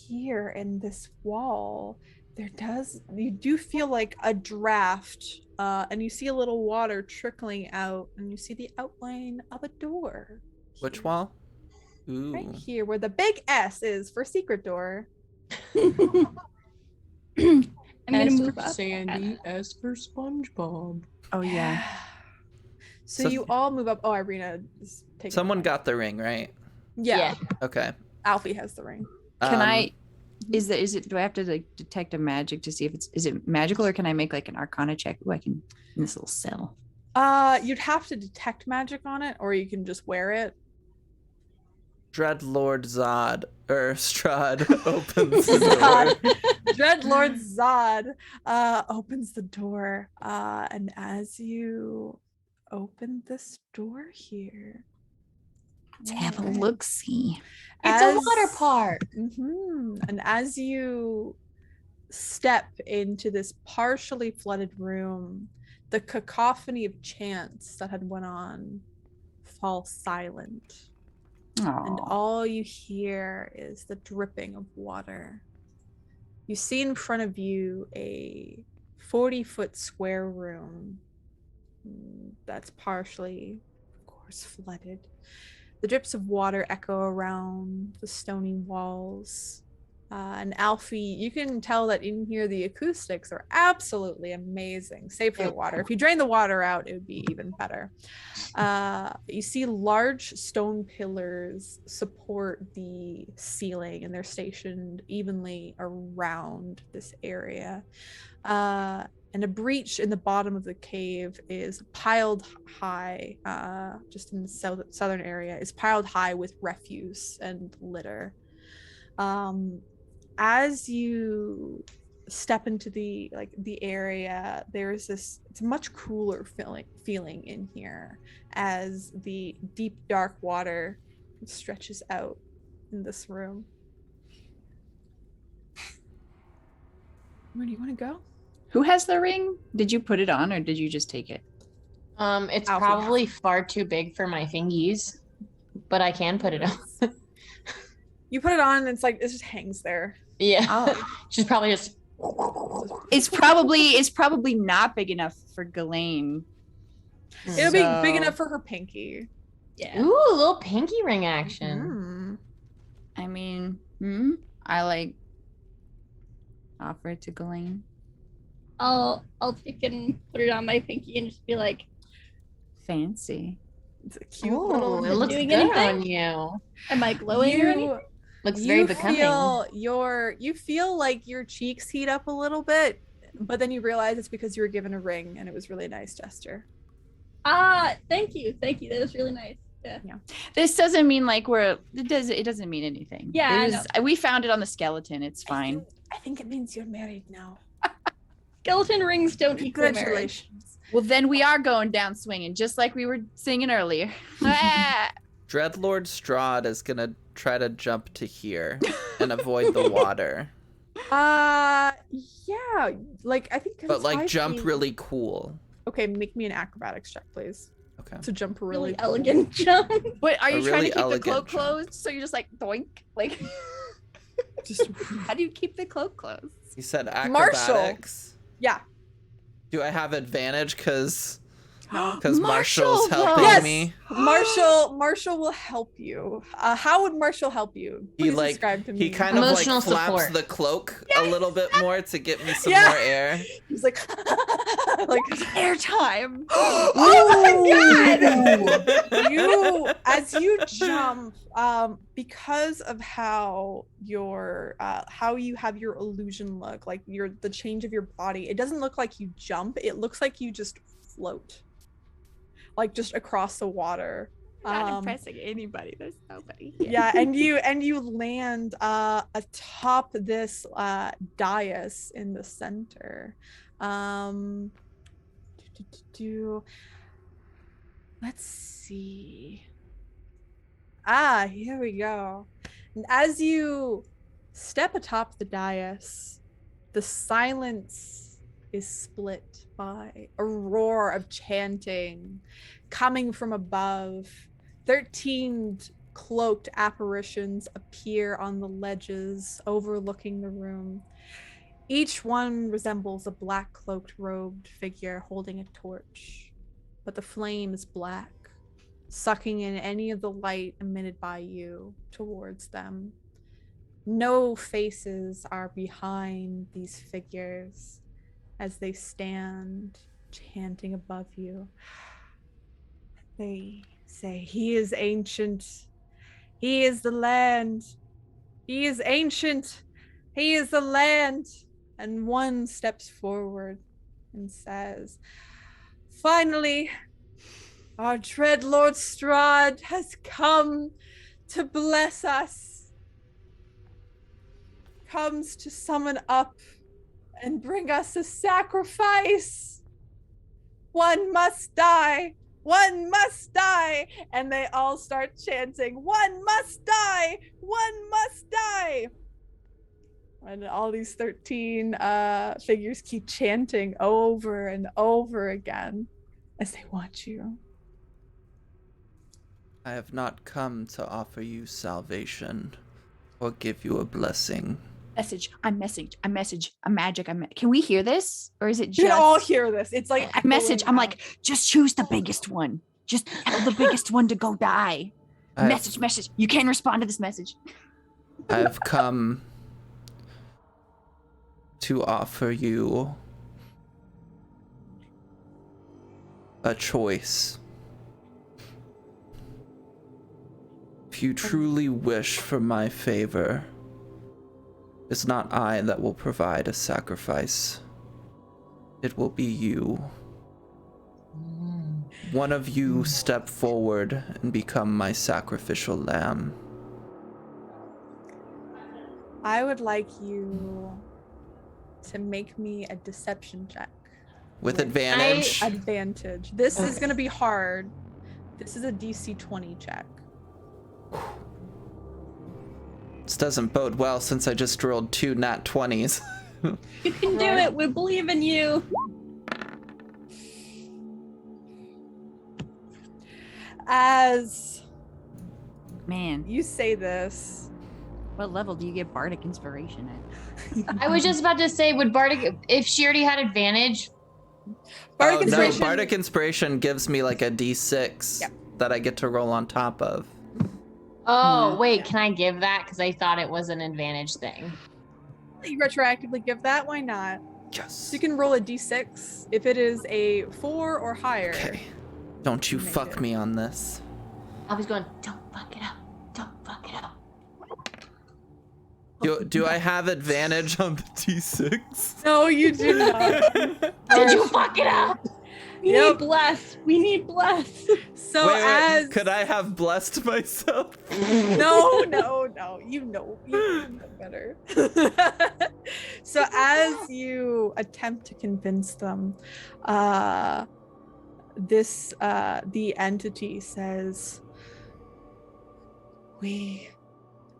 here in this wall, you do feel like a draft, and you see a little water trickling out, and you see the outline of a door. Which wall? Ooh. Right here, where the big S is for secret door. I'm gonna move up. Sandy, S for SpongeBob. Oh yeah. So, So- you all move up. Oh, Irina is taking. Someone the got the ring, right? Yeah. Okay. Alfie has the ring. Can I? Is it? Do I have to like detect a magic to see if is it magical, or can I make like an Arcana check? Ooh, I can in this little cell. You'd have to detect magic on it, or you can just wear it. Dreadlord Strahd opens the door. Dreadlord Zod opens the door, and as you open this door here, Let's have a alright, look. See. It's a water park. And as you step into this partially flooded room, the cacophony of chants that had went on fall silent. And all you hear is the dripping of water. You see in front of you a 40-foot square room that's partially, of course, flooded. The drips of water echo around the stony walls. And Alfie, you can tell that in here the acoustics are absolutely amazing, save for the water. If you drain the water out, it would be even better. You see large stone pillars support the ceiling, and they're stationed evenly around this area. And a breach in the bottom of the cave is piled high, just in the southern area, is piled high with refuse and litter. As you step into the area, there's this, it's a much cooler feeling in here as the deep dark water stretches out in this room. Where do you want to go? Who has the ring? Did you put it on, or did you just take it? It's Alfie probably far too big for my fingies, but I can put it on. You put it on and it's like it just hangs there. Yeah. She's probably just It's probably not big enough for Ghislaine. It'll be big enough for her pinky. Yeah. Ooh, a little pinky ring action. Mm. I mean, I like offer it to Ghislaine. I'll take it and put it on my pinky and just be like, Fancy. It's a cute Ooh, little. it looks doing good anything? on you. am I glowing or anything? Looks very becoming. You feel like your cheeks heat up a little bit, but then you realize it's because you were given a ring and it was really a nice gesture. Thank you. That was really nice. Yeah. This doesn't mean like it doesn't mean anything. Yeah, It I was, we found it on the skeleton. It's fine. I think it means you're married now. Skeleton rings don't equal marriage. Congratulations. Well, then we are going down swinging, just like we were singing earlier. Dreadlord Strahd is gonna try to jump to here and avoid the water. Yeah, like I think. But like 5 jump feet. really cool. Okay, make me an acrobatics check, please. Okay. To jump really Really cool. elegant jump. Wait, are A you trying really to keep the elegant cloak jump. closed? So you're just like doink, like. Just How do you keep the cloak closed? He said Marshall. acrobatics. yeah. Do I have advantage because No. Marshall's Marshall, helping Yes! me? Marshall will help you. How would Marshall help you? He Please describe to me. he kind of like Emotional flaps support. the cloak a little bit more to get me some Yeah. more air. He's like, like Airtime. oh my god! You, as you jump, because of how you have your illusion look, like the change of your body, it doesn't look like you jump. It looks like you just float, like just across the water. Not impressing anybody. There's nobody. Yeah, and you land atop this dais in the center. Let's see. Here we go. And as you step atop the dais, the silence is split by a roar of chanting coming from above. 13 cloaked apparitions appear on the ledges overlooking the room. Each one resembles a black cloaked robed figure holding a torch, but the flame is black. sucking in any of the light emitted by you towards them. No faces are behind these figures as they stand chanting above you. They say, "He is ancient. He is the land. He is ancient. He is the land." And one steps forward and says, "Finally, our dread Lord Strahd has come to bless us. Comes to summon up and bring us a sacrifice. One must die. One must die." And they all start chanting, "One must die. One must die." And all these 13 figures keep chanting over and over again as they watch you. I have not come to offer you salvation or give you a blessing. Message. I'm magic. Can we hear this? Or is it just You can all hear this. It's like I message. I'm echoing like, just choose the biggest one. Just tell the biggest one to go die. Message. You can respond to this message. I have come to offer you a choice. If you truly wish for my favor, it's not I that will provide a sacrifice. It will be you. One of you step forward and become my sacrificial lamb. I would like you to make me a deception check. With advantage? Advantage. This is going to be hard. This is a DC 20 check. This doesn't bode well since I just rolled 2 nat 20s. You can do it. We believe in you. As Man, you say this, what level do you get bardic inspiration at? I was just about to say, would Bardic, if she already had advantage? Bardic No, Inspiration. Bardic Inspiration gives me like a d6 Yep. that I get to roll on top of. Oh, Yeah. wait, can I give that? Because I thought it was an advantage thing. You retroactively give that? Why not? Yes. So you can roll a d6 if it is a 4 or higher. Okay. Don't you Make fuck it. me on this. I was going, don't fuck it up. Don't fuck it up. Do I have advantage on the d6? No, you do not. Did you fuck it up? We Yep. need bless. We need bless. So wait, as could I have blessed myself? no, you know better. So as you attempt to convince them, the entity says, "We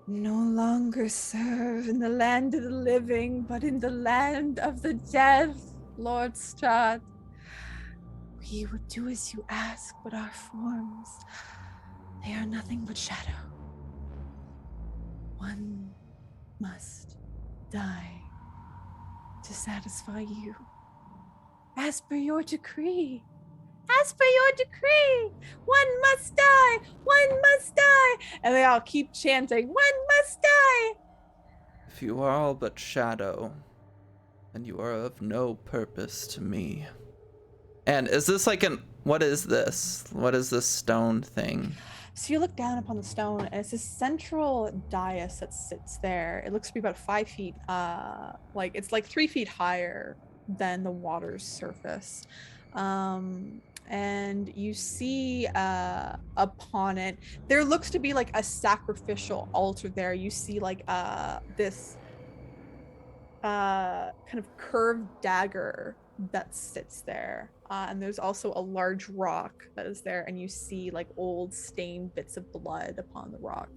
no longer serve in the land of the living, but in the land of the dead, Lord Strahd. We will do as you ask, but our forms, they are nothing but shadow. One must die to satisfy you. As per your decree. As per your decree. One must die. One must die." And they all keep chanting, "One must die." If you are all but shadow, then you are of no purpose to me. And is this like what is this? What is this stone thing? So you look down upon the stone, and it's this central dais that sits there. It looks to be about 5 feet, it's like 3 feet higher than the water's surface. And you see upon it, there looks to be like a sacrificial altar there. You see like this kind of curved dagger that sits there. And there's also a large rock that is there, and you see like old stained bits of blood upon the rock.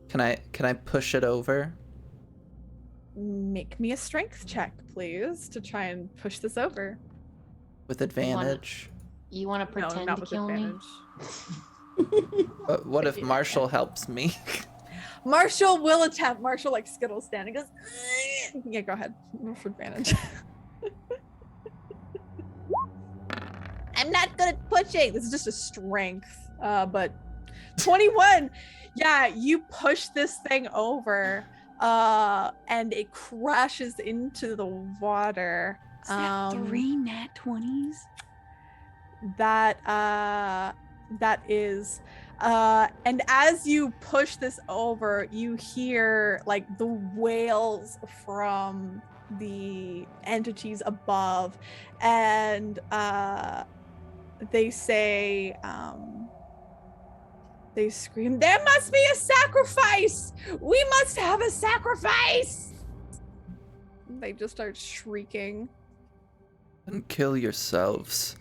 Can I push it over? Make me a strength check, please, to try and push this over. With advantage? You want to pretend not to with kill me? advantage. What if Marshall helps me? Marshall will attempt. Marshall like skittles down and goes, "Ugh." Yeah, go ahead. Roll for advantage. I'm not good at pushing. This is just a strength. But 21. Yeah, you push this thing over, and it crashes into the water. Is that 3 nat 20s? That is. And as you push this over, you hear like the wails from the entities above, and they say, they scream, "There must be a sacrifice! We must have a sacrifice!" They just start shrieking. And kill yourselves.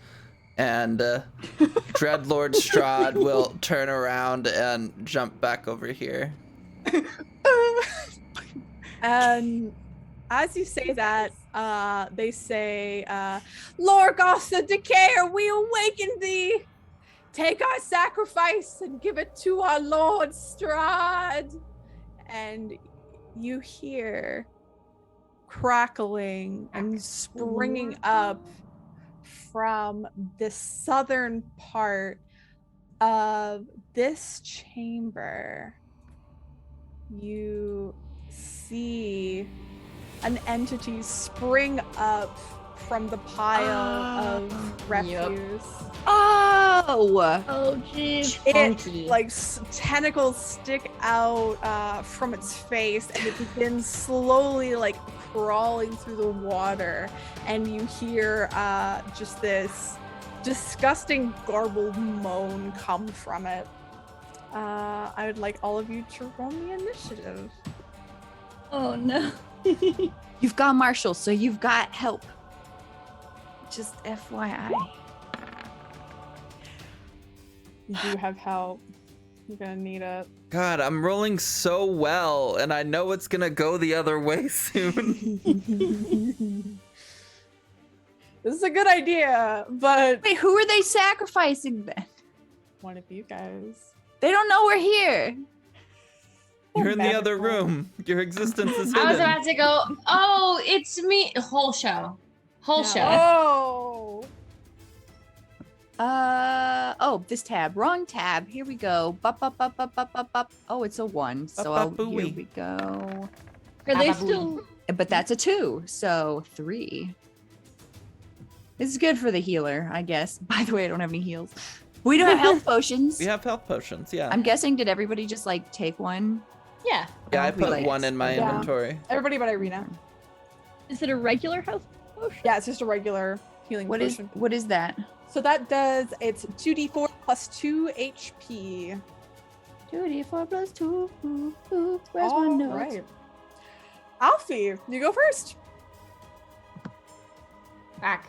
And Dreadlord Strahd will turn around and jump back over here. And as you say that, they say, "Lorgoth the Decayer, we awaken thee! Take our sacrifice and give it to our Lord Strahd!" And you hear crackling and springing up from the southern part of this chamber. You see an entity spring up from the pile of refuse. Oh, jeez. It like tentacles stick out from its face, and it begins slowly like crawling through the water, and you hear just this disgusting garbled moan come from it. I would like all of you to roll me initiative. Oh no. You've got Marshall, so you've got help. Just FYI. You do have help. You're gonna need it. God, I'm rolling so well, and I know it's gonna go the other way soon. This is a good idea, but Wait, who are they sacrificing then? one of you guys. They don't know we're here. You're in the Magical. other room. Your existence is hidden. I was about to go, oh, it's me. Whole show. Whole show. Oh. Oh, this tab. Wrong tab. Here we go. Bup, bup, bup, bup, bup, bup, bup. Oh, it's a 1. So Bup-bup-booey. here we go. Are they Baba still? But that's a 2, so 3. This is good for the healer, I guess. By the way, I don't have any heals. We don't have health potions. We have health potions, yeah. I'm guessing, did everybody just like take one? Yeah. Yeah, I we put like- one in my Yeah. inventory. Everybody but Irina. Is it a regular health potion? Yeah, it's just a regular healing What is potion. that? So that does, it's 2d4 plus 2 HP. 2d4 plus 2. Where's my note? Right. Alfie, you go first. Back.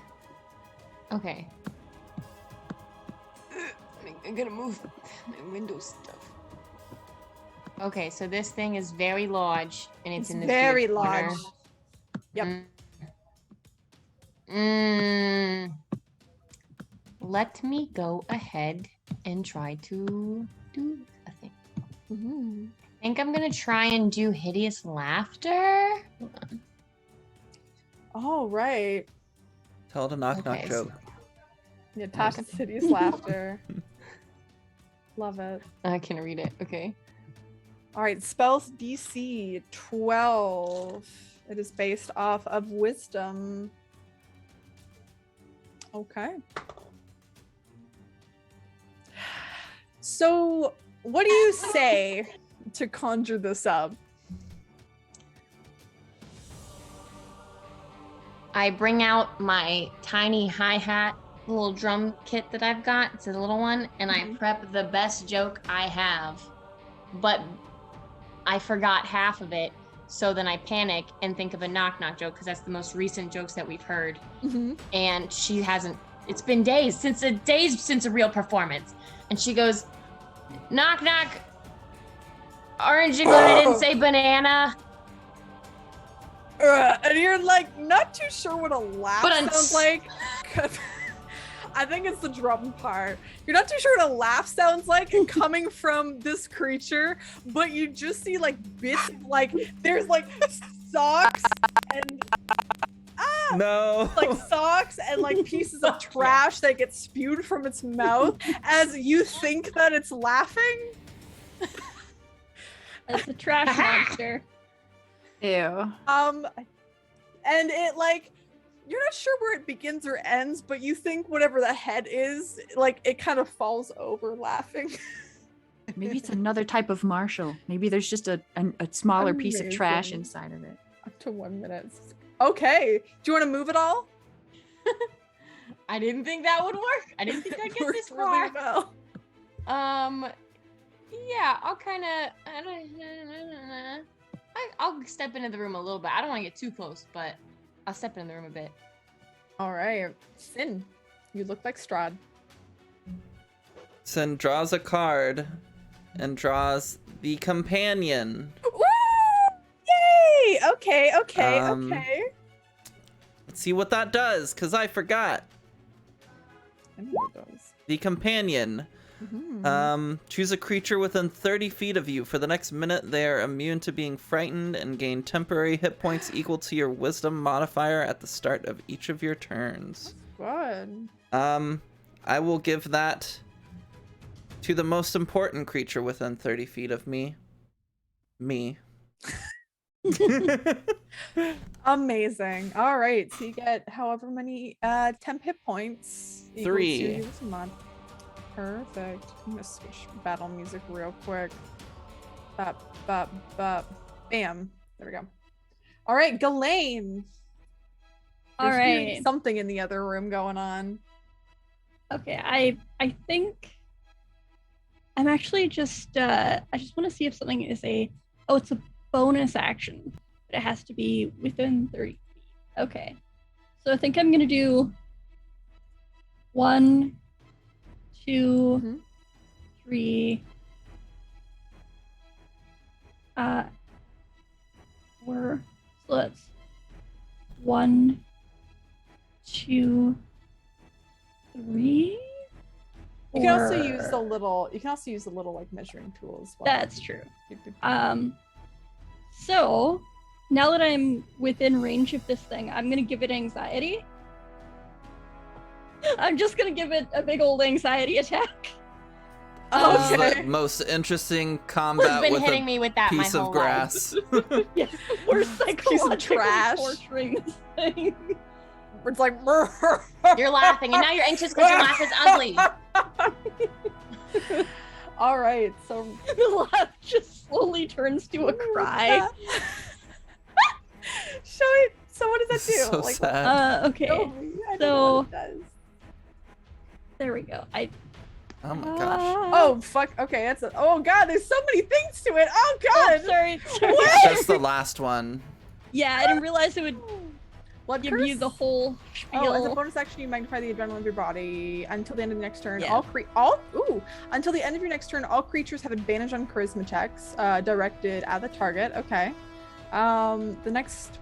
Okay. I'm gonna move my Windows stuff. Okay, so this thing is very large, and it's in the very corner. large. Yep. Let me go ahead and try to do a thing. Mm-hmm. I think I'm gonna try and do hideous laughter. Hold on. All right. Tell it a knock Okay, joke. Yeah, Tasha's hideous laughter. Love it. I can read it. Okay. All right, spells DC 12. It is based off of wisdom. Okay. So, what do you say to conjure this up? I bring out my tiny hi-hat little drum kit that I've got. It's a little one, and I prep the best joke I have, but I forgot half of it. So then I panic and think of a knock-knock joke because that's the most recent jokes that we've heard. Mm-hmm. And she hasn't. It's been days since a real performance, and she goes, "Knock knock. Aren't you glad I didn't say banana?" And you're like not too sure what a laugh But sounds like. I think it's the drum part. You're not too sure what a laugh sounds like coming from this creature, but you just see like bits of like there's like socks and No. like socks and like pieces of trash that get spewed from its mouth as you think that it's laughing. It's a trash monster. Ew. And it like you're not sure where it begins or ends, but you think whatever the head is, like it kind of falls over laughing. Maybe it's another type of Marshall. Maybe there's just a smaller piece of trash Amazing. inside of it. Up to 1 minute. Okay. Do you want to move it all? I didn't think that would work. I didn't think I'd get Works this far. really well. Yeah, I'll kind of. I'll step into the room a little bit. I don't want to get too close, but I'll step in the room a bit. All right. Sin, you look like Strahd. Sin draws a card and draws the companion. Woo! Yay! Okay. Um, Okay. Let's see what that does, because I forgot. I know what it does. The companion. Mhm. Choose a creature within 30 feet of you. For the next minute, they are immune to being frightened and gain temporary hit points equal to your wisdom modifier at the start of each of your turns. Good. I will give that to the most important creature within 30 feet of me. Me. Amazing. All right. So you get however many temp hit points. equals to 3. your wisdom mod. Perfect. I'm gonna switch battle music real quick. Bop, bop, bop. Bam. There we go. All right, Ghislaine. All There's hearing right. something in the other room going on. Okay, I think I'm actually just I just want to see if something is it's a bonus action, but it has to be within 30 feet. Okay. So I think I'm gonna do 1, 2, Mhm. 3, 4. So that's 1, 2, 3. You can also Four. use the little. You can also use the little like measuring tool as well. That's true. So now that I'm within range of this thing, I'm gonna give it anxiety. I'm just gonna give it a big old anxiety attack. This is Okay. the most interesting Who's combat been with hitting a me with that my piece whole of life? grass. Yeah, we're psychologically trash. torturing this thing. It's like. You're laughing, and now you're anxious because your laugh is ugly. All right. So The laugh just slowly turns to a cry. Show it. So what does that do? So like, sad. Okay, show me. I don't know what it does. there we go. Oh my gosh. Oh fuck. Okay, that's. Oh god, there's so many things to it. Oh Oh, god. sorry. That's the last one. Yeah, I didn't realize it would Blood give curse? you the whole spiel. Oh, as a bonus action, you magnify the adrenaline of your body until the end of the next turn. Yeah. Until the end of your next turn, all creatures have advantage on charisma checks directed at the target. Okay. The next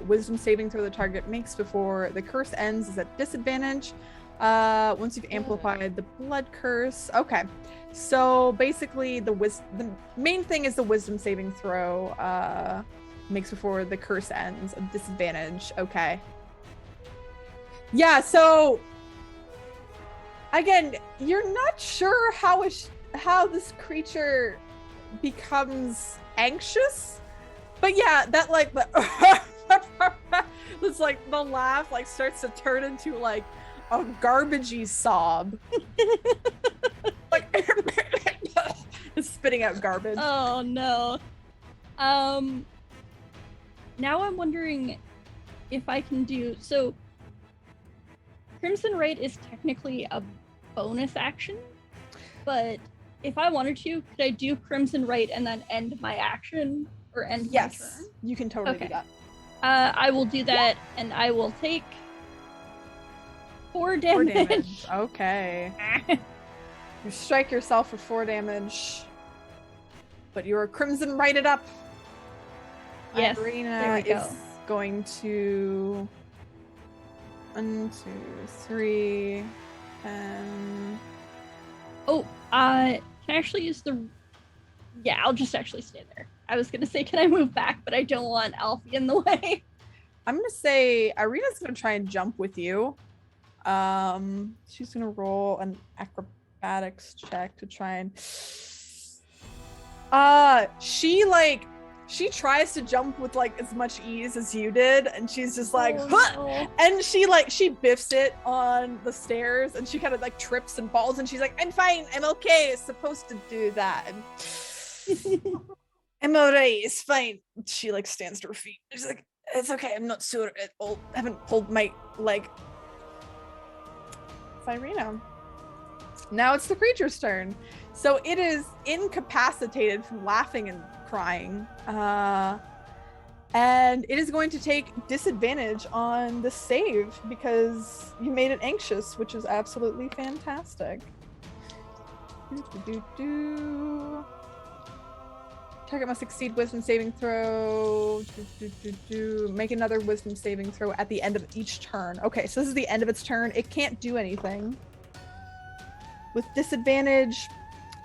wisdom saving throw the target makes before the curse ends is at disadvantage. Once you've amplified the blood curse. Okay. So basically, the main thing is the wisdom saving throw. Makes before the curse ends, a disadvantage. Okay. Yeah, so again, you're not sure how this creature becomes anxious, but yeah, that like it's like the laugh like starts to turn into like a garbagey sob. Like it's spitting out garbage. Oh no. Now I'm wondering if I can do so. Crimson Raid is technically a bonus action, but if I wanted to, could I do Crimson Raid and then end my action or end my Yes, turn? you can totally Okay. do that. I will do that, and I will take 4 4 damage. damage. Okay. You strike yourself for 4 damage, but you are crimson righted up. Yes, Irina there we go. is going to 1, 2, 3, and Oh, can I actually use the? Yeah, I'll just actually stay there. I was gonna say, can I move back, but I don't want Alfie in the way. I'm gonna say Irina's gonna try and jump with you. She's gonna roll an acrobatics check to try and. She tries to jump with like as much ease as you did, and she's just like, huh! No. And she biffs it on the stairs, and she kind of like trips and falls, and she's like, I'm fine, I'm okay, it's supposed to do that. And I'm alright, it's fine. She like stands to her feet. She's like, it's okay, I'm not sure. I haven't pulled my leg. It's Irina. Now it's the creature's turn. So it is incapacitated from laughing and crying. And it is going to take disadvantage on the save because you made it anxious, which is absolutely fantastic. Target must succeed wisdom saving throw. Make another wisdom saving throw at the end of each turn. Okay, so this is the end of its turn. It can't do anything. With disadvantage,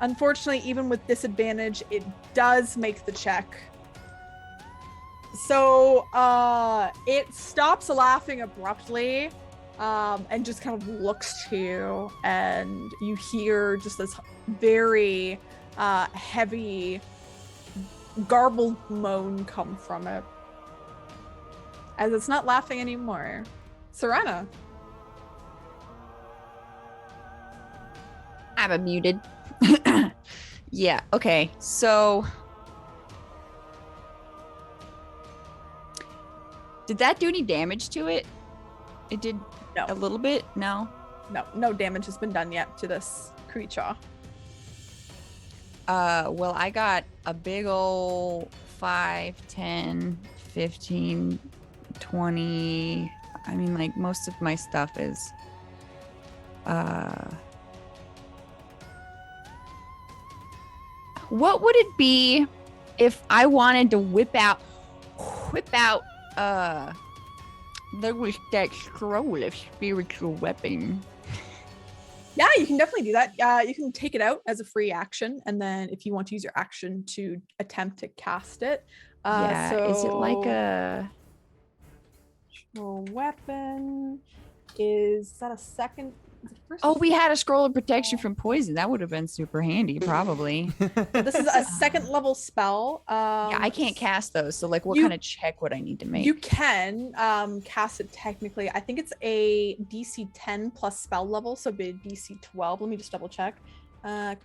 unfortunately, even with disadvantage, it does make the check. So it stops laughing abruptly and just kind of looks to you, and you hear just this very heavy garbled moan come from it as it's not laughing anymore. Serena. I'm unmuted. Yeah, okay. So did that do any damage to it? It did No. a little bit? No. No damage has been done yet to this creature. Well, I got a big ol' 5, 10, 15, 20. I mean, like, most of my stuff is what would it be if I wanted to whip out there was that scroll of spiritual weapon. Yeah, you can definitely do that. You can take it out as a free action, and then if you want to use your action to attempt to cast it. Is it like a weapon? Is that a second? Is it first? Oh, we had a scroll of protection from poison. That would have been super handy, probably. This is a second level spell. Yeah, I can't cast those. So, like, what kind of check would I need to make? You can cast it technically. I think it's a DC 10 plus spell level, so it'd be a DC 12. Let me just double check.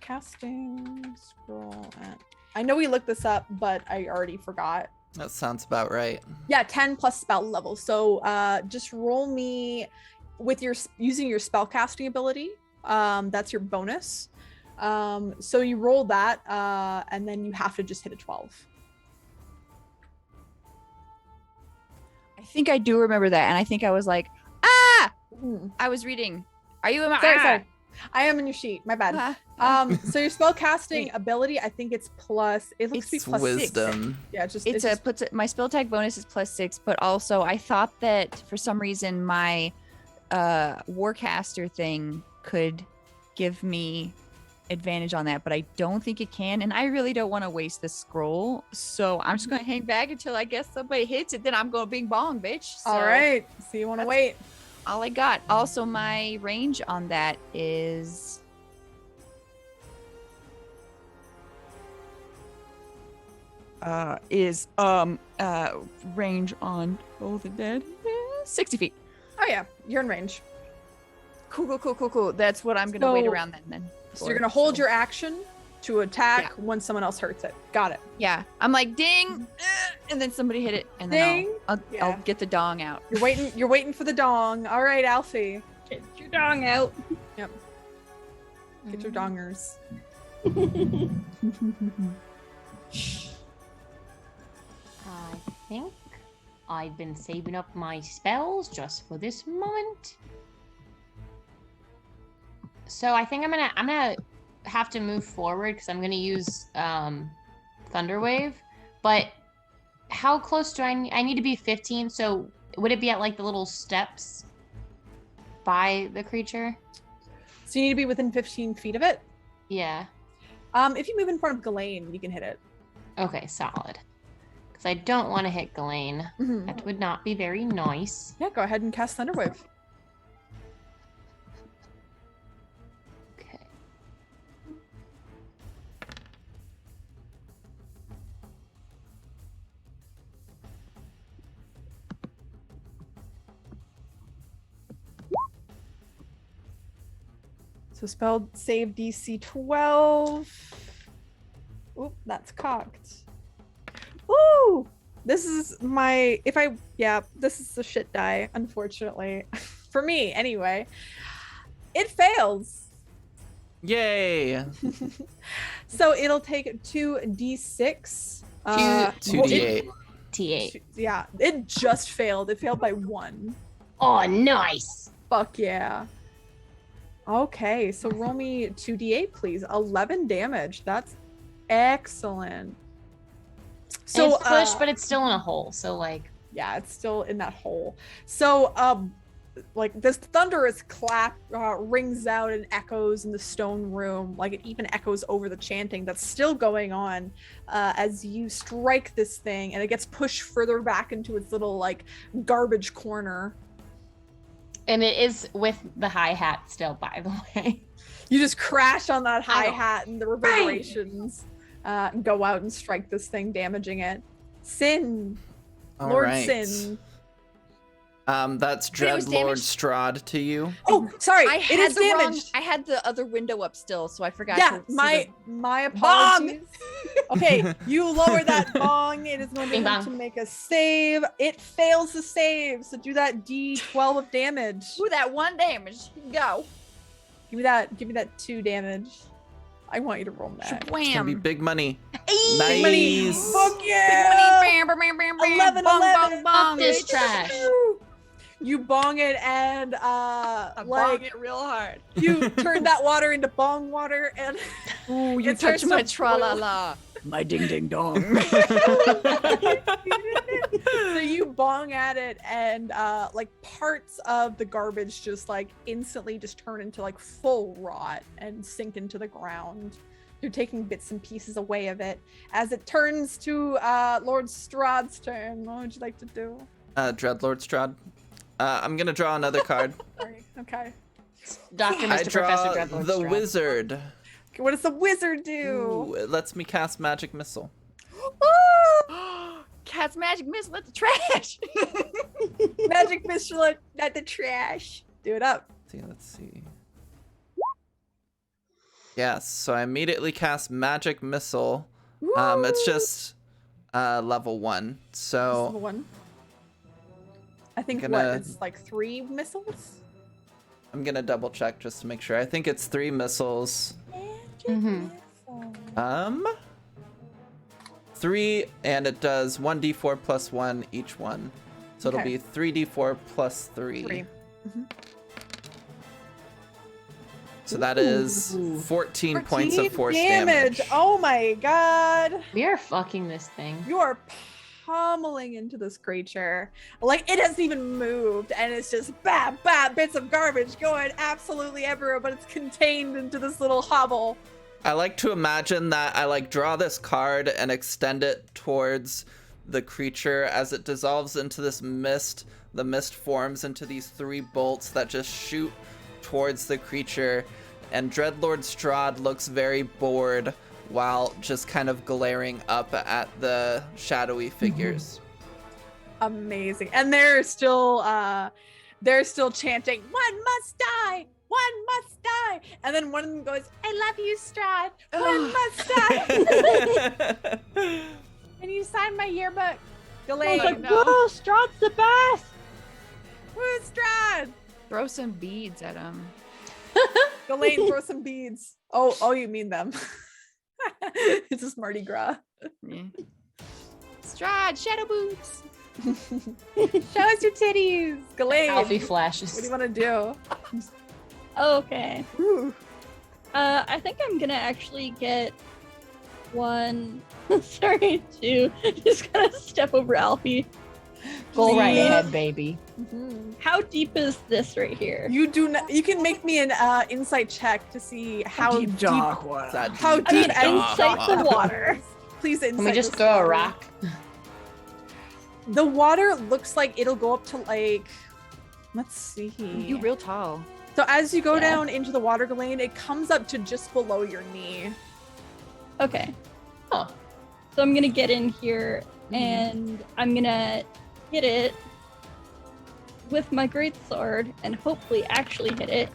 Casting scroll at... I know we looked this up, but I already forgot. That sounds about right. Yeah, 10 plus spell level. So just roll me with your using your spell casting ability. That's your bonus. So you roll that, and then you have to just hit a 12. I think I do remember that, and I think I was like, I was reading. Are you in my? Sorry. I am in your sheet. My bad. So your spell casting ability, I think it's plus. It looks to be plus wisdom. 6. Yeah, just my spell tag bonus is plus 6, but also I thought that for some reason my warcaster thing could give me advantage on that, but I don't think it can, and I really don't want to waste the scroll, so I'm just gonna hang back until I guess somebody hits it. Then I'm gonna bing bong, bitch. So all right. So you want to wait? All I got. Also, my range on that is range on Toll the Dead 60 feet. Oh yeah, you're in range. Cool. That's what I'm gonna wait around then. So you're gonna hold your action to attack when someone else hurts it. Got it. Yeah, I'm like ding, and then somebody hit it, and then I'll get the dong out. You're waiting for the dong. All right, Alfie. Get your dong out. Yep. Get your dongers. I think I've been saving up my spells just for this moment. So I think I'm gonna have to move forward because I'm gonna use Thunder Wave. But how close do I need to be 15? So would it be at like the little steps by the creature? So you need to be within 15 feet of it. Yeah. If you move in front of Ghislaine, you can hit it. Okay, solid. Because I don't want to hit Ghislaine. Mhm. That would not be very nice. Yeah, go ahead and cast Thunderwave. Okay. So spell save DC 12. Oop, that's cocked. Ooh! This is my this is a shit die, unfortunately. For me, anyway. It fails. Yay! So it'll take 2d6. 2d8. T8. Yeah, it just failed. It failed by 1. Oh, nice. Fuck yeah. Okay, so roll me 2d8, please. 11 damage. That's excellent. So So it's pushed, but it's still in a hole. So like, yeah, it's still in that hole. So like this thunderous clap rings out and echoes in the stone room. Like it even echoes over the chanting that's still going on as you strike this thing, and it gets pushed further back into its little like garbage corner. and it is with the hi-hat still, by the way. You just crash on that Ow. hi-hat and the reverberations go out and strike this thing, damaging it. Sin. All Lord right. Sin. That's But it was Dreadlord damaged. Strahd to you. Oh, sorry. I It had is the wrong. damaged. I had the other window up still, so I forgot. Yeah, to see my apologies. Okay, you lower that bong. It is going to Bing have bong. to make a save. It fails to save, so do that D12 of damage. Ooh, that 1 damage. Go. Give me that 2 damage. I want you to roll that. It's gonna be Wham. big money. Big money. Nice. Fuck yeah! Bam, bam, bam, bam, bam. 11, Bong, 11. bong, bong. This trash. You bong it and I bong like it real hard. you turn that water into bong water and Ooh, you It touch starts my to tra la boil. la. My ding ding dong. so you bong at it and like parts of the garbage just like instantly just turn into like full rot and sink into the ground. You're taking bits and pieces away of it as it turns to Lord Strahd's turn. What would you like to do? Dreadlord Strahd. I'm gonna draw another card. Sorry. Okay. Dr. I Mr. draw Professor Dreadlord the Strahd. wizard. Okay, what does the wizard do? Ooh, it lets me cast magic missile. Cat's magic missile at the trash. Magic missile at the trash. Do it up. Let's see. Yes, so I immediately cast magic missile. It's just level 1. This is the So one. I think gonna- it's like 3 missiles. I'm gonna double check just to make sure. I think it's 3 missiles. Mhm. 3, and it does 1d4 plus 1 each one. So it'll Okay. be 3d4 plus 3. 3. So that is 14 points of force damage. Oh my god. We are fucking this thing. You are pummeling into this creature. Like it hasn't even moved and it's just bam, bam, bits of garbage going absolutely everywhere, but it's contained into this little hovel. I like to imagine that I like draw this card and extend it towards the creature as it dissolves into this mist. The mist forms into these 3 bolts that just shoot towards the creature, and Dreadlord Strahd looks very bored while just kind of glaring up at the shadowy figures. Amazing. And they're still chanting, "One must die! One must die!" And then one of them goes, "I love you, Strahd. One must die." And you sign my yearbook. Ghislaine. I was like, whoa, Strahd's the best! Who's Strahd? Throw some beads at him. Ghislaine, throw some beads. Oh, you mean them. It's a Mardi Gras. Yeah. Strahd, shadow boots. Show us your titties. Ghislaine, Alfie what flashes. do you want to do? Okay. Ooh. I think I'm gonna actually get 1. Sorry, 2. Just gonna step over Alfie. Go right Yeah. ahead, baby. Mhm. How deep is this right here? You do not. You can make me an insight check to see how deep. That How deep deep I mean, and insight the water. Please insight. Can we just this throw a water. rock? The water looks like it'll go up to like, let's see. You real tall. So as you go Yeah. down into the water, Ghislaine, it comes up to just below your knee. Okay. Oh. So I'm gonna get in here and I'm gonna hit it with my greatsword and hopefully actually hit it.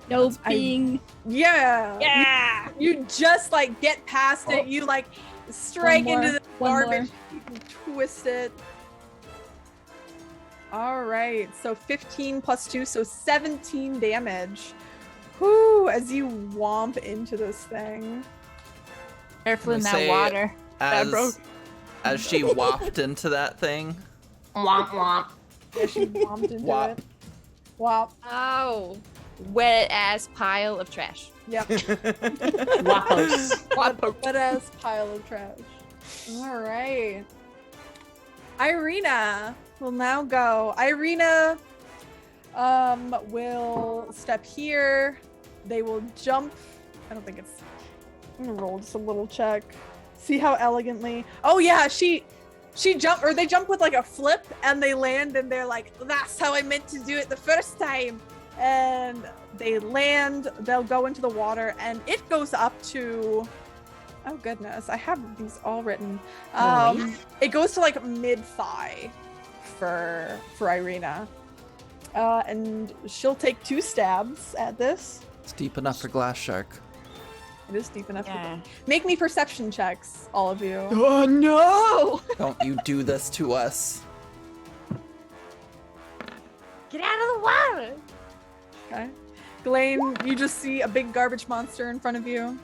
No being. Yeah. Yeah. You just like get past it. You like strike One more, into the one more. garbage. You can twist it. All right. So 15 plus 2, so 17 damage. Whoo! As you womp into this thing. Careful in We that say water. That broke. As she whopped into that thing. Womp womp. Yeah, she womped into Wop. it. Wop. Oh. Wet ass pile of trash. Yep. Wappos. Wet ass pile of trash. All right. Irina will now go. Irina will step here. They will jump. I don't think it's. I'm gonna roll just a little check. See how elegantly. Oh yeah, she jump, or they jump with like a flip and they land and they're like, that's how I meant to do it the first time. And they land, they'll go into the water and it goes up to, oh goodness, I have these all written. It goes to like mid-thigh for Irina. And she'll take 2 stabs at this. It's deep enough for Glass Shark. It is deep enough. Yeah. Make me perception checks, all of you. Oh no! Don't you do this to us. Get out of the water. Okay. Ghislaine, you just see a big garbage monster in front of you.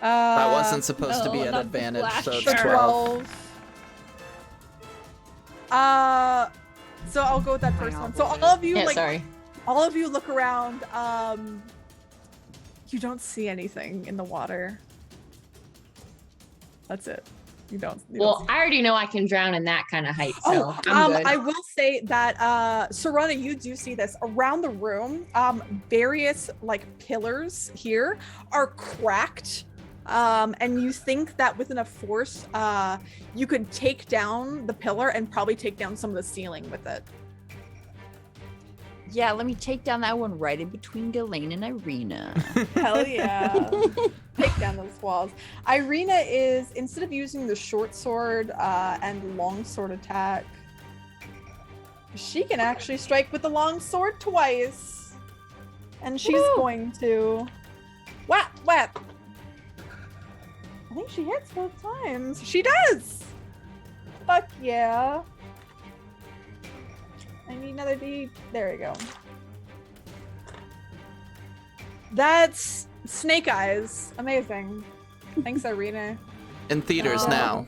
That wasn't supposed to be no, an not the advantage, Glass so it's Shark. 12. 12. So I'll go with that first one. So all of you, Yeah, like, sorry. all of you look around. You don't see anything in the water. That's it. You don't. Well, I already know I can drown in that kind of height, so I'm good. I will say that Serana, you do see this around the room. Various like pillars here are cracked. And you think that with enough force, you could take down the pillar and probably take down some of the ceiling with it. Yeah, let me take down that one right in between Ghislaine and Irina. Hell yeah. Take down those walls. Irina is, instead of using the short sword and long sword attack, she can actually strike with the long sword twice. And she's going to whap, whap. I think she hits both times. She does! Fuck yeah. I need another D. There we go. That's Snake Eyes. Amazing. Thanks, Irina. In theaters now.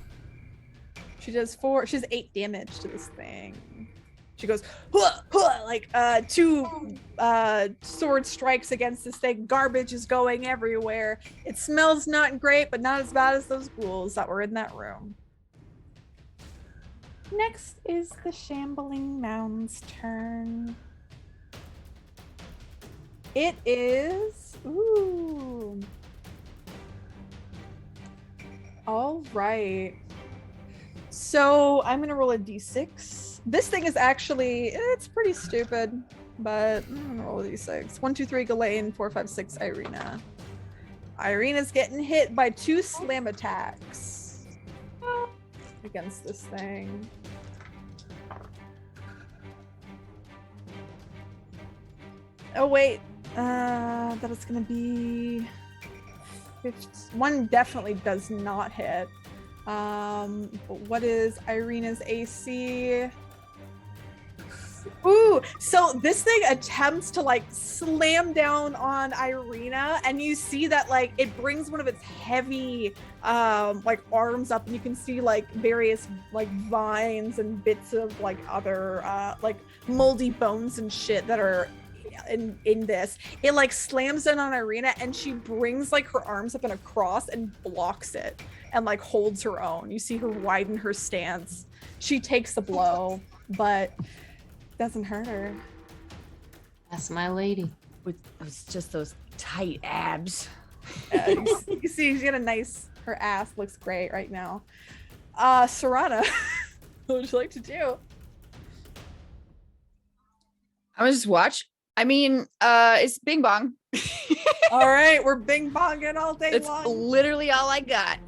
She does 4. She does 8 damage to this thing. She goes, "Huh, huh," like 2 sword strikes against this thing. Garbage is going everywhere. It smells not great, but not as bad as those ghouls that were in that room. Next is the Shambling Mound's turn. It is. Ooh. All right. So I'm gonna roll a d6. This thing is actually, it's pretty stupid, but I'm gonna roll a d6. 1, 2, 3, Ghislaine. 4, 5, 6, Irina. Irina's getting hit by 2 slam attacks against this thing. Oh wait, that is gonna be 15. One definitely does not hit. But what is Irina's AC? Ooh, so this thing attempts to like slam down on Irina, and you see that like it brings one of its heavy like arms up, and you can see like various like vines and bits of like other like moldy bones and shit that are in this. It like slams in on Irina, and she brings like her arms up in a cross and blocks it and like holds her own. You see her widen her stance. She takes the blow, but doesn't hurt her. That's my lady. It's just those tight abs. You see she's got a nice, her ass looks great right now. Serana. What would you like to do? I'm gonna just watch. I mean, it's Bing Bong. All right, we're bing bonging all day That's long. literally all I got.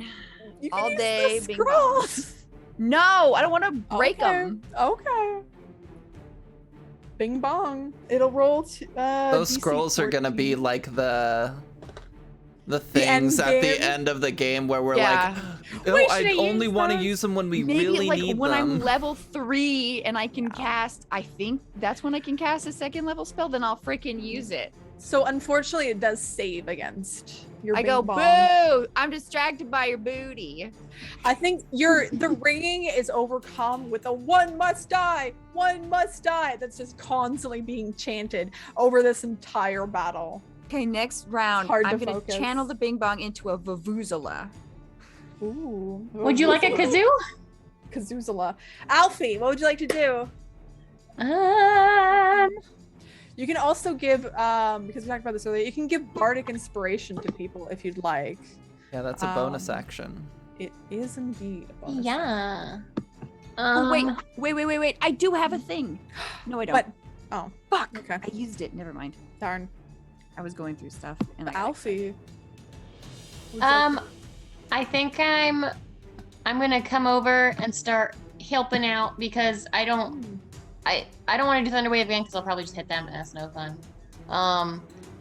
You can all use day the Bing Bong. scrolls. No, I don't want to break Okay, them. Okay. Bing bong. It'll roll. Those DC scrolls are gonna be 14. like the end things at the game? end of the game where we're Yeah. like, oh, Wait, I should I only use want to those? use them when we Maybe really like need when them. I'm level 3 and I can cast, I think that's when I can cast a second level spell, then I'll freaking use it. So unfortunately, it does save against your. I bing go, bong. boo! I'm distracted by your booty. I think the ringing is overcome with a one must die. That's just constantly being chanted over this entire battle. Okay, next round, hard I'm to gonna focus. channel the Bing Bong into a Vuvuzela. Ooh. Would you like a kazoo? Kazoozala. Alfie, what would you like to do? You can also give, because we talked about this earlier, you can give bardic inspiration to people if you'd like. Yeah, that's a bonus action. It is indeed a bonus. Yeah. Oh, wait. I do have a thing. No, I don't. But, oh, Fuck. okay. I used it. Never mind. Darn. I was going through stuff. And Alfie. would you like to- I think I'm gonna come over and start helping out because I don't want to do Thunder Wave again because I'll probably just hit them and that's no fun.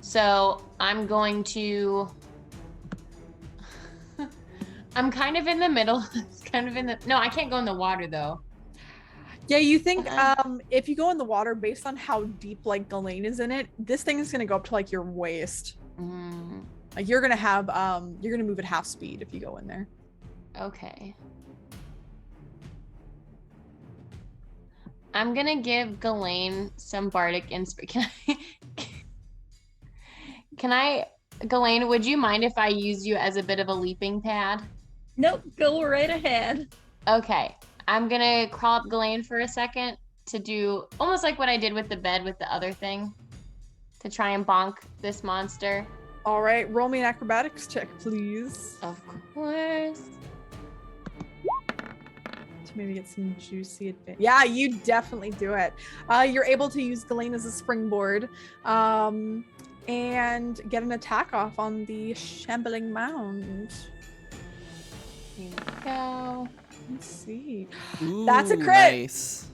So I'm going to. I'm kind of in the middle. It's kind of in the. No, I can't go in the water though. Yeah, you think if you go in the water, based on how deep like Ghislaine is in it, this thing is gonna go up to like your waist. Mm, Like you're gonna have you're gonna move at half speed if you go in there. okay. I'm gonna give Ghislaine some bardic inspiration. Can I, Ghislaine? Would you mind if I use you as a bit of a leaping pad? Nope, go right ahead. Okay, I'm gonna crawl up Ghislaine for a second to do almost like what I did with the bed with the other thing, to try and bonk this monster. All right, roll me an acrobatics check, please. Of course. To maybe get some juicy advantage. Yeah, you definitely do it. You're able to use Ghislaine as a springboard, and get an attack off on the shambling mound. Here we go. Let's see. Ooh, That's a crit. Nice.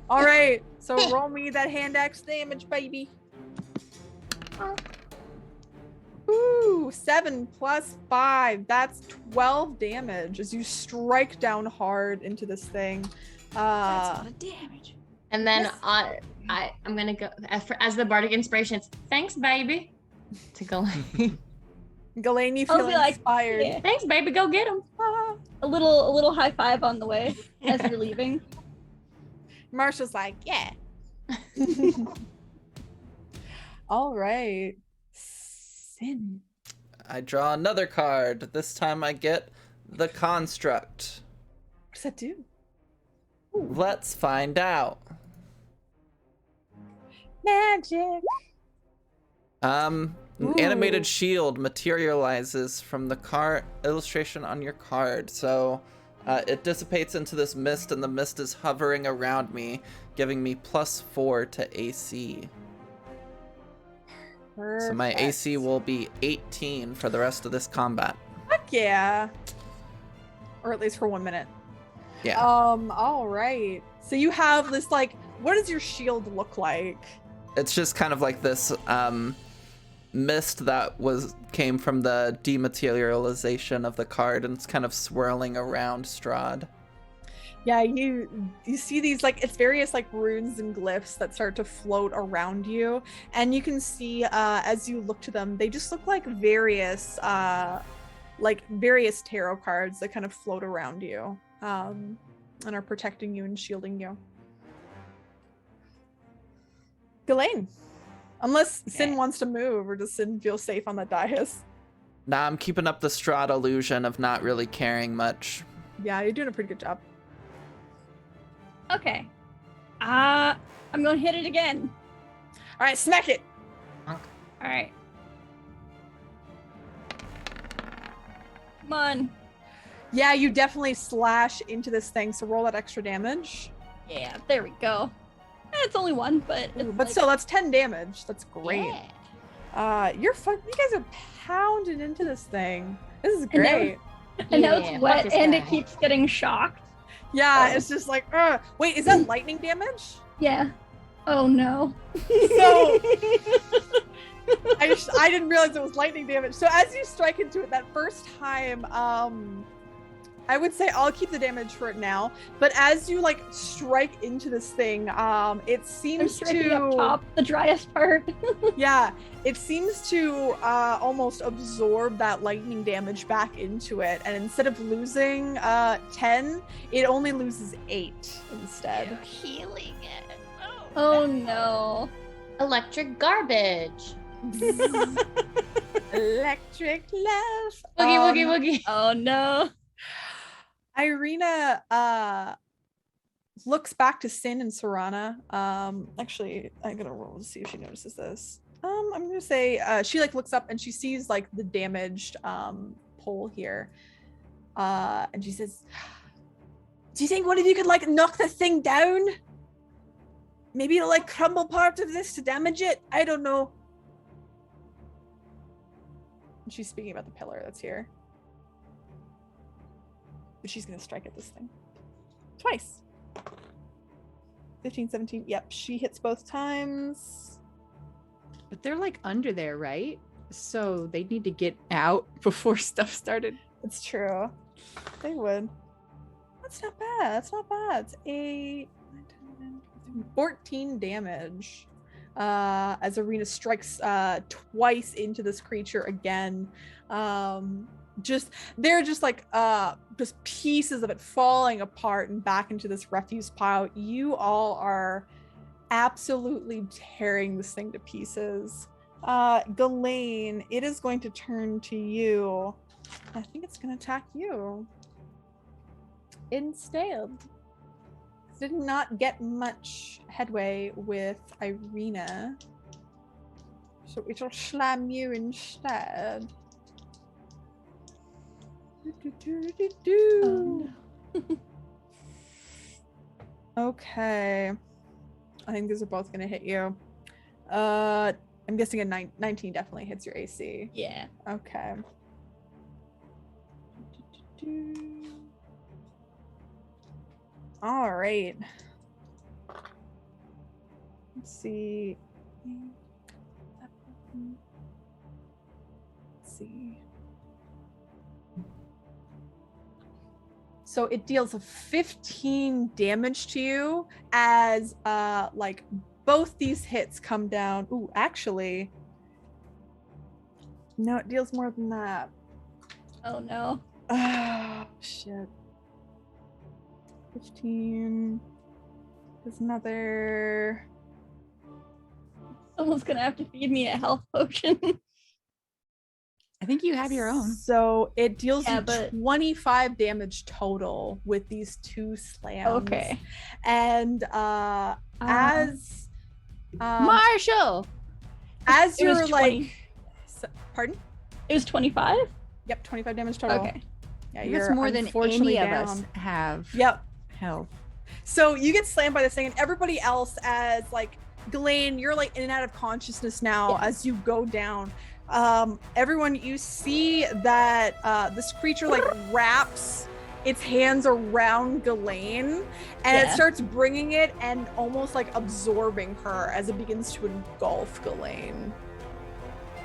All right, so roll me that hand axe damage, baby. Ooh, 7 plus 5. That's 12 damage as you strike down hard into this thing. That's a lot of damage. And then Yes. I'm gonna go as the bardic inspiration. It's, thanks, baby. To Ghislaine. Ghislaine, you I'll feel be like, inspired. yeah. Thanks, baby. Go get him. A little high five on the way as you're leaving. Marsha's like, yeah. All right. Sin. I draw another card. This time I get the construct. What does that do? Let's find out. Magic. An Ooh. animated shield materializes from the card illustration on your card. So it dissipates into this mist, and the mist is hovering around me, giving me +4 to AC. So my AC will be 18 for the rest of this combat. Heck yeah. Or at least for 1 minute. Yeah. All right. So you have this, like, what does your shield look like? It's just kind of like this mist that came from the dematerialization of the card, and it's kind of swirling around Strahd. Yeah, you see these, like, it's various like runes and glyphs that start to float around you, and you can see as you look to them, they just look like various tarot cards that kind of float around you, and are protecting you and shielding you. Ghislaine, unless Sin wants to move, or does Sin feel safe on the dais? Nah, I'm keeping up the Strahd illusion of not really caring much. Yeah, you're doing a pretty good job. Okay. I'm gonna hit it again. All right, smack it. All right. Come on. Yeah, you definitely slash into this thing, so roll that extra damage. Yeah, there we go. It's only one, but it's But still, that's 10 damage. That's great. Yeah. You guys are pounding into this thing. This is I know. great. and now Yeah, it's fuck wet this and guy. it keeps getting shocked. Yeah, Oh. it's just like, wait, is that lightning damage? Yeah. Oh no. So- I didn't realize it was lightning damage. So as you strike into it that first time, I would say I'll keep the damage for it now. But as you like strike into this thing, it I'm seems striking to up top, the driest part. yeah, it seems to almost absorb that lightning damage back into it, and instead of losing 10, it only loses 8 instead. Healing it. Oh no. Electric garbage. Electric love. Woogie woogie woogie. Oh no. Irina looks back to Sin and Serana. Actually, I'm gonna roll to see if she notices this. I'm gonna say she like looks up and she sees like the damaged pole here. And she says, "Do you think one of you could like knock the thing down? Maybe it'll like crumble part of this to damage it. I don't know." And she's speaking about the pillar that's here. But she's gonna strike at this thing. Twice. 15, 17. Yep, she hits both times. But they're like under there, right? So they need to get out before stuff started. It's true. They would. That's not bad. That's not bad. It's 8, 9, 10, 11, 14 damage. As Arena strikes twice into this creature again. They're just like just pieces of it falling apart and back into this refuse pile. You all are absolutely tearing this thing to pieces. Ghislaine, it is going to turn to you. I think it's going to attack you instead. Did not get much headway with Irina, so it'll slam you instead. Oh, Okay. I think these are both gonna hit you. I'm guessing a 19 definitely hits your AC. yeah. Okay. All right. Let's see. Let's see. So it deals 15 damage to you as like both these hits come down. Ooh, actually. No, it deals more than that. Oh no. Oh shit. 15. There's another. Someone's gonna have to feed me a health potion. I think you have your own. So it deals Yeah, you but- 25 damage total with these 2 slams. Okay. And as Marshall! as It was you're 20. like pardon? It was 25? Yep, 25 damage total. Okay. Yeah, That's you're more than unfortunately any of down. us have Yep. health. So you get slammed by this thing, and everybody else, as like Ghislaine, you're like in and out of consciousness now Yeah. as you go down. Everyone, you see that this creature like wraps its hands around Ghislaine, and it Yeah. starts bringing it and almost like absorbing her as it begins to engulf Ghislaine.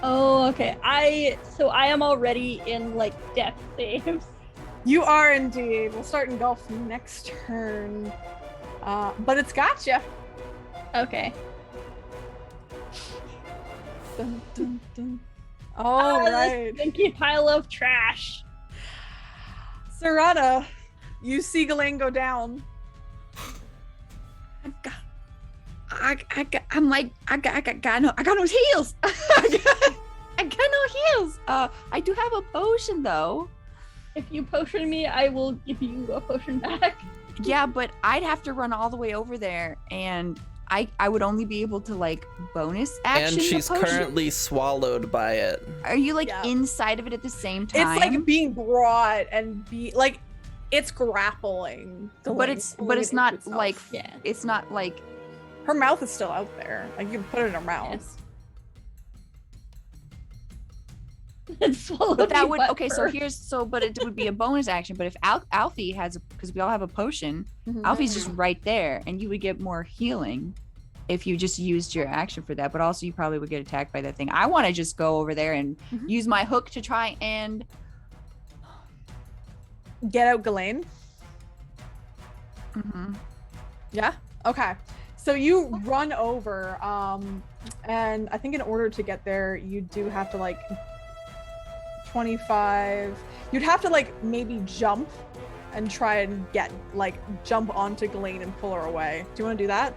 Oh, okay. I am already in like death saves. You are indeed. We'll start engulfing next turn. But it's got you. Okay. Dun, dun, dun. All This right. stinky pile of trash. Serana, you see Ghislaine go down. I got no heals. I got no heals. I do have a potion though. If you potion me, I will give you a potion back. Yeah, but I'd have to run all the way over there, and I would only be able to like bonus action. And she's the potion? currently swallowed by it. Are you like Yeah. inside of it at the same time? It's like being brought and like it's grappling. but it's not like Yeah. it's not like her mouth is still out there. Like you can put it in her mouth. Yes. And swallow but that me would butt okay. So first. here's so but it would be a bonus action. But if Alfie has because we all have a potion, Mhm. Alfie's just right there, and you would get more healing if you just used your action for that. But also you probably would get attacked by that thing. I want to just go over there and Mhm. use my hook to try and Get out, Ghislaine. Mhm. Yeah. Okay. So you run over, and I think in order to get there, you do have to like 25. You'd have to like maybe jump and try and jump onto Ghislaine and pull her away. Do you want to do that?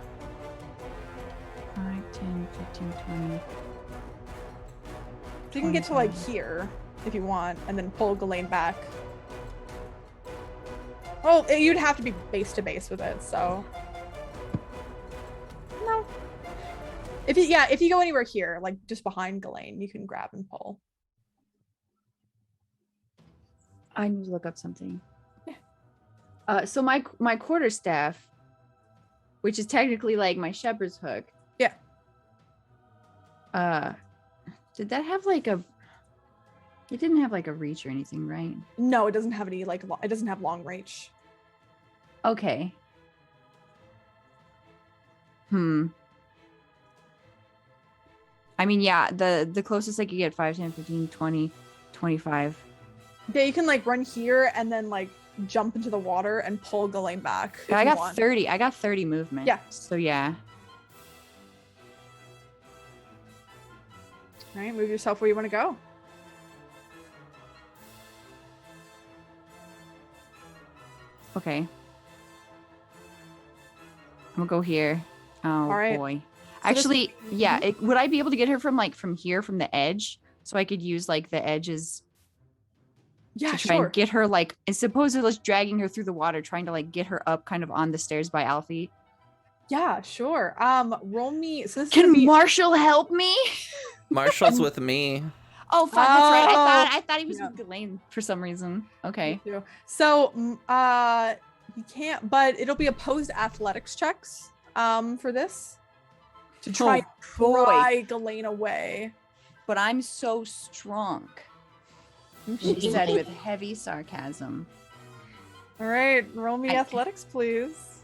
5, 10, 15, 20. So you can get to like here if you want, and then pull Ghislaine back. Well, you'd have to be base to base with it, so. No. If you go anywhere here, like just behind Ghislaine, you can grab and pull. I need to look up something. Yeah. So my quarterstaff, which is technically like my shepherd's hook. Yeah. Did that have like a? It didn't have like a reach or anything, right? No, it doesn't have any it doesn't have long reach. Okay. I mean, yeah, the closest I could get 5, 10, 15, 20, 25. Yeah, you can like run here and then like jump into the water and pull Ghislaine back. if I you got want. 30. I got 30 movement. Yeah. So yeah. All right, move yourself where you want to go. Okay. I'm gonna go here. Oh All right. boy. this- Actually, yeah. Would I be able to get her from here, from the edge, so I could use like the edges Yeah, to try sure. and get her like? And supposedly, let's dragging her through the water, trying to like get her up, kind of on the stairs by Alfie. Yeah, sure. Roll me. So this is Can gonna be Marshall help me? Marshall's with me. Oh, fuck, that's right. Oh. I thought he was Yeah. with Ghislaine for some reason. Okay. Me too. So, you can't, but it'll be opposed athletics checks, for this to try and boy. pry Ghislaine away. But I'm so strong. She said with heavy sarcasm. All right, roll me I- athletics, please.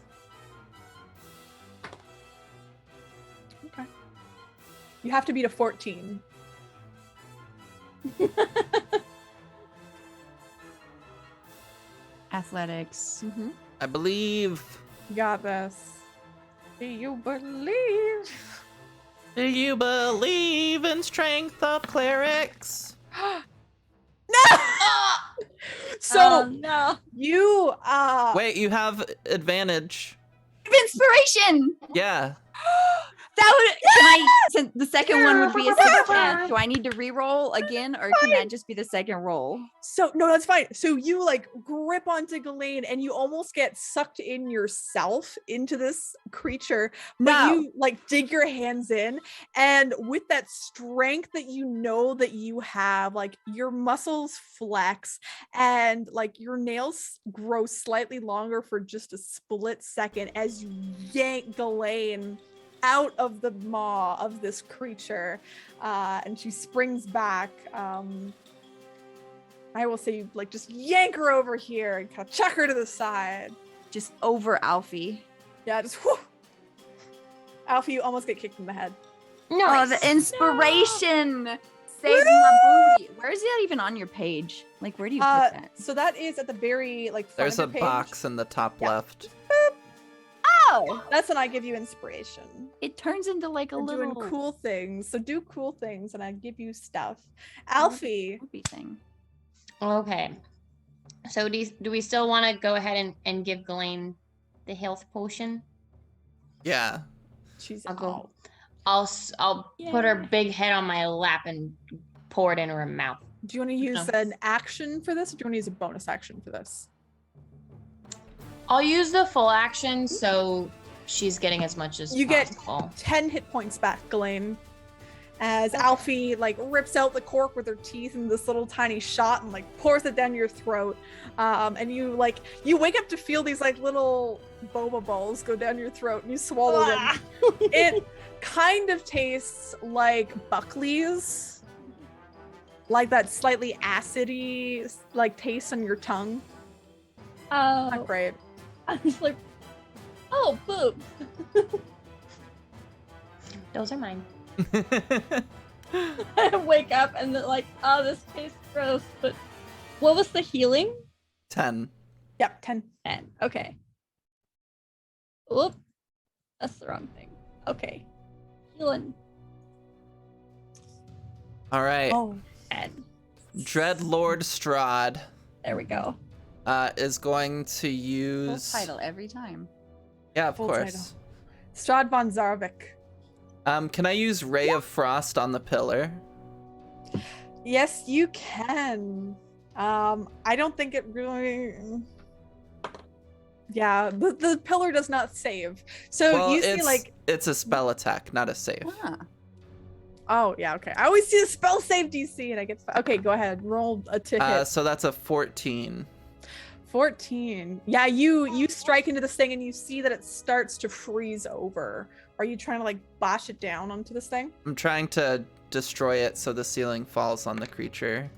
Okay. You have to beat a 14. Athletics. Mm-hmm. I believe. You got this. Do you believe? Do you believe in strength of clerics? No! So Oh, no. you Wait, you have advantage. Inspiration. Yeah. That would. Can I? Since the second one would be a success. Do I need to re-roll again, or can that just be the second roll? So no, that's fine. So you like grip onto Ghislaine and you almost get sucked in yourself into this creature, but No. you like dig your hands in, and with that strength that you know that you have, like your muscles flex and like your nails grow slightly longer for just a split second as you yank Ghislaine out of the maw of this creature, and she springs back. I will say you like just yank her over here and kind of chuck her to the side. Just over Alfie. Yeah, just whew. Alfie, you almost get kicked in the head. No. Oh, the inspiration. Save my booty. Where is that even on your page? Like, where do you put that? So that is at the very like front There's a of your page. box in the top Yeah. left. Oh, That's when I give you inspiration. it turns into like a We're little doing cool things. So do cool things and I give you stuff. Alfie. poopy thing. Okay. So do we still want to go ahead and give Ghislaine the health potion? Yeah. She's I'll go. out. I'll put her Yeah. big head on my lap and pour it in her mouth. Do you want to use No. an action for this or do you want to use a bonus action for this? I'll use the full action, so She's getting as much as You get possible. 10 hit points back, Ghislaine. As Alfie like rips out the cork with her teeth in this little tiny shot and like pours it down your throat, and you wake up to feel these like little boba balls go down your throat and you swallow them. It kind of tastes like Buckley's, like that slightly acidy like taste on your tongue. Oh, Not great. I'm just like, oh, boobs. Those are mine. I wake up and they're like, oh, this tastes gross. But what was the healing? 10. Yep, 10. 10. Okay. Oop. That's the wrong thing. Okay. Healing. All right. Oh. 10. Dreadlord Strahd There we go. is going to Full use. title every time. Yeah, of Full course. Strahd von Zarvik. Can I use Ray of Frost on the pillar? Yes, you can. I don't think it really. Yeah, the pillar does not save. So Well, you see, like, it's a spell attack, not a save. Ah. oh yeah, okay. I always see the spell save DC, and I get okay. Go ahead, roll a ticket. So that's a 14. 14. Yeah, you strike into this thing, and you see that it starts to freeze over. Are you trying to like bash it down onto this thing? I'm trying to destroy it so the ceiling falls on the creature.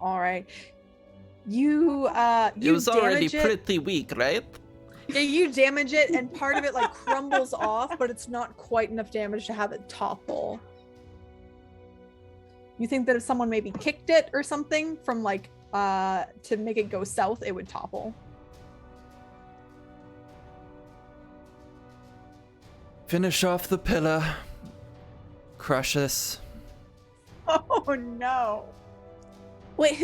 All right. You It was already damage it. pretty weak, right? Yeah, you damage it, and part of it like crumbles off, but it's not quite enough damage to have it topple. You think that if someone maybe kicked it or something from like to make it go south, it would topple. Finish off the pillar. Crush this. Oh no. Wait,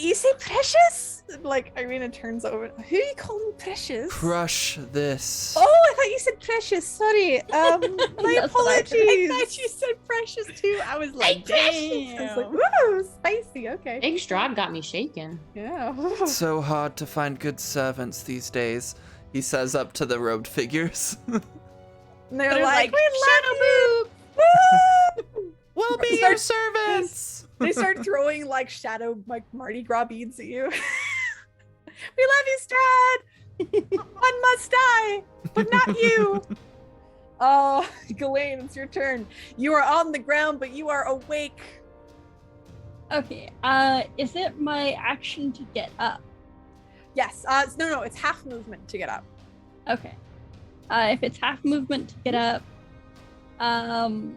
you say Precious? Like Irina turns over. Who you calling Precious? Crush this. Oh, I thought you said Precious. Sorry. My That's what I apologies. heard. I thought you said Precious too. I was like, I was like, damn. woo, spicy. Okay. Big Strahd got me shaken. Yeah. So hard to find good servants these days, he says up to the robed figures. And they're They're like, like, we love you. Woo! We'll be Start- your servants! They start throwing like shadow like Mardi Gras beads at you. We love you, Strahd. One must die, but not you. Oh, Ghislaine, it's your turn. You are on the ground, but you are awake. Okay. Is it my action to get up? Yes. No, it's half movement to get up. Okay. If it's half movement to get up, I'm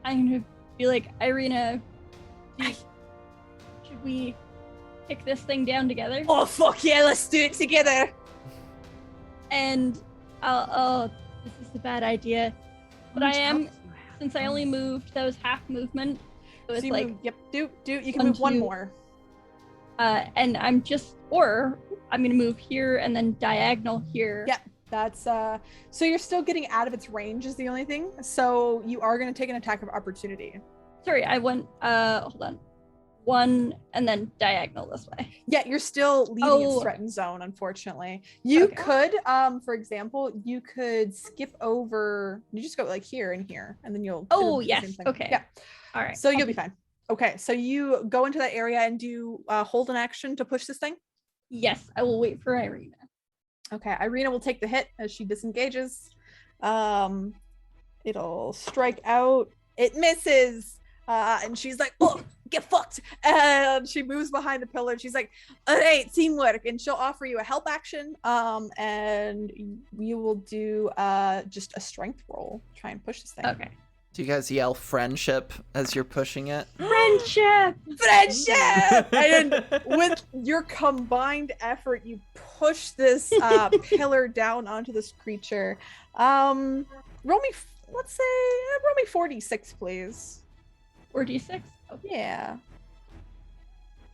gonna be like, Irina, should we pick this thing down together? Oh fuck yeah, let's do it together. And oh, this is a bad idea. But I am, since I only moved, that was half movement. So it's you like, move, yep, do. You can move one 1, 2. more. and I'm gonna move here and then diagonal here. Yep. That's so you're still getting out of its range is the only thing. So you are going to take an attack of opportunity. Sorry, I went, hold on. 1 and then diagonal this way. Yeah, you're still leaving its Oh. threatened zone, unfortunately. You Okay. could, for example, you could skip over, you just go like here and here, and then you'll Oh, do the yes, same thing. okay. Yeah, All right. so you'll be fine. Okay, so you go into that area and do hold an action to push this thing. Yes, I will wait for Irina. Okay, Irina will take the hit as she disengages. It'll strike out. It misses. And she's like, oh, get fucked. And she moves behind the pillar. She's like, all right, teamwork. And she'll offer you a help action. And you will do just a strength roll. Try and push this thing. Okay. Do you guys yell friendship as you're pushing it? Friendship! Friendship! And with your combined effort, you push this pillar down onto this creature. Roll me 46, please. 4d6? Oh, Yeah.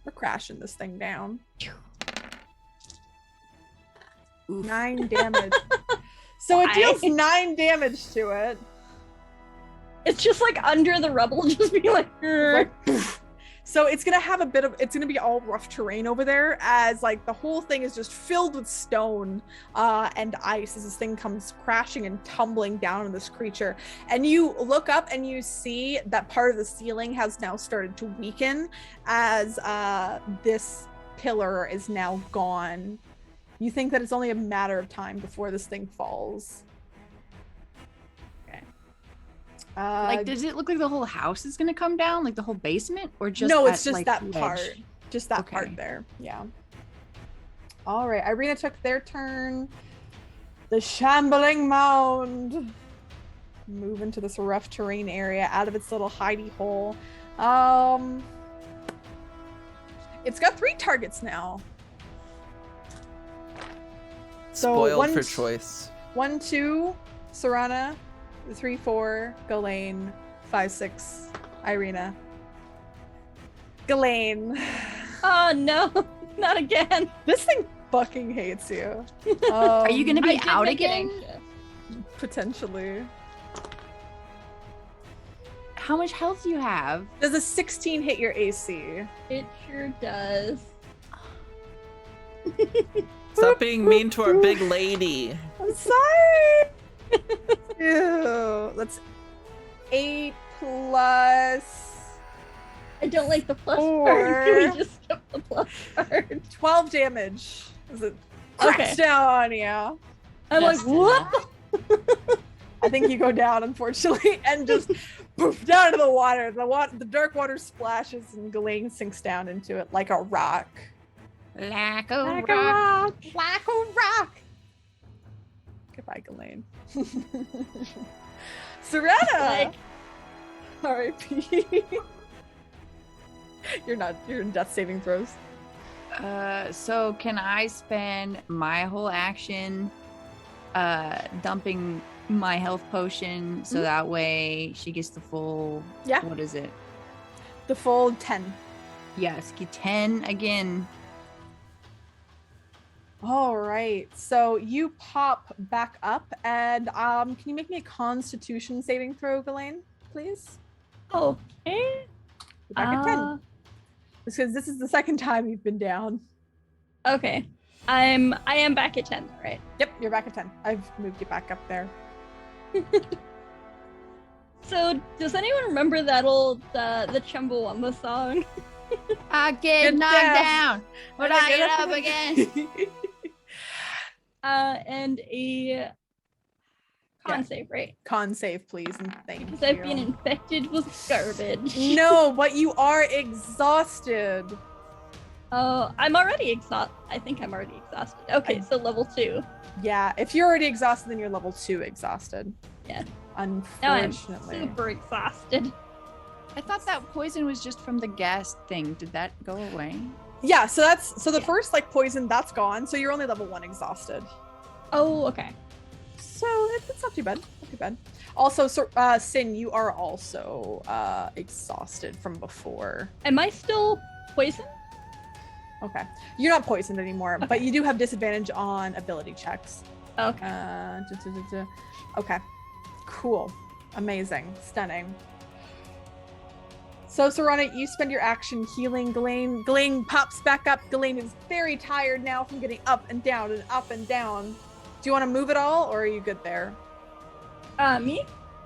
We're crashing this thing down. 9 damage. So it deals 9 damage to it. it's just like under the rubble, just being like, Like, poof. So it's gonna have it's gonna be all rough terrain over there, as like the whole thing is just filled with stone and ice as this thing comes crashing and tumbling down on this creature. And you look up and you see that part of the ceiling has now started to weaken as this pillar is now gone. You think that it's only a matter of time before this thing falls. Like, does it look like the whole house is gonna come down, like the whole basement, or just no? that, It's just like, that ledge? part, just that Okay. part there. Yeah. All right, Irina took their turn. The shambling mound. Move into this rough terrain area out of its little hidey hole. It's got 3 targets now. So Spoiled for choice. 1, 2, Serana. 3, 4, Ghislaine. 5, 6, Irina. Ghislaine. Oh no, not again. This thing fucking hates you. Are you gonna I be did out make it again? anxious. Potentially. How much health do you have? Does a 16 hit your AC? It sure does. Stop being mean to our big lady. I'm sorry. Ew. That's 8 plus I don't like the plus 4. part. Can we just skip the plus part? 12 damage. As it cracks down on you. I'm like, Just what? I think you go down, unfortunately, and just poof down into the water. The dark water splashes, and Ghislaine sinks down into it like a rock. Like a Like rock. a rock. Like a rock. Goodbye, Ghislaine. Serena. Like- R.I.P. You're in death saving throws. So can I spend my whole action dumping my health potion so that way she gets the full Yeah. what is it? The full 10. Yes, get 10 again. All right. So you pop back up, and can you make me a Constitution saving throw, Ghislaine, please? Okay. You're back at 10. Because this is the second time you've been down. Okay. I am back at 10, right? Yep, you're back at 10. I've moved you back up there. So, does anyone remember that old the Chumbawamba song? I get Get knocked down, but I get up again. And a con Yeah. save, right? Con save, please, and thank Because you. I've been infected with garbage. No, but you are exhausted. Oh, I'm already exhausted. I think I'm already exhausted. Okay, so level 2. Yeah, if you're already exhausted, then you're level 2 exhausted. Yeah. Now I'm Unfortunately. super exhausted. I thought that poison was just from the gas thing. Did that go away? Yeah, so the first like poison that's gone, so you're only level 1 exhausted. Oh, okay. So it's not too bad. Not too bad. Also, Sin, you are also exhausted from before. Am I still poisoned? Okay, you're not poisoned anymore, but you do have disadvantage on ability checks. Okay. Okay, cool, amazing, stunning. So, Serana, you spend your action healing Ghislaine. Ghislaine pops back up. Ghislaine is very tired now from getting up and down and up and down. Do you want to move at all, or are you good there? Me?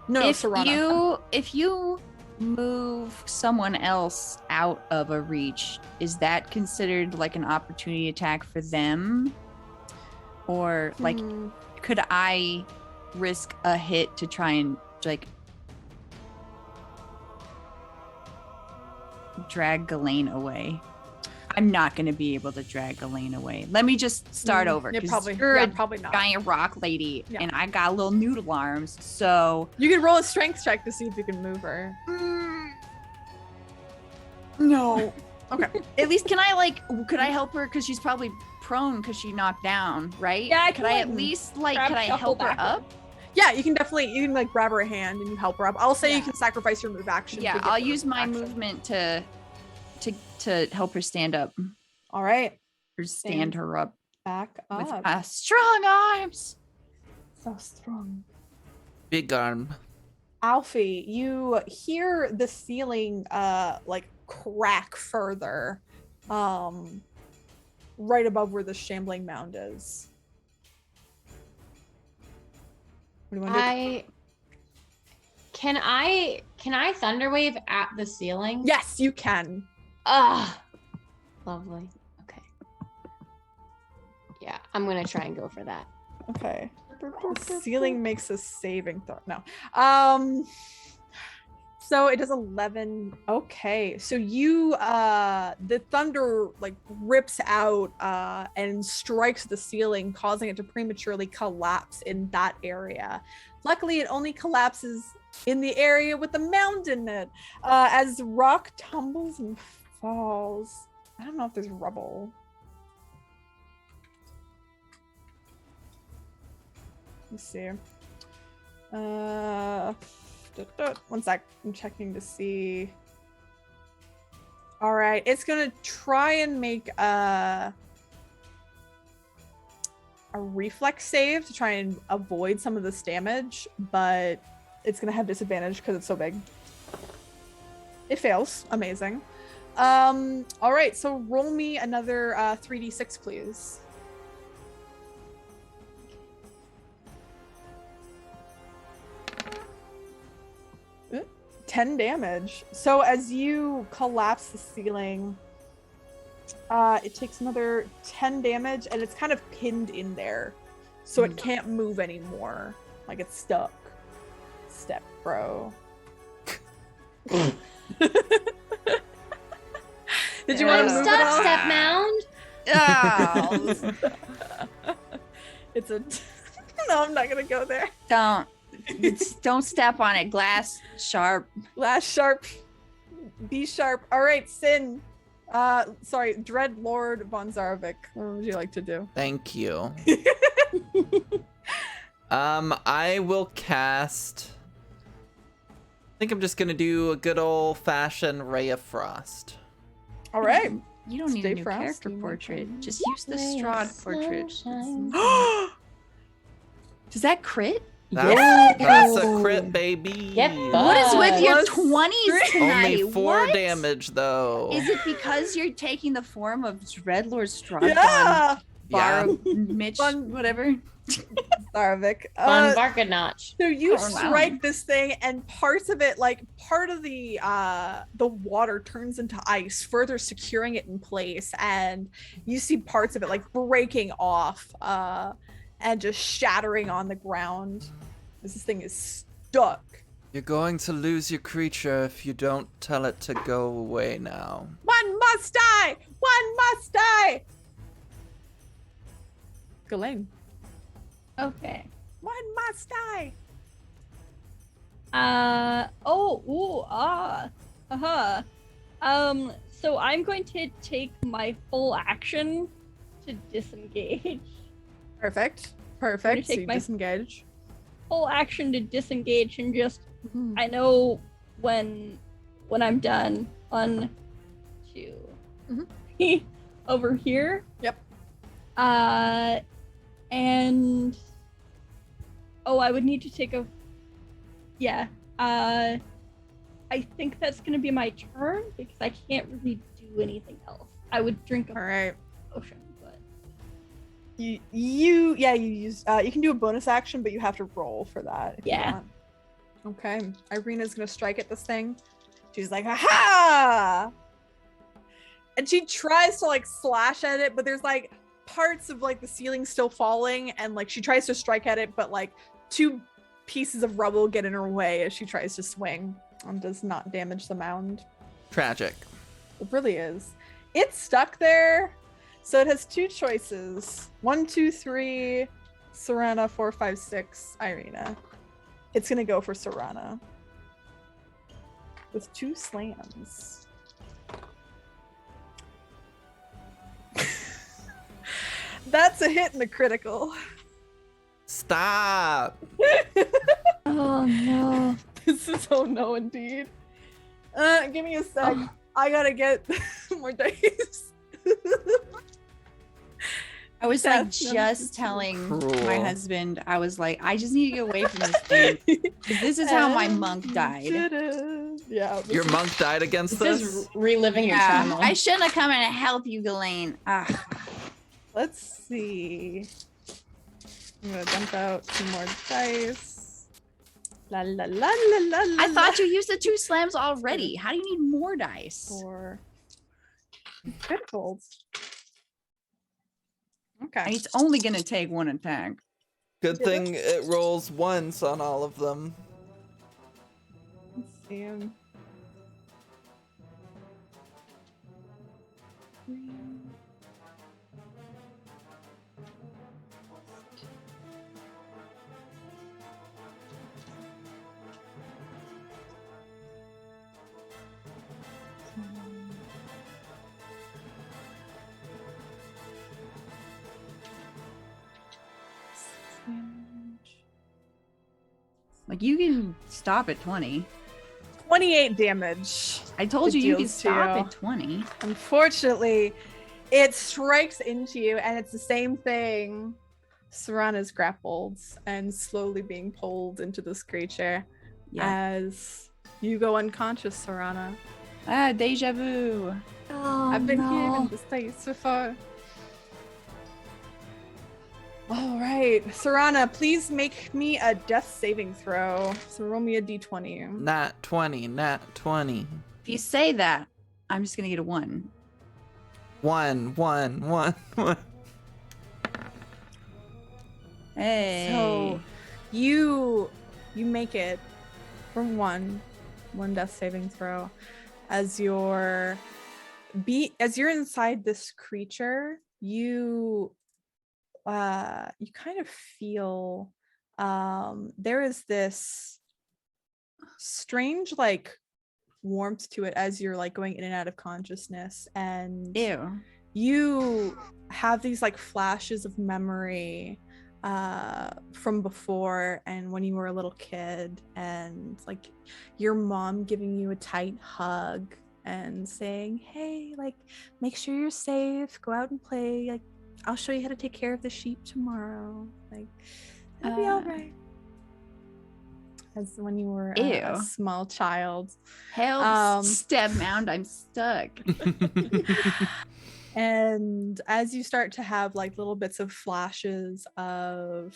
No, if Serana. if you move someone else out of a reach, is that considered like an opportunity attack for them? Or like could I risk a hit to try and like drag Ghislaine away? I'm not going to be able to drag Ghislaine away. Let me just start over. Yeah, 'cause probably. You're Yeah, a probably not. giant rock lady, Yeah. and I got little noodle arms. So You can roll a strength check to see if you can move her. no. Okay. At least could I help her because she's probably prone because she knocked down, right? Yeah, I could can, I like, at least like grab could I shuffle help her backward. up? Yeah, you can like grab her hand and you help her up. I'll say you Yeah. can sacrifice your move action. Yeah, to get I'll her use my action. movement to help her stand up All right, or stand her up back with up. my strong arms. So strong. Big arm. Alfie, you hear the ceiling like crack further, right above where the shambling mound is. What do you want to do? Can I thunderwave at the ceiling? Yes, you can. Ah, lovely. Okay. Yeah, I'm gonna try and go for that. Okay. The ceiling makes a saving throw. No. So it does 11. Okay. So you the thunder like rips out and strikes the ceiling, causing it to prematurely collapse in that area. Luckily, it only collapses in the area with the mound in it. As rock tumbles and falls. I don't know if there's rubble. Let's see. One sec. I'm checking to see. All right, it's gonna try and make a reflex save to try and avoid some of this damage, but it's gonna have disadvantage because it's so big. It fails. Amazing. All right, so roll me another 3d6, please. 10 damage. So as you collapse the ceiling, it takes another 10 damage, and it's kind of pinned in there, so it can't move anymore. Like it's stuck. Step, bro. Did you want to move it all? Step mound. Oh, It's a. No, I'm not gonna go there. don't step on it. Glass sharp. Last sharp. Be sharp. All right, Sin. Sorry, Dread Lord von Zarovic. What would you like to do? Thank you. I will cast. I think I'm just gonna do a good old fashioned Ray of Frost. All right. You don't need Stay a new frosty, character my portrait. friend. Just use the Strahd portrait. Sunshine. Does that crit? That's a crit, baby. Get What is with your Plus 20s tonight? Only 4 What? damage though. Is it because you're taking the form of Dreadlord Strahd? Yeah. Yeah. Mitch, Fun. whatever. Zarovic. Von Varkanach. So you Oh, wow. strike this thing, and parts of it, like part of the water turns into ice, further securing it in place, and you see parts of it like breaking off and just shattering on the ground. This thing is stuck. You're going to lose your creature if you don't tell it to go away now. One must die! One must die! Ghislaine. Okay. One must die! So I'm going to take my full action to disengage. Perfect. I'm Perfect. gonna So take you my- disengage. Full action to disengage and just I know when I'm done. 1, 2, Mhm. 3, over here. Yep. And I would need to take a. Yeah. I think that's gonna be my turn because I can't really do anything else. I would drink All a right. potion, but You use you can do a bonus action, but you have to roll for that. If Yeah. You want. Okay. Irina's gonna strike at this thing. She's like, ha! And she tries to like slash at it, but there's like parts of like the ceiling still falling, and like she tries to strike at it, but like 2 pieces of rubble get in her way as she tries to swing and does not damage the mound. Tragic. It really is. It's stuck there. So it has 2 choices. 1, 2, 3, Serana, 4, 5, 6, Irina. It's gonna go for Serana. With 2 slams. That's a hit and a critical. Stop. oh no. This is oh no indeed. Give me a sec. Oh. I gotta get more dice. I was like That's just telling my cruel. husband, I was like, I just need to get away from this thing. 'Cause this is how my monk died. Yeah. Your monk died against This this? is reliving your Yeah, trauma. I shouldn't have come in to help you, Ghislaine. Ah, Let's see. I'm gonna dump out 2 more dice. La la la la la la. I thought you used the 2 slams already. How do you need more dice? 4 criticals. Okay. And it's only gonna take 1 attack. Good thing it rolls once on all of them. Let's see him. Like you can stop at 20. 28 damage. I told It you you could deals to stop you. at 20. Unfortunately, it strikes into you, and it's the same thing. Serana's grappled and slowly being pulled into this creature as you go unconscious, Serana. Ah, deja vu. Oh, I've been here no. in this place before. All right, Serana, please make me a death saving throw. So roll me a d20. Nat 20, nat 20. If you say that, I'm just gonna get a 1. 1, 1, 1, 1. Hey. So you make it for one death saving throw as you're inside this creature. You kind of feel there is this strange like warmth to it as you're like going in and out of consciousness, and Ew. you have these like flashes of memory from before and when you were a little kid, and like your mom giving you a tight hug and saying, hey, like make sure you're safe, go out and play, like I'll show you how to take care of the sheep tomorrow, like it'll be all right. As when you were a Ew. small child. Help, step mound, I'm stuck. And as you start to have like little bits of flashes of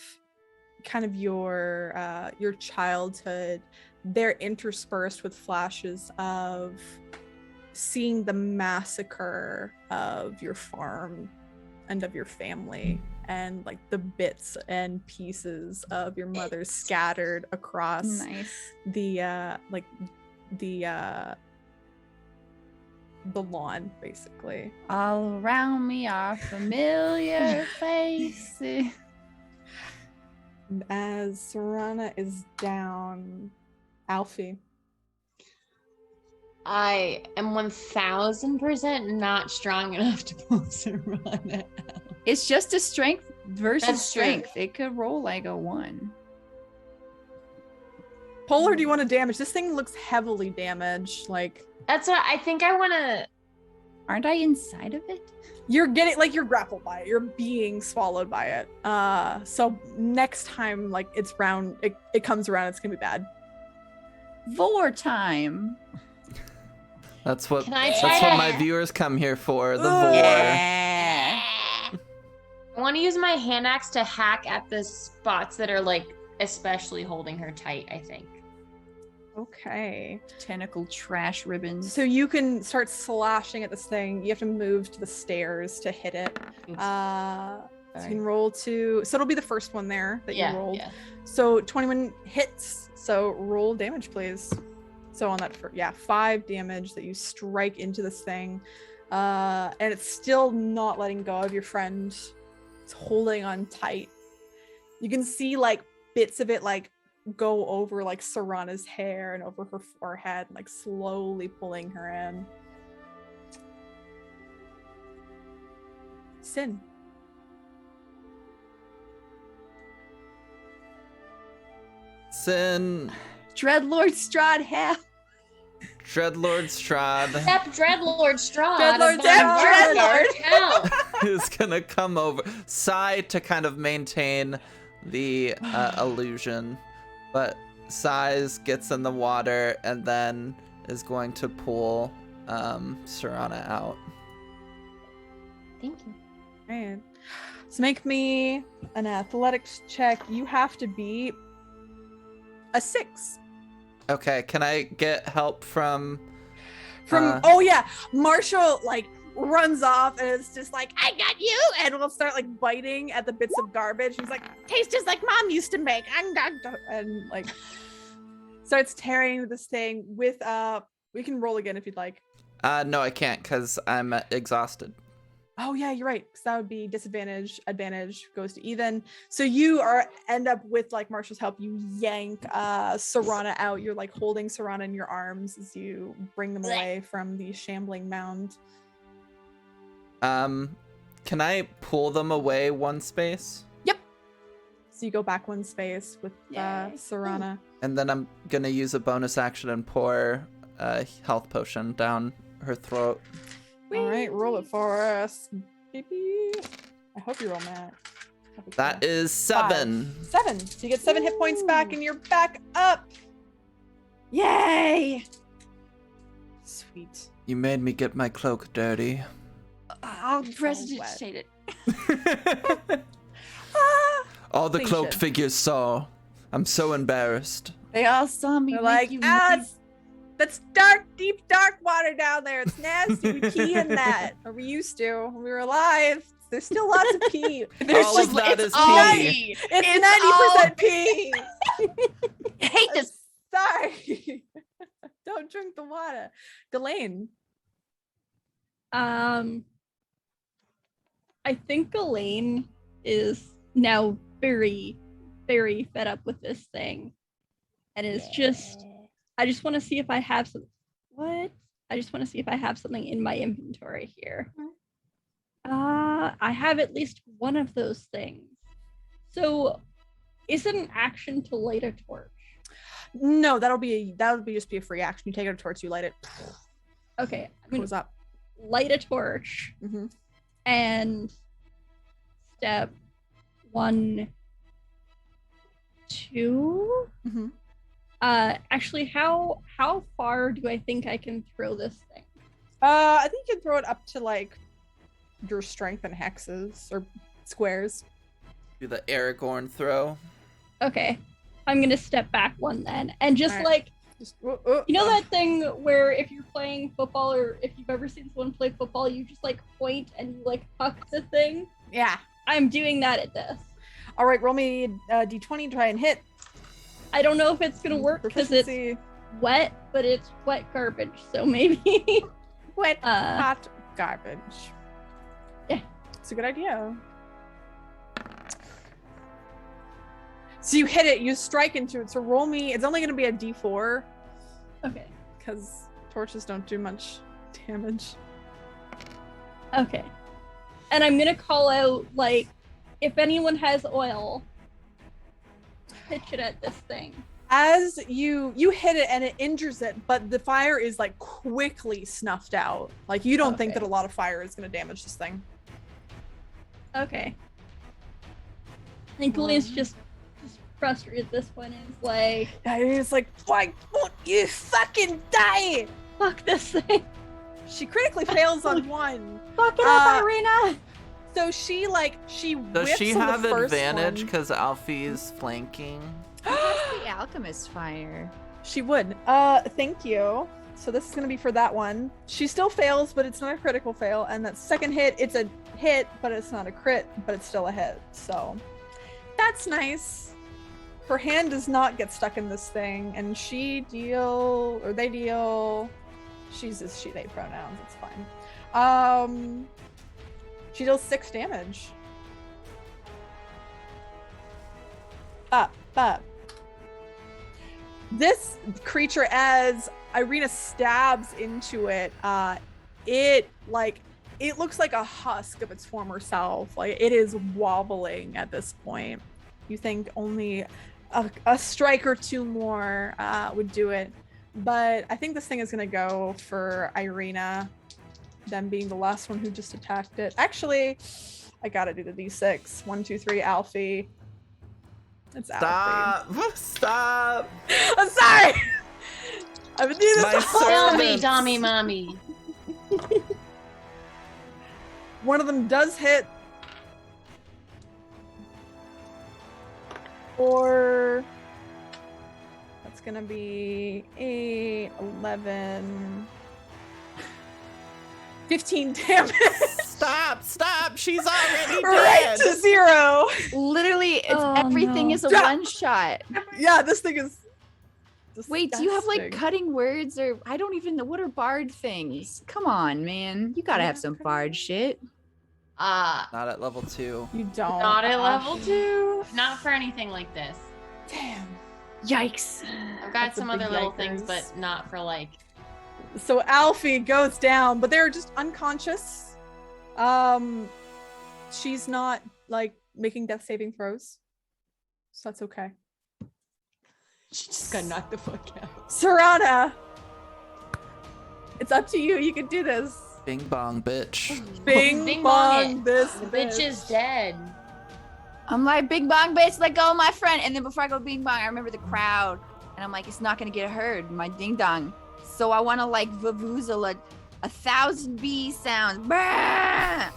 kind of your childhood, they're interspersed with flashes of seeing the massacre of your farm and of your family, and like the bits and pieces of your mother scattered across Nice. the lawn, basically. All around me are familiar faces. And as Serana is down, Alfie. I am 1000% not strong enough to pull Serana out. It's just a strength versus That's true. strength. It could roll like a 1. Polar, do you want to damage? This thing looks heavily damaged. Like That's what I think I want to. Aren't I inside of it? you're getting, like you're grappled by it. You're being swallowed by it. So next time, like it comes around, it's gonna be bad. Vor time. That's what Can I that's try what to- my viewers come here for, the Ugh. vor. Yeah. I want to use my hand axe to hack at the spots that are like especially holding her tight, I think. Okay. Tentacle trash ribbons. So you can start slashing at this thing. You have to move to the stairs to hit it. So you can roll so it'll be the first one there that you rolled. Yeah. So 21 hits. So roll damage, please. So on that, 5 damage that you strike into this thing, and it's still not letting go of your friend. It's holding on tight. You can see like bits of it like go over like Serana's hair and over her forehead, like slowly pulling her in. Sin. Sin, Dreadlord Strahd hell. Dreadlord Strahd. Step Dreadlord Strahd. Dreadlord of Dark Strahd. Dark Hell. is gonna come over, sigh to kind of maintain the illusion, but sighs, gets in the water, and then is going to pull Serana out. Thank you. Right. So make me an athletics check. You have to beat a 6. Okay, can I get help from? Oh yeah, Marshall like runs off and it's just like, I got you, and will start like biting at the bits of garbage. He's like, tastes just like mom used to make, and like starts tearing this thing with we can roll again if you'd like. No, I can't because I'm exhausted. Oh yeah, you're right. So that would be disadvantage. Advantage goes to Ethan. So you end up with like Marshall's help. You yank Serana out. You're like holding Serana in your arms as you bring them away from the shambling mound. Can I pull them away one space? Yep. So you go back one space with Serana. And then I'm gonna use a bonus action and pour a health potion down her throat. All right, roll it for us, baby. I hope you roll that. That is 7. 7. So you get 7 hit points back, and you're back up. Yay! Sweet. You made me get my cloak dirty. I'll prestidigitate it. All the They cloaked should. figures saw. I'm so embarrassed. They all saw me. They're make like, you that's dark, deep, dark water down there. It's nasty. We pee in that. Or we used to. When we were alive. There's still lots of pee. There's All of that is all pee. It's 90% pee. I hate this. Sorry. Don't drink the water. Ghislaine. I think Elaine is now very, very fed up with this thing. And is just, I just want to see if I have some, I just want to see if I have something in my inventory here. I have at least one of those things. So is it an action to light a torch? No, that would just be a free action. You take out a torch, you light it. Okay, I'm It gonna goes up. light a torch Mm-hmm. and step 1, 2. Mm-hmm. Actually, how far do I think I can throw this thing? I think you can throw it up to like your strength and hexes or squares. Do the Aragorn throw. Okay, I'm gonna step back 1 then, and just Alright. like, Just, you know that thing where if you're playing football, or if you've ever seen someone play football, you just like point and you like huck the thing? Yeah. I'm doing that at this. All right, roll me a d20, try and hit. I don't know if it's gonna work because it's Proficiency. wet, but it's wet garbage, so maybe. Wet uh, hot garbage. Yeah. It's a good idea. So you hit it, you strike into it. So roll me, it's only going to be a d4 okay. because torches don't do much damage. Okay. And I'm gonna call out, like, if anyone has oil, pitch it at this thing. As you hit it and it injures it, but the fire is like quickly snuffed out. Like you don't think Okay. that a lot of fire is going to damage this thing. Okay. I think Ghislaine's just frustrated at this point and is like, And it's like, why won't you fucking die? fuck this thing. She critically fails on 1. Fuck it up, Irina! So she Does whips she on have the first advantage one. because Alfie's flanking? The alchemist fire. She would. Thank you. So this is gonna be for that one. She still fails, but it's not a critical fail. And that second hit, it's a hit, but it's not a crit, but it's still a hit. So that's nice. Her hand does not get stuck in this thing, and they deal. She's just they pronouns. It's fine. She deals 6 damage. Up. This creature, as Irina stabs into it, it looks like a husk of its former self. Like it is wobbling at this point. You think only a strike or 2 more would do it, but I think this thing is gonna go for Irina them being the last one who just attacked it. Actually, I gotta do the d6. 1, 2, 3, Alfie. It's Alfie. Stop! I'm sorry! I've been doing this My all- Tell me, servants. Dommy Mommy. One of them does hit. Or that's gonna be a 11, 15 damage. Stop! She's already Right dead! to 0. Literally, it's Oh, everything no. is a Yeah. one shot. Yeah, this thing is. Wait, do you have like disgusting. cutting words or I don't even know what are bard things? Come on, man. You gotta have some bard shit. Not at level 2. You don't. Not at level Ash. 2. Not for anything like this. Damn. Yikes. I've got That's a some big other little things, yikers. but not for like. So Alfie goes down, but they're just unconscious. She's not like making death saving throws, so that's okay. She just got knocked the fuck out. Serana, it's up to you. You can do this. Bing bong, bitch. Bing, Bing bong, bong it. this The bitch is dead. I'm like, bing bong bitch, let go of my friend. And then before I go bing bong, I remember the crowd. And I'm like, it's not gonna get heard, my ding dong. So I wanna like vavoozle 1,000 bee sounds. Bah!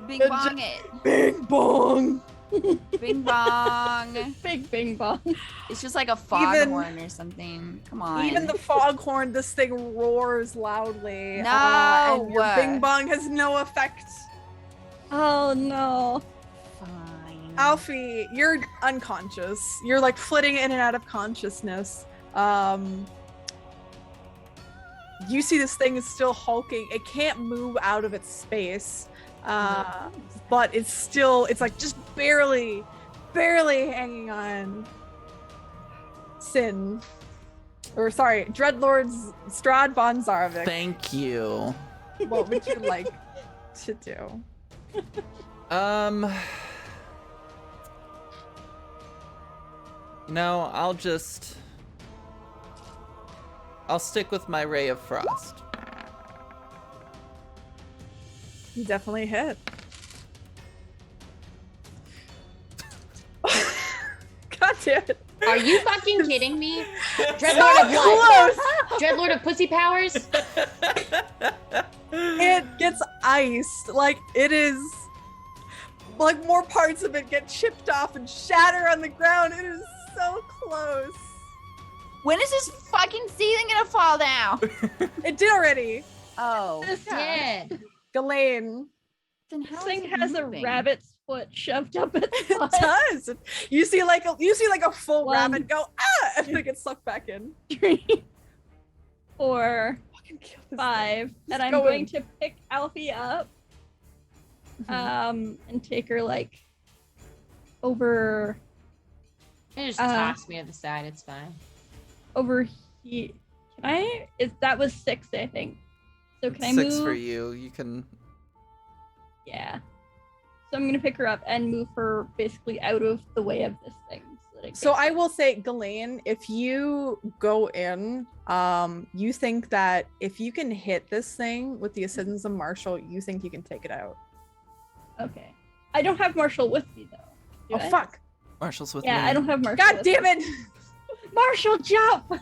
Bing Good bong it. Bing bong. Bing bong. Big bing bong. It's just like a foghorn or something. Come on. Even the foghorn, this thing roars loudly. No. And your bing bong has no effect. Oh no. Fine. Alfie, you're unconscious. You're like flitting in and out of consciousness. You see this thing is still hulking. It can't move out of its space. But it's like just barely hanging on. Dreadlord's Strahd von Zarvik. Thank you. What would you like to do? No, I'll stick with my Ray of Frost. You definitely hit. God damn it. Are you fucking kidding me? So Dreadlord of what? close! Dreadlord of pussy powers? It gets iced. Like, it is. Like, more parts of it get chipped off and shatter on the ground. It is so close. When is this fucking ceiling gonna fall down? It did already. Oh. It's dead. Ghislaine. Then how This is thing it has moving? a rabbit's foot shoved up its It butt. does. You see like a full 1, rabbit go and then it gets sucked back in. 3, 4, Fucking kill this 5, Just and I'm go going in. to pick Alfie up, Mhm. and take her like over It just Uh, tossed me to the side. It's fine. here. Can I? That was 6, I think. So can I 6 move? for you. You can. Yeah. So I'm gonna pick her up and move her basically out of the way of this thing. So, that it So gets- I will say, Ghislaine, if you go in, you think that if you can hit this thing with the assistance of Marshall, you think you can take it out. Okay. I don't have Marshall with me though. Do Oh I? fuck! Marshall's with Yeah, me. I don't have Marshall. God with damn me. it! Marshall, jump!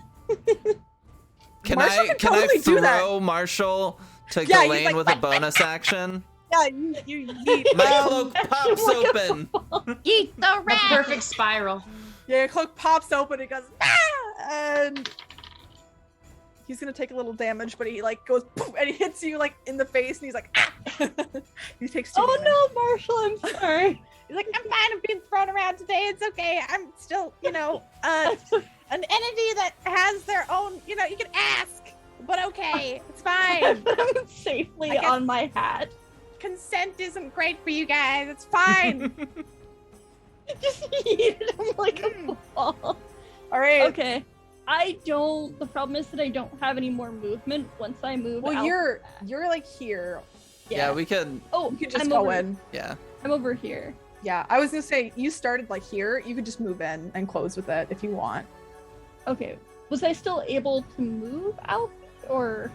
Can Marshall I can can I totally do that. throw Marshall to Yeah, he's Ghislaine like, with a bonus action? Yeah, you yeet. My cloak pops Like a open. Eat the A rat. perfect spiral. Yeah, your cloak pops open. It goes ah! And he's gonna take a little damage, but he like goes poof, and he hits you like in the face, and he's like ah! He takes 2 Oh damage. no, Marshall, I'm sorry. He's like, I'm fine. I'm being thrown around today. It's okay. I'm still, an entity that has their own, you can ask, but okay. It's fine. I'm safely I guess- on my hat. Consent isn't great for you guys. It's fine. Just yeeted him like a ball. All right. Okay. The problem is that I don't have any more movement once I move Well, out. you're like here. Yeah, we could. Oh, You could just I'm go over, in. Yeah. I'm over here. Yeah, I was gonna say you started like here. You could just move in and close with it if you want. Okay. Was I still able to move Alfie or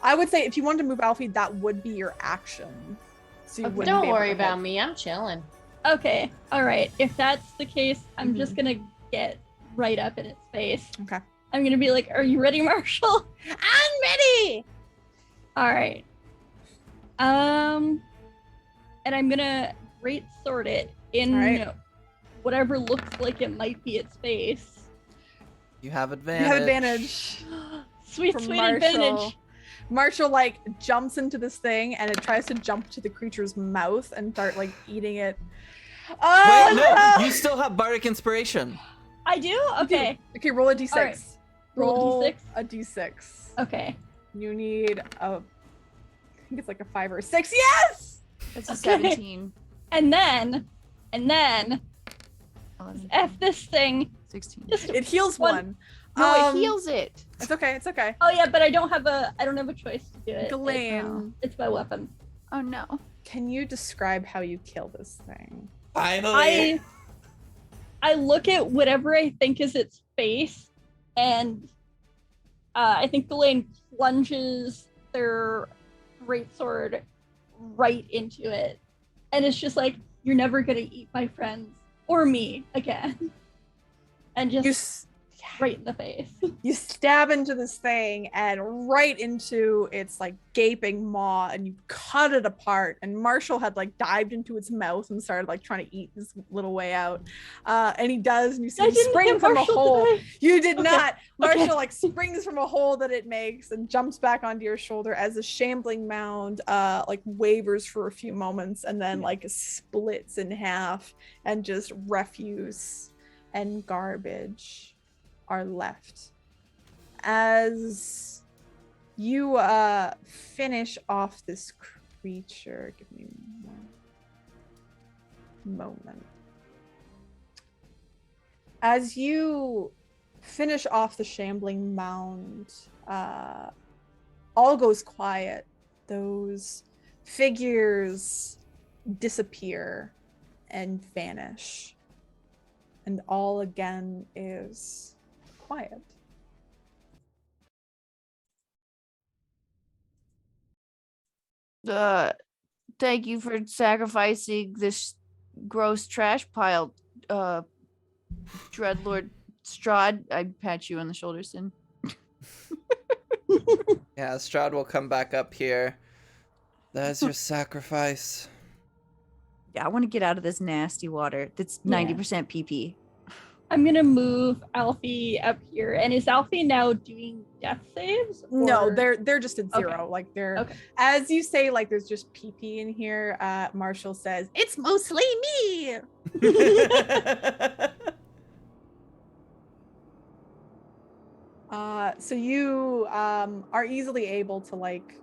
I would say if you wanted to move Alfie, that would be your action. So you Okay. wouldn't Don't be able worry to about hit. me. I'm chilling. Okay, all right. If that's the case, I'm just gonna get right up in its face. Okay. I'm gonna be like, "Are you ready, Marshall?" I'm ready. All right. And I'm gonna great sword it in All right. whatever looks like it might be its face. You have advantage. You have advantage. Sweet, From sweet Marshall. advantage. Marshall like jumps into this thing and it tries to jump to the creature's mouth and start like eating it. Oh, Wait, no, you still have bardic inspiration. I do? Okay. Okay, roll a d6. All right. Roll a D6? A d6. Okay. You need I think it's like a 5 or a 6. Yes! That's a Okay. 17. And then 11, F this thing. 16. Just It heals one. No, it heals it. It's okay. It's okay. Oh yeah, but I don't have a choice to do it. Ghislaine, It's my weapon. Oh no. can you describe how you kill this thing? Finally. I look at whatever I think is its face, and I think Ghislaine plunges their greatsword right into it, and it's just like, "You're never gonna eat my friends or me again," and just right in the face. You stab into this thing and right into its like gaping maw, and you cut it apart. And Marshall had like dived into its mouth and started like trying to eat his little way out. And he does, and you see I him didn't spring hit from Marshall, a hole. did I? You did Okay. not. Marshall Okay. like springs from a hole that it makes and jumps back onto your shoulder as the shambling mound like wavers for a few moments and then like splits in half, and just refuse and garbage are left. As you finish off this creature, give me one moment. As you finish off the shambling mound, all goes quiet. Those figures disappear and vanish, and all again is quiet. Thank you for sacrificing this gross trash pile, Dreadlord Strahd. I pat you on the shoulder, Sin. Yeah, Strahd will come back up here. That is your sacrifice. Yeah, I want to get out of this nasty water. That's 90% PP. I'm gonna move Alfie up here. And is Alfie now doing death saves? No, or- they're just at 0. Okay. Like they're Okay. as you say, like there's just PP in here. Marshall says, "It's mostly me." So you are easily able to like,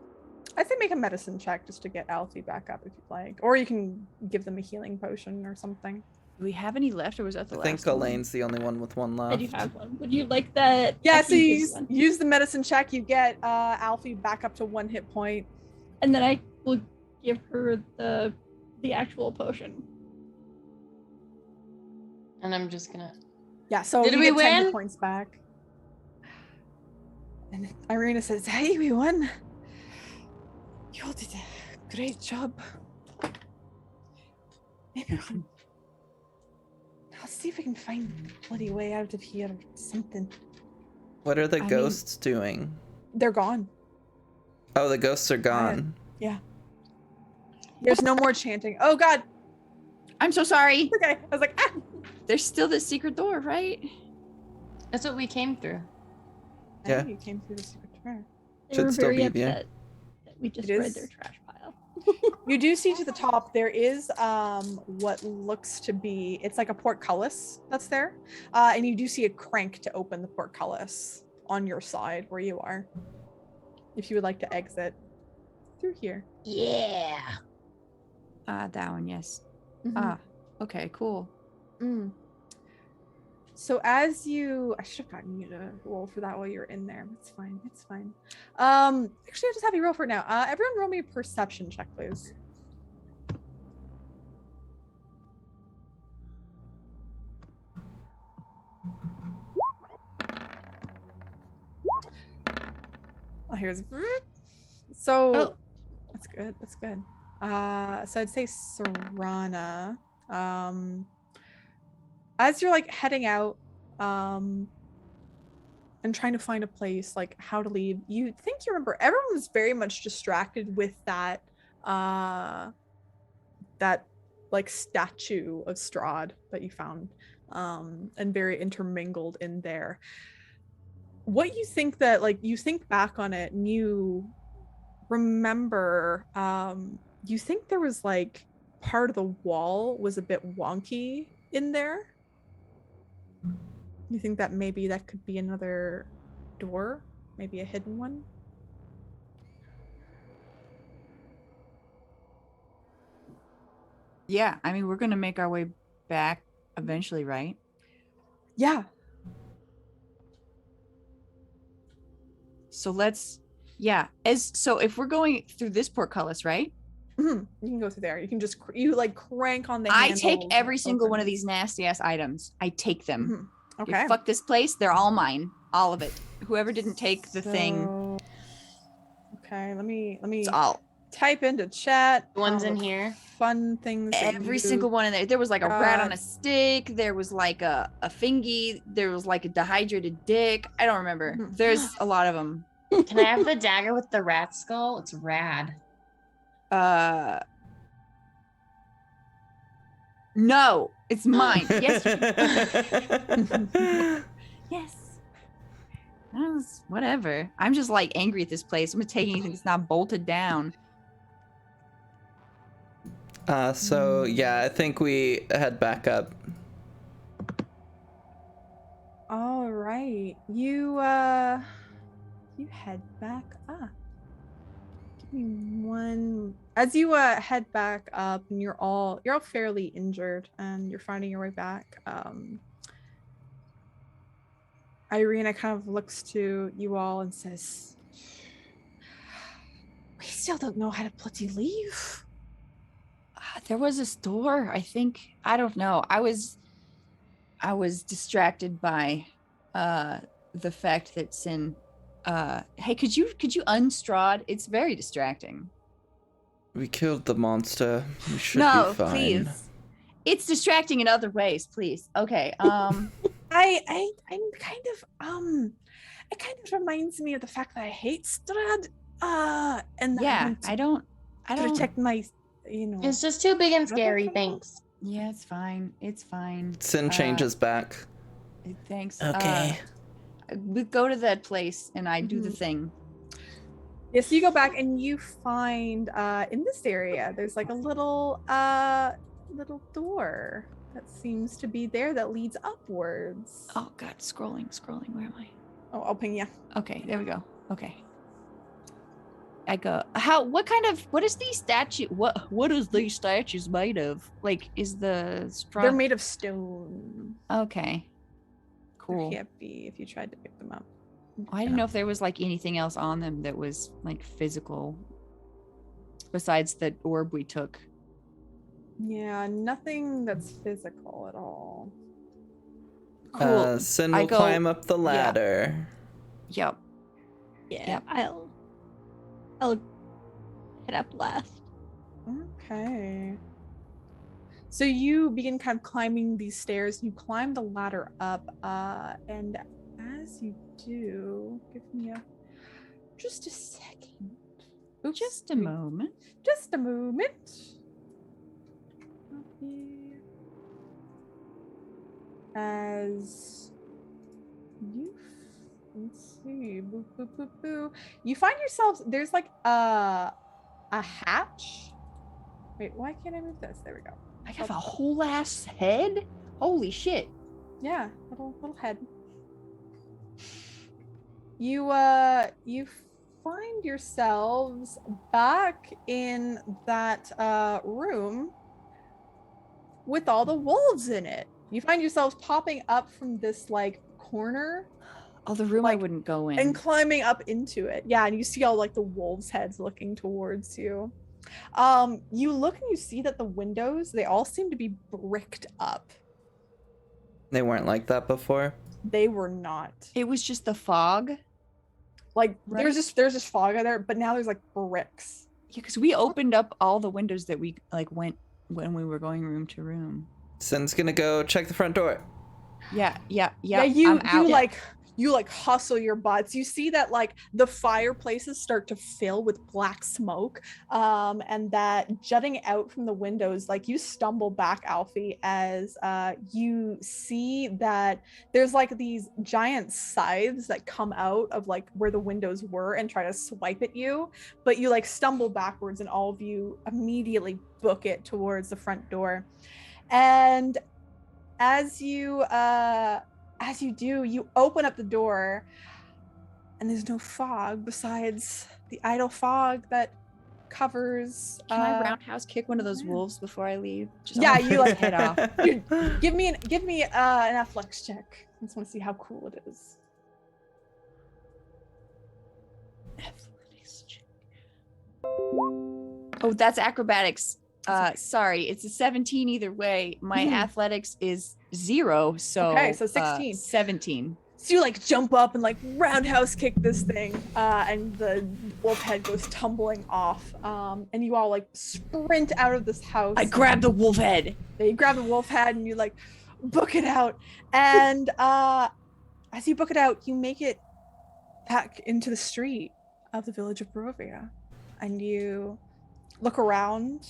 I think make a medicine check just to get Alfie back up if you'd like, or you can give them a healing potion or something. Do we have any left, or was that the I last think one? Elaine's the only one with one left. I do have one. Would you like that? Yeah, I so can you give use, one. use the medicine check. You get Alfie back up to 1 hit point. And then I will give her the actual potion. And I'm just gonna. Yeah, so Did you we get 10 hit win? points back. And Irina says, "Hey, we won. You all did a great job. Maybe I'll see if I can find a bloody way out of here or something." What are the I mean- ghosts doing? They're gone. Oh, the ghosts are gone. There's no more chanting. Oh God. I'm so sorry. Okay. I was like, ah. There's still this secret door, right? That's what we came through. I Yeah. think you came through the secret door. They Should were still very be there. upset that we It destroyed is. their trash pile. You do see to the top there is what looks to be, it's like a portcullis that's there, and you do see a crank to open the portcullis on your side where you are, if you would like to exit through here. Yeah. That one, yes. Mhm. Okay, cool. Mm. So as you, I should have gotten you to roll for that while you're in there. It's fine. It's fine. Actually, I'll just have you roll for now. Everyone roll me a perception check, please. Oh, here's So Oh. that's good. That's good. So I'd say Serana. As you're like heading out, and trying to find a place, like how to leave, you think you remember everyone was very much distracted with that that like statue of Strahd that you found, and very intermingled in there. What you think that, like, you think back on it and you remember, you think there was like part of the wall was a bit wonky in there. You think that maybe that could be another door, maybe a hidden one? Yeah, I mean, we're gonna make our way back eventually, right? Yeah. So let's, yeah. So if we're going through this portcullis, right? You can go through there. You can just you like crank on the I handles. take and every it single one of opens. these nasty ass items. I take them. Okay. You fuck this place, they're all mine. All of it. Whoever didn't take the thing, So- Okay, let me it's all. type into chat. The ones all in the here? Fun things. that Every you single one in there. There was like a rat on got. a stick. There was like a fingy. There was like a dehydrated dick. I don't remember. Mhm. There's a lot of them. Can I have the dagger with the rat skull? It's rad. No, it's mine. Yes. Yes. Whatever. I'm just like angry at this place. I'm gonna take anything that's not bolted down. So yeah, I think we head back up. All right, you head back up. Give me one. As you head back up, and you're all fairly injured, and you're finding your way back. Irina kind of looks to you all and says, "We still don't know how to bloody leave." There was a store, I think. I don't know. I was distracted by the fact that Sin hey, could you unstrad? It's very distracting. We killed the monster. We should No, be fine. please. It's distracting in other ways, please. Okay. I'm kind of it kind of reminds me of the fact that I hate Strahd, and that Yeah, I want I to don't protect my, you know. It's just too big and scary. Thanks. Yeah, it's fine. It's fine. Sin changes back. Thanks. Okay. We go to that place and I do the thing. Yeah, so you go back and you find in this area there's like a little door that seems to be there that leads upwards. Oh god, scrolling. Where am I? Oh, I'll ping you. Okay, there we go. Okay. I go. What is these statue? What is these statues made of? Like, is the They're made of stone. Okay. Cool. They're heavy if you tried to pick them up. I didn't know if there was like anything else on them that was like physical besides the orb we took. Yeah, nothing that's physical at all. Cool. Sin I will go- climb up the ladder. Yep. Yeah, Yep. I'll head up last. Okay. So you begin kind of climbing these stairs. You climb the ladder up, and as you do, give me just a second. Oops, Just a moment. Just a moment. Okay. As you, let's see, boo, boo, boo, boo. You find yourselves. There's like a hatch. Wait, why can't I move this? There we go. I have a whole ass head. Holy shit. Yeah, little head. You find yourselves back in that room with all the wolves in it. You find yourselves popping up from this like corner Oh, the room I Like, wouldn't go in. and climbing up into it. Yeah, and you see all like the wolves' heads looking towards you. You look and you see that the windows, they all seem to be bricked up. They weren't like that before. They were not. It was just the fog. Like Right. there's just fog out there, but now there's like bricks. Yeah, because we opened up all the windows that we like went when we were going room to room. Sin's gonna go check the front door. Yeah. You I'm out. you like hustle your butts. You see that like the fireplaces start to fill with black smoke, and that jutting out from the windows, like you stumble back, Alfie, as you see that there's like these giant scythes that come out of like where the windows were and try to swipe at you, but you like stumble backwards and all of you immediately book it towards the front door. And as you do, you open up the door and there's no fog besides the idle fog that covers Can I roundhouse kick one of those wolves before I leave? Just Yeah, almost you like head off. give me an athletics check. I just want to see how cool it is. Athletics check. Oh, that's acrobatics. Sorry, it's a 17 either way. My athletics is 0, so Okay, so 16. 17. So you like jump up and like roundhouse kick this thing, and the wolf head goes tumbling off. And you all like sprint out of this house. I grab the wolf head. You grab the wolf head and you like book it out. And as you book it out, you make it back into the street of the village of Barovia, and you look around.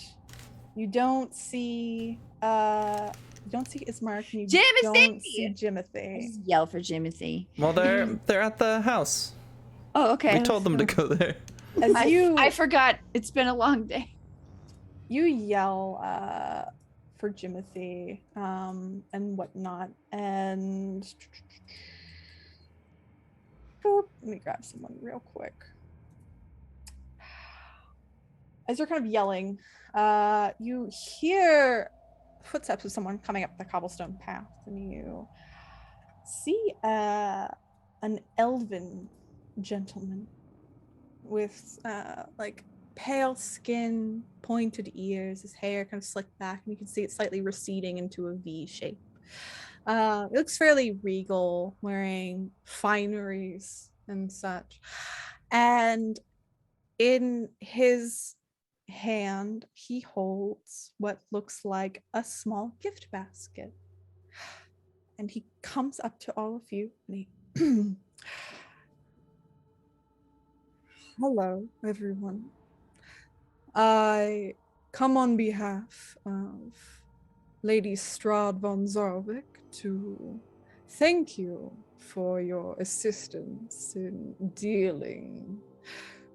You don't see Ismark, and you don't see Jimothy. Just yell for Jimothy. Well, they're at the house. Oh, okay. We told them to go there. As I forgot. It's been a long day. you yell for Jimothy and whatnot, and boop, let me grab someone real quick. As you're kind of yelling, you hear footsteps of someone coming up the cobblestone path, and you see an elven gentleman with like pale skin, pointed ears, his hair kind of slicked back, and you can see it slightly receding into a V shape. It looks fairly regal, wearing fineries and such. And in his hand, he holds what looks like a small gift basket. And he comes up to all of you and he Hello, everyone. I come on behalf of Lady Strahd von Zarvik to thank you for your assistance in dealing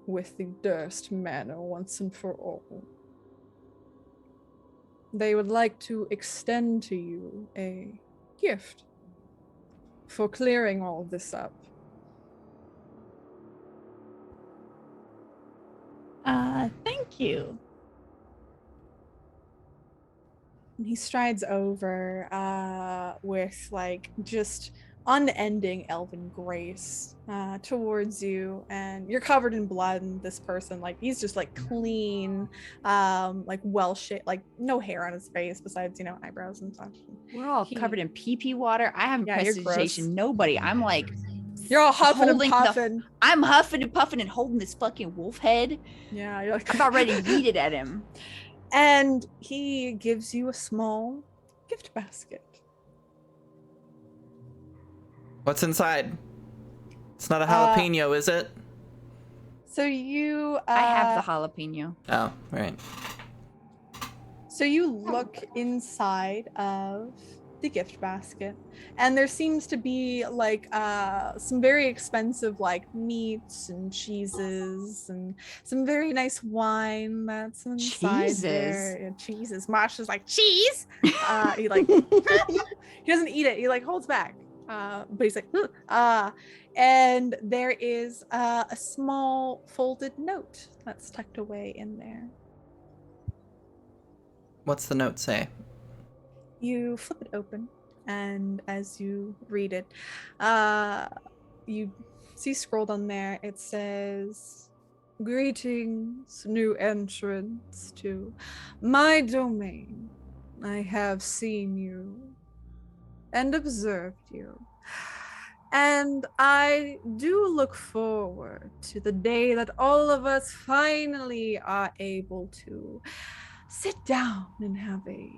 with the Durst Manor once and for all. They would like to extend to you a gift for clearing all of this up. Thank you. And he strides over with like just unending elven grace towards you, and you're covered in blood, and this person, like, he's just like clean, like well shaped, like no hair on his face besides, you know, eyebrows and such. We're all covered in pee-pee water. I haven't Yeah, you're prestidigitation. Nobody. I'm like, you're all huffing and holding the- puffing. I'm huffing and puffing and holding this fucking wolf head. Yeah, you're like I'm about ready to eat it at him. And he gives you a small gift basket. What's inside? It's not a jalapeno, is it? So you I have the jalapeno. Oh, right. So you look inside of the gift basket, and there seems to be like some very expensive like meats and cheeses and some very nice wine that's inside there. Yeah, cheeses. Mosh is like, cheese. He like he doesn't eat it. He like holds back. But he's like, and there is a small folded note that's tucked away in there. What's the note say? You flip it open, and as you read it, you see scrolled on there, it says, "Greetings, new entrants to my domain. I have seen you and observed you. And I do look forward to the day that all of us finally are able to sit down and have a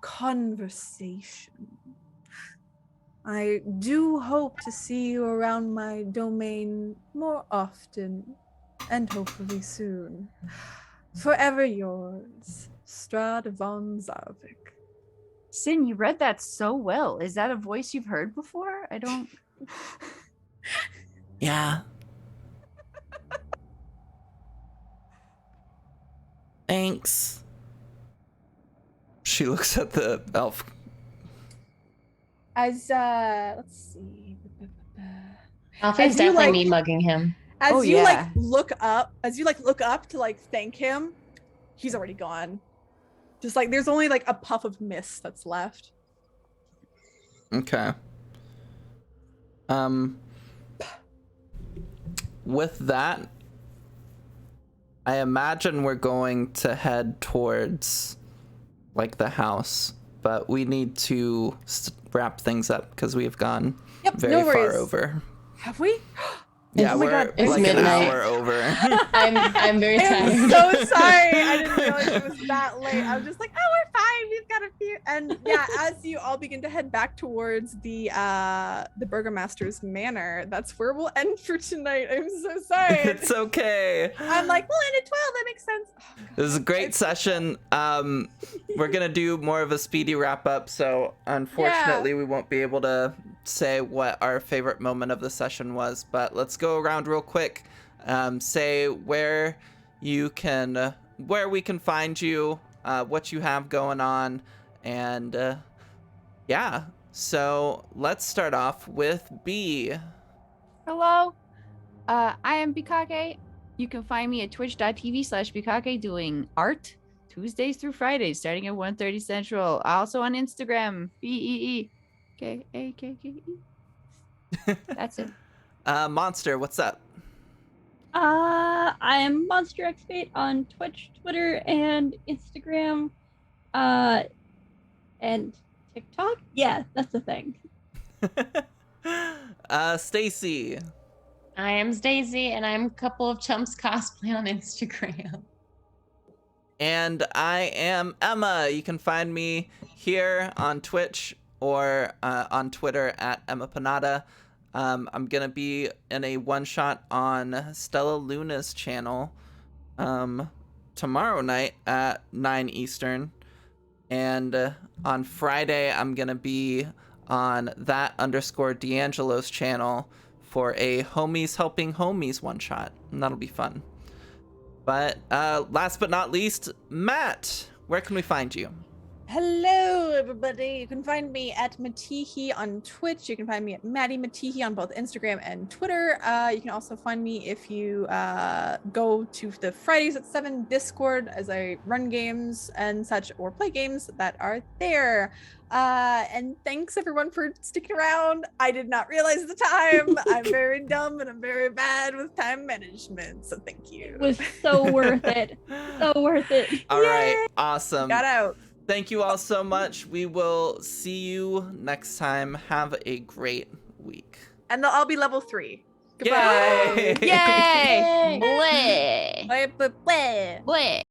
conversation. I do hope to see you around my domain more often and hopefully soon. Forever yours, Strahd von Zarvik. Sin, you read that so well. Is that a voice you've heard before? I don't. Yeah. Thanks. She looks at the elf. As let's see. Alfred's As you, definitely like- me mugging him. As Oh, you yeah. look up to like thank him, he's already gone. Just like there's only like a puff of mist that's left. Okay. With that, I imagine we're going to head towards like the house, but we need to wrap things up because we've gone Yep, very no far worries. over. Have we? Yeah, Oh my we're God, it's like midnight. an hour over. I'm very I am tired. so sorry. I didn't realize it was that late. I was just like, oh, we're fine. We've got a few. And yeah, as you all begin to head back towards the Burgomaster's manor, that's where we'll end for tonight. I'm so sorry. It's okay. I'm like, we'll end at 12. That makes sense. Oh, God. It was a great session. We're gonna do more of a speedy wrap up, so unfortunately we won't be able to say what our favorite moment of the session was, but let's go around real quick. Say where we can find you, what you have going on, and yeah. So let's start off with B. Hello, I am Bukake. You can find me at twitch.tv/Bukake doing art Tuesdays through Fridays starting at 1:30 Central. Also on Instagram, BEEKAKKE. That's it. Monster, what's up? I am Monster X8 on Twitch, Twitter, and Instagram, and TikTok. Yeah, that's the thing. Stacy. I am Stacy, and I'm a couple of chumps cosplay on Instagram. And I am Emma. You can find me here on Twitch or on Twitter at Emma Panada. I'm going to be in a one-shot on Stella Luna's channel tomorrow night at 9 Eastern. And on Friday, I'm going to be on that_D'Angelo's channel for a Homies Helping Homies one-shot. And that'll be fun. But last but not least, Matt, where can we find you? Hello, everybody. You can find me at Matihi on Twitch. You can find me at Maddie Matihi on both Instagram and Twitter. You can also find me if you go to the Fridays at 7 Discord as I run games and such or play games that are there. And thanks everyone for sticking around. I did not realize the time. I'm very dumb and I'm very bad with time management. So thank you. It was so worth it. So worth it. All right, awesome. Got out. Thank you all so much. We will see you next time. Have a great week. And they'll all be level 3. Goodbye. Yay! Yay! Yay! Bleh. Bye. Bleh.